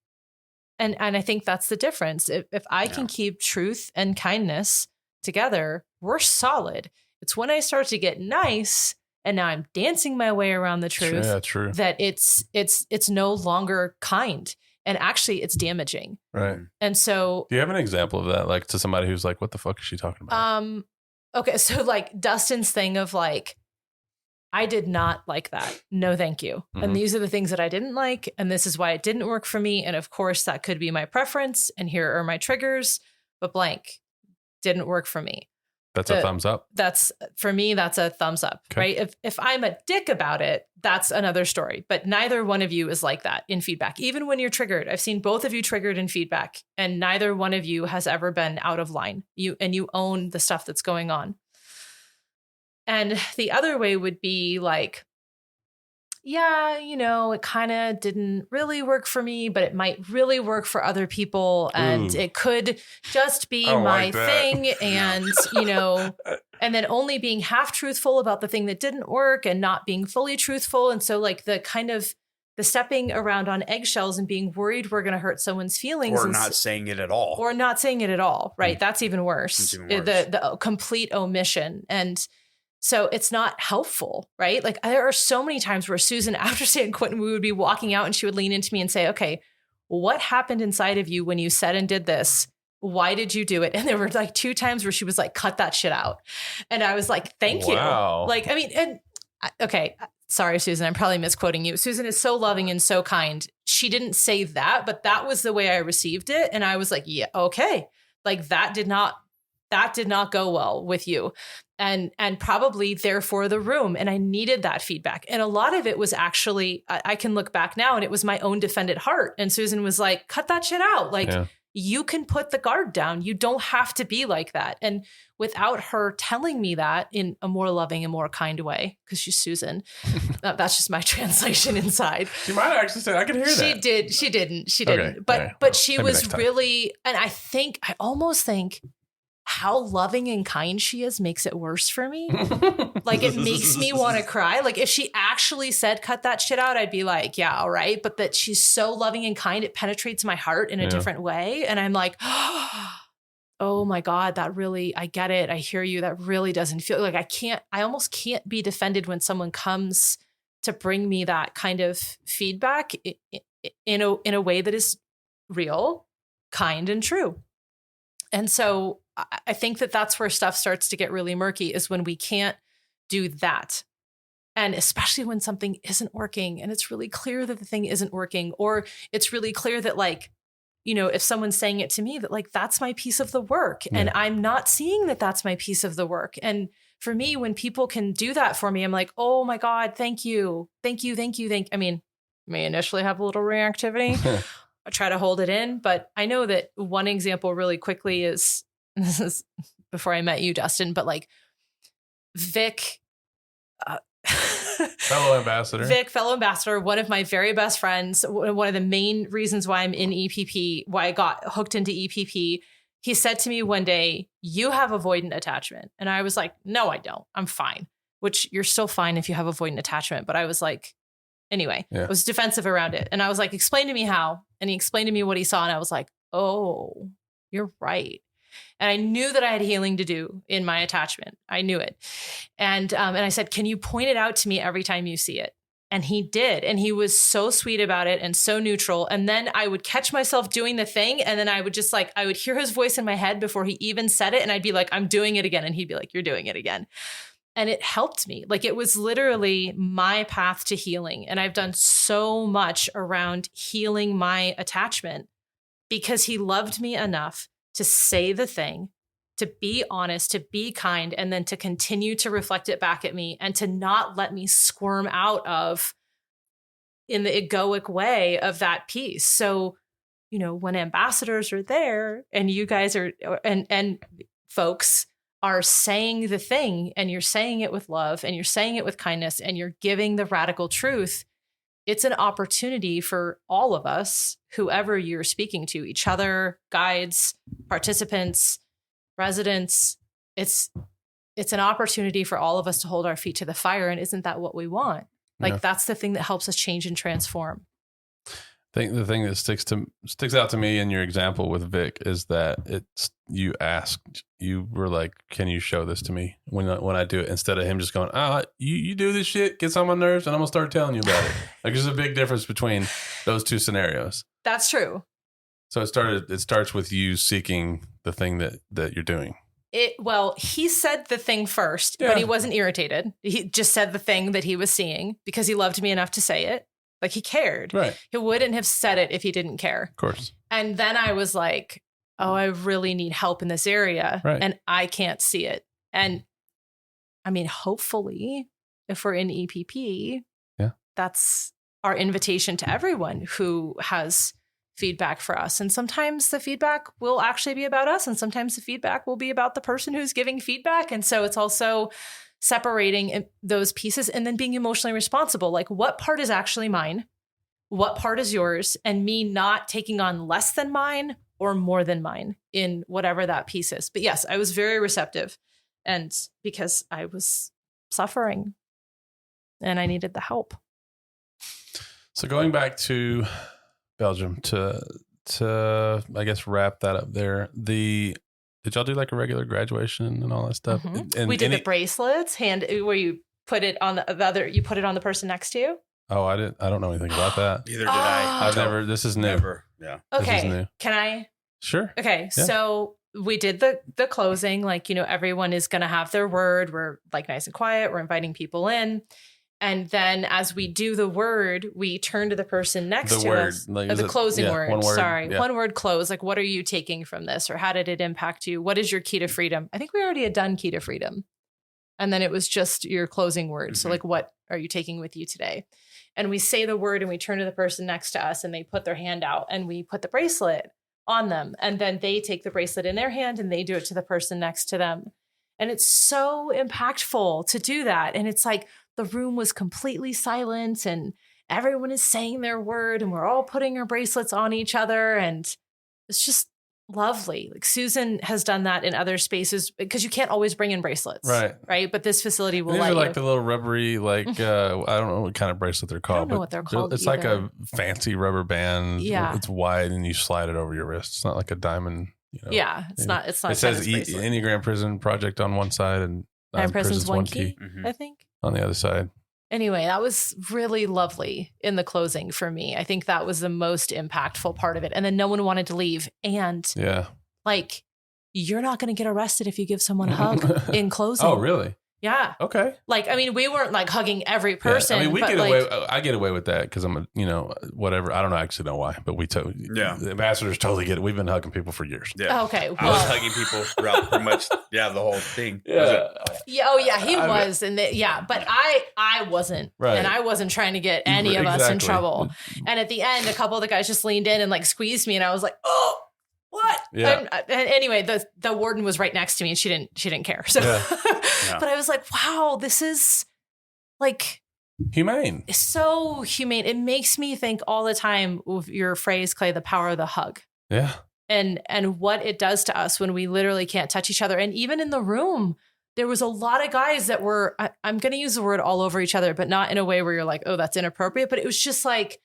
[SPEAKER 3] And I think that's the difference. If I can keep truth and kindness together, we're solid. It's when I start to get nice, and now I'm dancing my way around the truth, that it's no longer kind, and actually it's damaging.
[SPEAKER 1] Right.
[SPEAKER 3] And so,
[SPEAKER 1] do you have an example of that, like, to somebody who's like, what the fuck is she talking about?
[SPEAKER 3] Okay. So like Dustin's thing of like, I did not like that. No, thank you.
[SPEAKER 1] Mhm.
[SPEAKER 3] And these are the things that I didn't like. And this is why it didn't work for me. And of course, that could be my preference. And here are my triggers, but blank didn't work for me.
[SPEAKER 1] That's a thumbs up.
[SPEAKER 3] That's for me, that's a thumbs up,
[SPEAKER 1] Okay.
[SPEAKER 3] right? If I'm a dick about it, that's another story. But neither one of you is like that in feedback. Even when you're triggered, I've seen both of you triggered in feedback, and neither one of you has ever been out of line. You own the stuff that's going on. And the other way would be like, yeah, it kind of didn't really work for me, but it might really work for other people. And it could just be my
[SPEAKER 1] like that.
[SPEAKER 3] thing. And, and then only being half truthful about the thing that didn't work and not being fully truthful. And so like the kind of the stepping around on eggshells and being worried we're going to hurt someone's feelings.
[SPEAKER 2] Or not saying it at all.
[SPEAKER 3] Or not saying it at all. Right. That's even worse.
[SPEAKER 2] That's even worse.
[SPEAKER 3] The complete omission. And so it's not helpful, right? Like there are so many times where Susan, after San Quentin, we would be walking out and she would lean into me and say, okay, what happened inside of you when you said and did this? Why did you do it? And there were like 2 times where she was like, cut that shit out. And I was like, thank you. Like, I mean, okay, sorry, Susan, I'm probably misquoting you. Susan is so loving and so kind. She didn't say that, but that was the way I received it. And I was like, yeah, okay. Like that did not go well with you. And probably therefore the room. And I needed that feedback. And a lot of it was actually, I can look back now and it was my own defended heart. And Susan was like, cut that shit out. Like you can put the guard down. You don't have to be like that. And without her telling me that in a more loving and more kind way, because she's Susan, that's just my translation inside.
[SPEAKER 1] She might have actually said, I can hear that.
[SPEAKER 3] She didn't.
[SPEAKER 1] Okay.
[SPEAKER 3] But she
[SPEAKER 1] maybe
[SPEAKER 3] was really, and I almost think how loving and kind she is makes it worse for me. Like it makes me want to cry. Like if she actually said, cut that shit out, I'd be like, yeah, all right. But that she's so loving and kind, it penetrates my heart in a different way. And I'm like, oh my God, that really, I get it. I hear you. That really doesn't feel like I almost can't be defended when someone comes to bring me that kind of feedback in a way that is real, kind, and true. And so I think that that's where stuff starts to get really murky, is when we can't do that. And especially when something isn't working and it's really clear that the thing isn't working, or it's really clear that like, if someone's saying it to me that like, that's my piece of the work and I'm not seeing that that's my piece of the work. And for me, when people can do that for me, I'm like, oh my God, thank you. I mean, may initially have a little reactivity. I try to hold it in, but I know that one example really quickly is, this is before I met you, Dustin, but like Vic,
[SPEAKER 1] fellow ambassador, one of my very best friends, one of the main reasons why I'm in EPP, why I got hooked into EPP. He said to me one day, you have avoidant attachment. And I was like, no, I don't. I'm fine. Which you're still fine if you have avoidant attachment. But I was like, anyway, I was defensive around it. And I was like, explain to me how. And he explained to me what he saw. And I was like, oh, you're right. And I knew that I had healing to do in my attachment. I knew it. And I said, can you point it out to me every time you see it? And he did. And he was so sweet about it and so neutral. And then I would catch myself doing the thing. And then I would just I would hear his voice in my head before he even said it. And I'd be like, I'm doing it again. And he'd be like, you're doing it again. And it helped me. Like it was literally my path to healing. And I've done so much around healing my attachment because he loved me enough to say the thing, to be honest, to be kind, and then to continue to reflect it back at me and to not let me squirm out of in the egoic way of that piece. So, when ambassadors are there and you guys are, and folks are saying the thing and you're saying it with love and you're saying it with kindness and you're giving the radical truth, it's an opportunity for all of us, whoever you're speaking to, each other, guides, participants, residents. It's an opportunity for all of us to hold our feet to the fire. And isn't that what we want? Like that's the thing that helps us change and transform. I think the thing that sticks out to me in your example with Vic is that you were like, can you show this to me when I do it, instead of him just going, you do this shit, gets on my nerves, and I'm gonna start telling you about it. Like there's a big difference between those two scenarios.
[SPEAKER 3] That's true.
[SPEAKER 1] So it starts with you seeking the thing that you're doing.
[SPEAKER 3] He said the thing first,
[SPEAKER 1] Yeah.
[SPEAKER 3] but he wasn't irritated. He just said the thing that he was seeing because he loved me enough to say it. Like he cared.
[SPEAKER 1] Right.
[SPEAKER 3] He wouldn't have said it if he didn't care.
[SPEAKER 1] Of course.
[SPEAKER 3] And then I was like, oh, I really need help in this area.
[SPEAKER 1] Right.
[SPEAKER 3] And I can't see it. And I mean, hopefully, if we're in EPP, that's our invitation to everyone who has feedback for us. And sometimes the feedback will actually be about us. And sometimes the feedback will be about the person who's giving feedback. And so it's also separating those pieces and then being emotionally responsible. Like, what part is actually mine? What part is yours? And me not taking on less than mine or more than mine in whatever that piece is. But yes, I was very receptive. And because I was suffering and I needed the help.
[SPEAKER 1] So going back to Belgium to I guess wrap that up there. Did y'all do like a regular graduation and all that stuff?
[SPEAKER 3] Mm-hmm.
[SPEAKER 1] And
[SPEAKER 3] we did the bracelets, where you put it on the other. You put it on the person next to you.
[SPEAKER 1] Oh, I don't know anything about that.
[SPEAKER 2] Neither did I.
[SPEAKER 1] I've never. This is new.
[SPEAKER 2] Never. Yeah.
[SPEAKER 1] This is
[SPEAKER 3] Okay,
[SPEAKER 1] new.
[SPEAKER 3] can I?
[SPEAKER 1] Sure.
[SPEAKER 3] Okay,
[SPEAKER 1] Yeah.
[SPEAKER 3] so we did the closing. Like, everyone is going to have their word. We're like nice and quiet. We're inviting people in. And then as we do the word, we turn to the person next to us.
[SPEAKER 1] Like,
[SPEAKER 3] The closing word.
[SPEAKER 1] One word.
[SPEAKER 3] Sorry.
[SPEAKER 1] Yeah.
[SPEAKER 3] One word close. Like, what are you taking from this? Or how did it impact you? What is your key to freedom? I think we already had done key to freedom. And then it was just your closing word. So like, what are you taking with you today? And we say the word and we turn to the person next to us and they put their hand out and we put the bracelet on them. And then they take the bracelet in their hand and they do it to the person next to them. And it's so impactful to do that. And it's like the room was completely silent and everyone is saying their word and we're all putting our bracelets on each other. And it's just lovely. Like Susan has done that in other spaces because you can't always bring in bracelets. Right. But this facility will
[SPEAKER 1] These
[SPEAKER 3] let
[SPEAKER 1] are like
[SPEAKER 3] you.
[SPEAKER 1] the little rubbery, like, I don't know what kind of bracelet they're called.
[SPEAKER 3] I don't know
[SPEAKER 1] but
[SPEAKER 3] what they're called
[SPEAKER 1] It's like
[SPEAKER 3] either.
[SPEAKER 1] a fancy rubber band.
[SPEAKER 3] Yeah.
[SPEAKER 1] It's wide and you slide it over your wrist. It's not like a diamond.
[SPEAKER 3] Yeah. It's not.
[SPEAKER 1] It says Enneagram Prison Project on one side and
[SPEAKER 3] Nine Prisons, One Key,
[SPEAKER 2] Mhm.
[SPEAKER 3] I think.
[SPEAKER 1] on the other side.
[SPEAKER 3] Anyway, that was really lovely in the closing for me. I think that was the most impactful part of it. And then no one wanted to leave. And
[SPEAKER 1] Yeah.
[SPEAKER 3] like, you're not going to get arrested if you give someone a hug in closing.
[SPEAKER 1] Oh, really?
[SPEAKER 3] Yeah.
[SPEAKER 1] Okay.
[SPEAKER 3] Like, I mean, we weren't like hugging every person.
[SPEAKER 1] Yeah. I mean, we
[SPEAKER 3] but
[SPEAKER 1] get
[SPEAKER 3] like,
[SPEAKER 1] away. I get away with that because I'm, whatever. I don't actually know why, but the ambassadors totally get it. We've been hugging people for years.
[SPEAKER 2] Yeah.
[SPEAKER 3] Okay.
[SPEAKER 2] I was hugging people throughout pretty much, the whole thing.
[SPEAKER 1] Yeah.
[SPEAKER 3] Yeah. Oh, yeah. He was. And but I wasn't.
[SPEAKER 1] Right.
[SPEAKER 3] And I wasn't trying to get any of us in
[SPEAKER 1] Exactly.
[SPEAKER 3] trouble. And at the end, a couple of the guys just leaned in and like squeezed me. And I was like, oh, what?
[SPEAKER 1] Yeah.
[SPEAKER 3] And anyway, the warden was right next to me and she didn't care. So,
[SPEAKER 1] Yeah.
[SPEAKER 3] but I was like, wow, this is like
[SPEAKER 1] Humane.
[SPEAKER 3] so humane. It makes me think all the time of your phrase, Clay, the power of the hug.
[SPEAKER 1] Yeah.
[SPEAKER 3] And what it does to us when we literally can't touch each other. And even in the room, there was a lot of guys that were, I'm going to use the word all over each other, but not in a way where you're like, oh, that's inappropriate. But it was just like,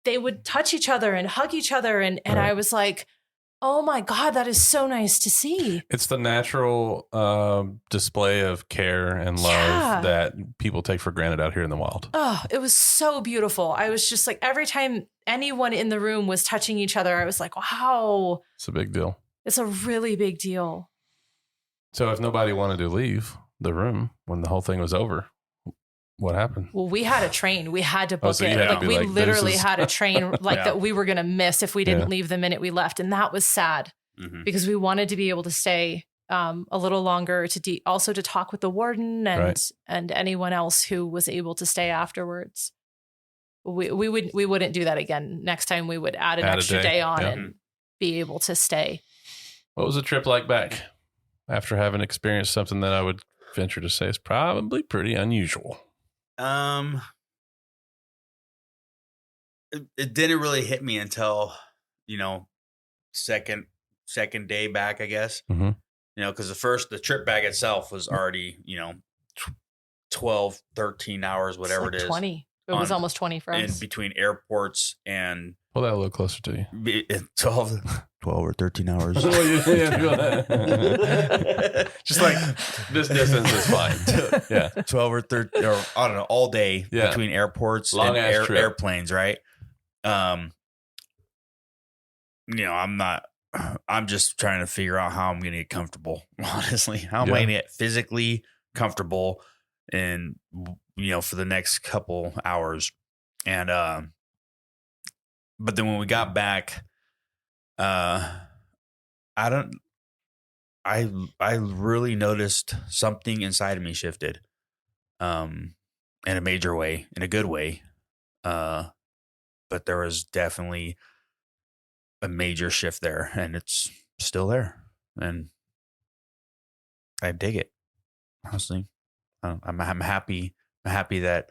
[SPEAKER 3] they would touch each other and hug each other. And
[SPEAKER 1] Right.
[SPEAKER 3] I was like, oh my God, that is so nice to see.
[SPEAKER 1] It's the natural display of care and love
[SPEAKER 3] Yeah.
[SPEAKER 1] that people take for granted out here in the wild.
[SPEAKER 3] Oh, it was so beautiful. I was just like, every time anyone in the room was touching each other, I was like, wow,
[SPEAKER 1] It's a big deal.
[SPEAKER 3] it's a really big deal.
[SPEAKER 1] So if nobody wanted to leave the room when the whole thing was over, what happened?
[SPEAKER 3] Well, we had a train. We had to book
[SPEAKER 1] so you
[SPEAKER 3] it.
[SPEAKER 1] had to
[SPEAKER 3] Like
[SPEAKER 1] be
[SPEAKER 3] we
[SPEAKER 1] like,
[SPEAKER 3] literally
[SPEAKER 1] this is-
[SPEAKER 3] had a train like
[SPEAKER 2] Yeah.
[SPEAKER 3] that we were going to miss if we didn't
[SPEAKER 1] Yeah.
[SPEAKER 3] leave the minute we left. And that was sad
[SPEAKER 2] Mhm.
[SPEAKER 3] because we wanted to be able to stay a little longer also to talk with the warden and anyone else who was able to stay afterwards. We wouldn't do that again. Next time we would add an
[SPEAKER 1] Add a
[SPEAKER 3] extra
[SPEAKER 1] day.
[SPEAKER 3] day on
[SPEAKER 1] Yeah.
[SPEAKER 3] and be able to stay.
[SPEAKER 1] What was the trip like back after having experienced something that I would venture to say is probably pretty unusual?
[SPEAKER 2] It didn't really hit me until, second day back, I guess.
[SPEAKER 1] Mhm.
[SPEAKER 2] Because the trip back itself was already, 12, 13 hours, whatever
[SPEAKER 3] It's like
[SPEAKER 2] it is.
[SPEAKER 3] 20. It was
[SPEAKER 2] on-
[SPEAKER 3] almost 20 for
[SPEAKER 2] In
[SPEAKER 3] us.
[SPEAKER 2] between airports and
[SPEAKER 1] Pull that a little closer to you.
[SPEAKER 2] 12 or 13 hours.
[SPEAKER 1] Just like this distance is fine. Yeah.
[SPEAKER 2] 12 or 13, or I don't know, all day
[SPEAKER 1] Yeah.
[SPEAKER 2] between airports
[SPEAKER 1] Long
[SPEAKER 2] and
[SPEAKER 1] ass trip.
[SPEAKER 2] airplanes, right? I'm not I'm just trying to figure out how I'm going to get comfortable. Honestly, how am I going to get physically comfortable and, for the next couple hours. And, but then when we got back, I really noticed something inside of me shifted, in a major way, in a good way. But there was definitely a major shift there, and it's still there, and I dig it. Honestly, I'm happy. I'm happy that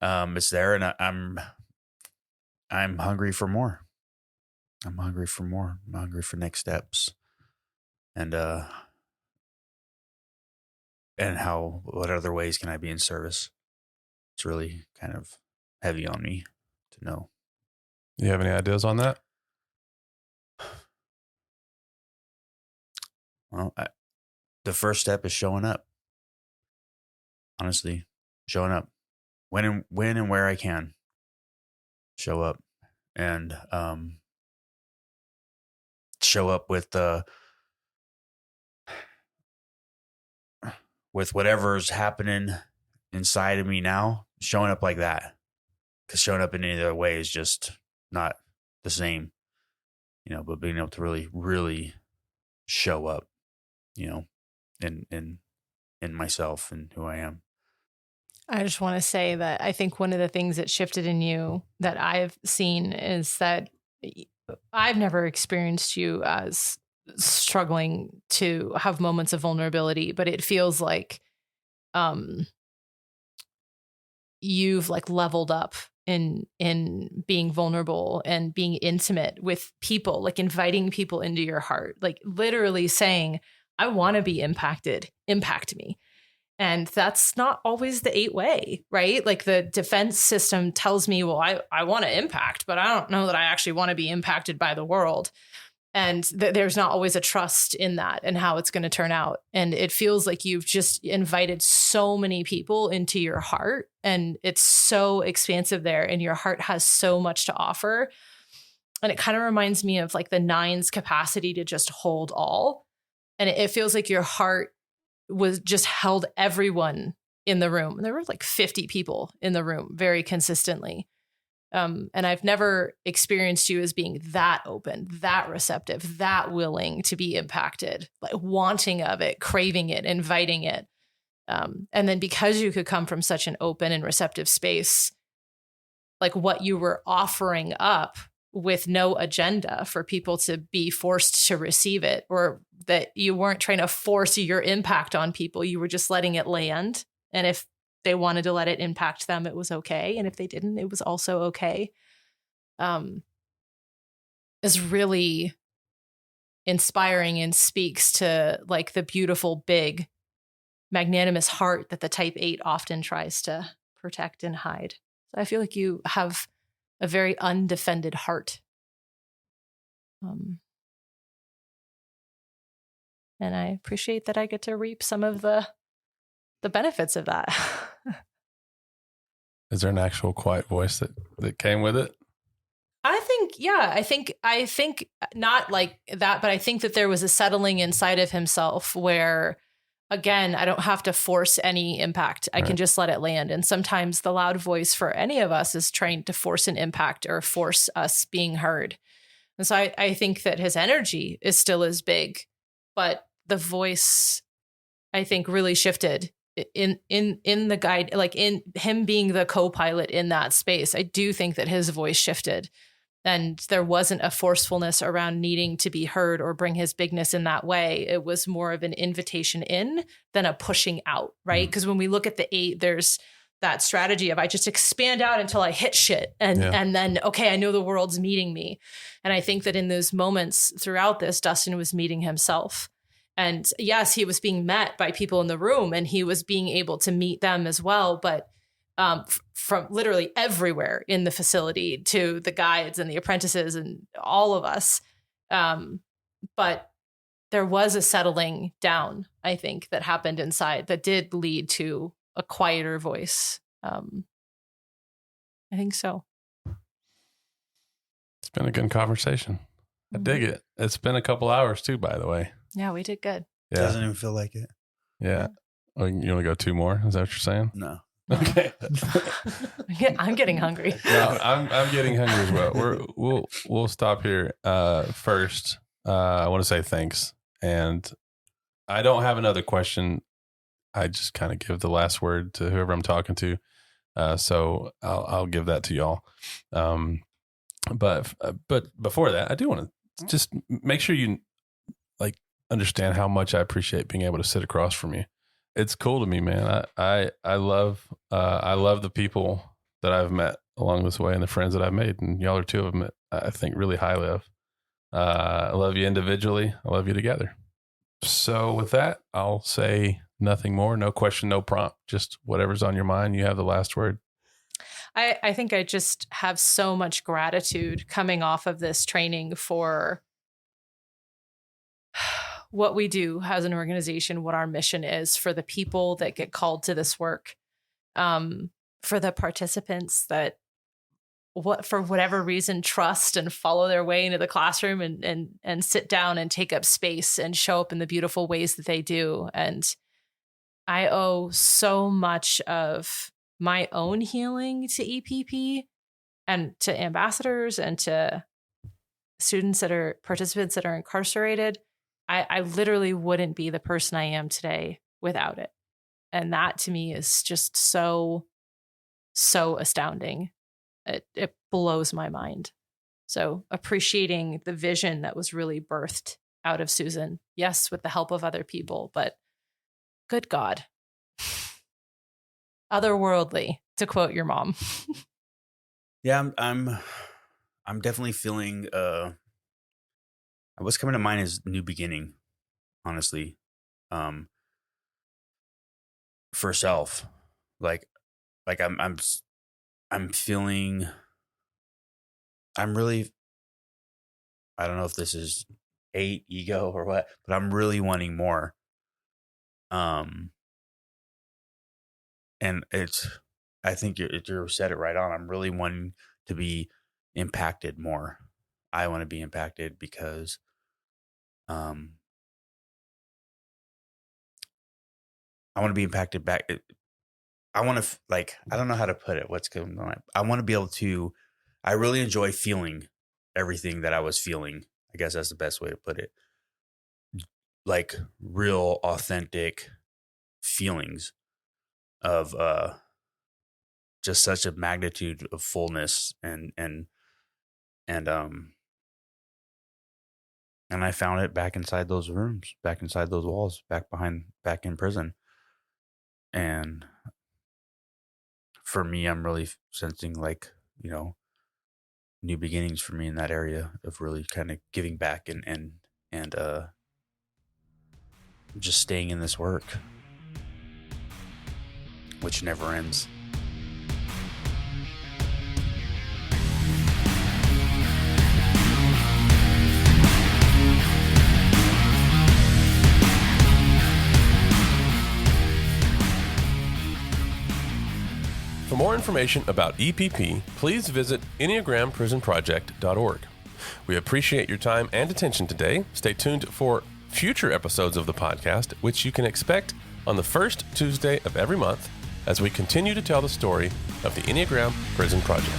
[SPEAKER 2] it's there, and I'm hungry for more. I'm hungry for more. I'm hungry for next steps, and what other ways can I be in service? It's really kind of heavy on me to know.
[SPEAKER 1] You have any ideas on that?
[SPEAKER 2] Well, the first step is showing up. Honestly, showing up when and where I can. Show up and show up with whatever's happening inside of me now. Showing up like that, because showing up in any other way is just not the same, but being able to really, really show up, in myself and who I am.
[SPEAKER 3] I just want to say that I think one of the things that shifted in you that I've seen is that I've never experienced you as struggling to have moments of vulnerability, but it feels like you've like leveled up in being vulnerable and being intimate with people, like inviting people into your heart, like literally saying, I want to be impacted, impact me. And that's not always the 8-way, right? Like the defense system tells me, well, I want to impact, but I don't know that I actually want to be impacted by the world. And there's not always a trust in that and how it's going to turn out. And it feels like you've just invited so many people into your heart, and it's so expansive there, and your heart has so much to offer. And it kind of reminds me of like the 9's capacity to just hold all. And it feels like your heart was just held everyone in the room. And there were like 50 people in the room very consistently. And I've never experienced you as being that open, that receptive, that willing to be impacted, like wanting of it, craving it, inviting it. And then because you could come from such an open and receptive space, like what you were offering up with no agenda for people to be forced to receive it, or that you weren't trying to force your impact on people. You were just letting it land. And if they wanted to let it impact them, it was okay. And if they didn't, it was also okay. Is really inspiring and speaks to like the beautiful, big, magnanimous heart that the type 8 often tries to protect and hide. So I feel like you have a very undefended heart. And I appreciate that I get to reap some of the benefits of that.
[SPEAKER 1] Is there an actual quiet voice that came with it?
[SPEAKER 3] I think not like that, but I think that there was a settling inside of himself where, again, I don't have to force any impact. I can just let it land. And sometimes the loud voice for any of us is trying to force an impact or force us being heard. And so I think that his energy is still as big, but the voice, I think, really shifted in the guide, like in him being the co-pilot in that space. I do think that his voice shifted, and there wasn't a forcefulness around needing to be heard or bring his bigness in that way. It was more of an invitation in than a pushing out, right? Because when we look at the 8, there's that strategy of I just expand out until I hit shit. And then, okay, I know the world's meeting me. And I think that in those moments throughout this, Dustin was meeting himself. And yes, he was being met by people in the room, and he was being able to meet them as well. But from literally everywhere in the facility to the guides and the apprentices and all of us. But there was a settling down, I think, that happened inside that did lead to a quieter voice. I think so.
[SPEAKER 1] It's been a good conversation. I dig it. It's been a couple hours too, by the way.
[SPEAKER 3] Yeah, we did good.
[SPEAKER 1] Yeah.
[SPEAKER 2] Doesn't even feel like it.
[SPEAKER 1] Yeah. Oh, you want to go 2 more? Is that what you're saying?
[SPEAKER 2] No.
[SPEAKER 1] Okay.
[SPEAKER 3] I'm getting hungry.
[SPEAKER 1] No, I'm getting hungry as well. We'll stop here. First, I want to say thanks, and I don't have another question. I just kind of give the last word to whoever I'm talking to, so I'll give that to y'all. But before that, I do want to just make sure you understand how much I appreciate being able to sit across from you. It's cool to me, man. I love the people that I've met along this way and the friends that I've made, and y'all are 2 of them that I think really highly of. I love you individually. I love you together. So with that, I'll say nothing more. No question, no prompt. Just whatever's on your mind. You have the last word.
[SPEAKER 3] I think I just have so much gratitude coming off of this training for what we do as an organization, what our mission is, for the people that get called to this work, for the participants that for whatever reason trust and follow their way into the classroom and sit down and take up space and show up in the beautiful ways that they do. And I owe so much of my own healing to EPP and to ambassadors and to students that are participants that are incarcerated. I literally wouldn't be the person I am today without it. And that to me is just so astounding. It blows my mind. So appreciating the vision that was really birthed out of Susan. Yes, with the help of other people, but good God. Otherworldly, to quote your mom.
[SPEAKER 2] Yeah, I'm definitely feeling what's coming to mind is new beginning, honestly. For self. Like I'm feeling I'm really, I don't know if this is ego or what, but I'm really wanting more. And I think you said it right on. I'm really wanting to be impacted more. I want to be impacted because, I want to be impacted back. I want to I don't know how to put it. What's going on? I want to be able to, I really enjoy feeling everything that I was feeling. I guess that's the best way to put it. Like real authentic feelings of just such a magnitude of fullness and I found it back inside those rooms, back inside those walls, back in prison. And for me, I'm really sensing new beginnings for me in that area of really kind of giving back and just staying in this work, which never ends.
[SPEAKER 1] For more information about EPP, please visit EnneagramPrisonProject.org. We appreciate your time and attention today. Stay tuned for future episodes of the podcast, which you can expect on the first Tuesday of every month as we continue to tell the story of the Enneagram Prison Project.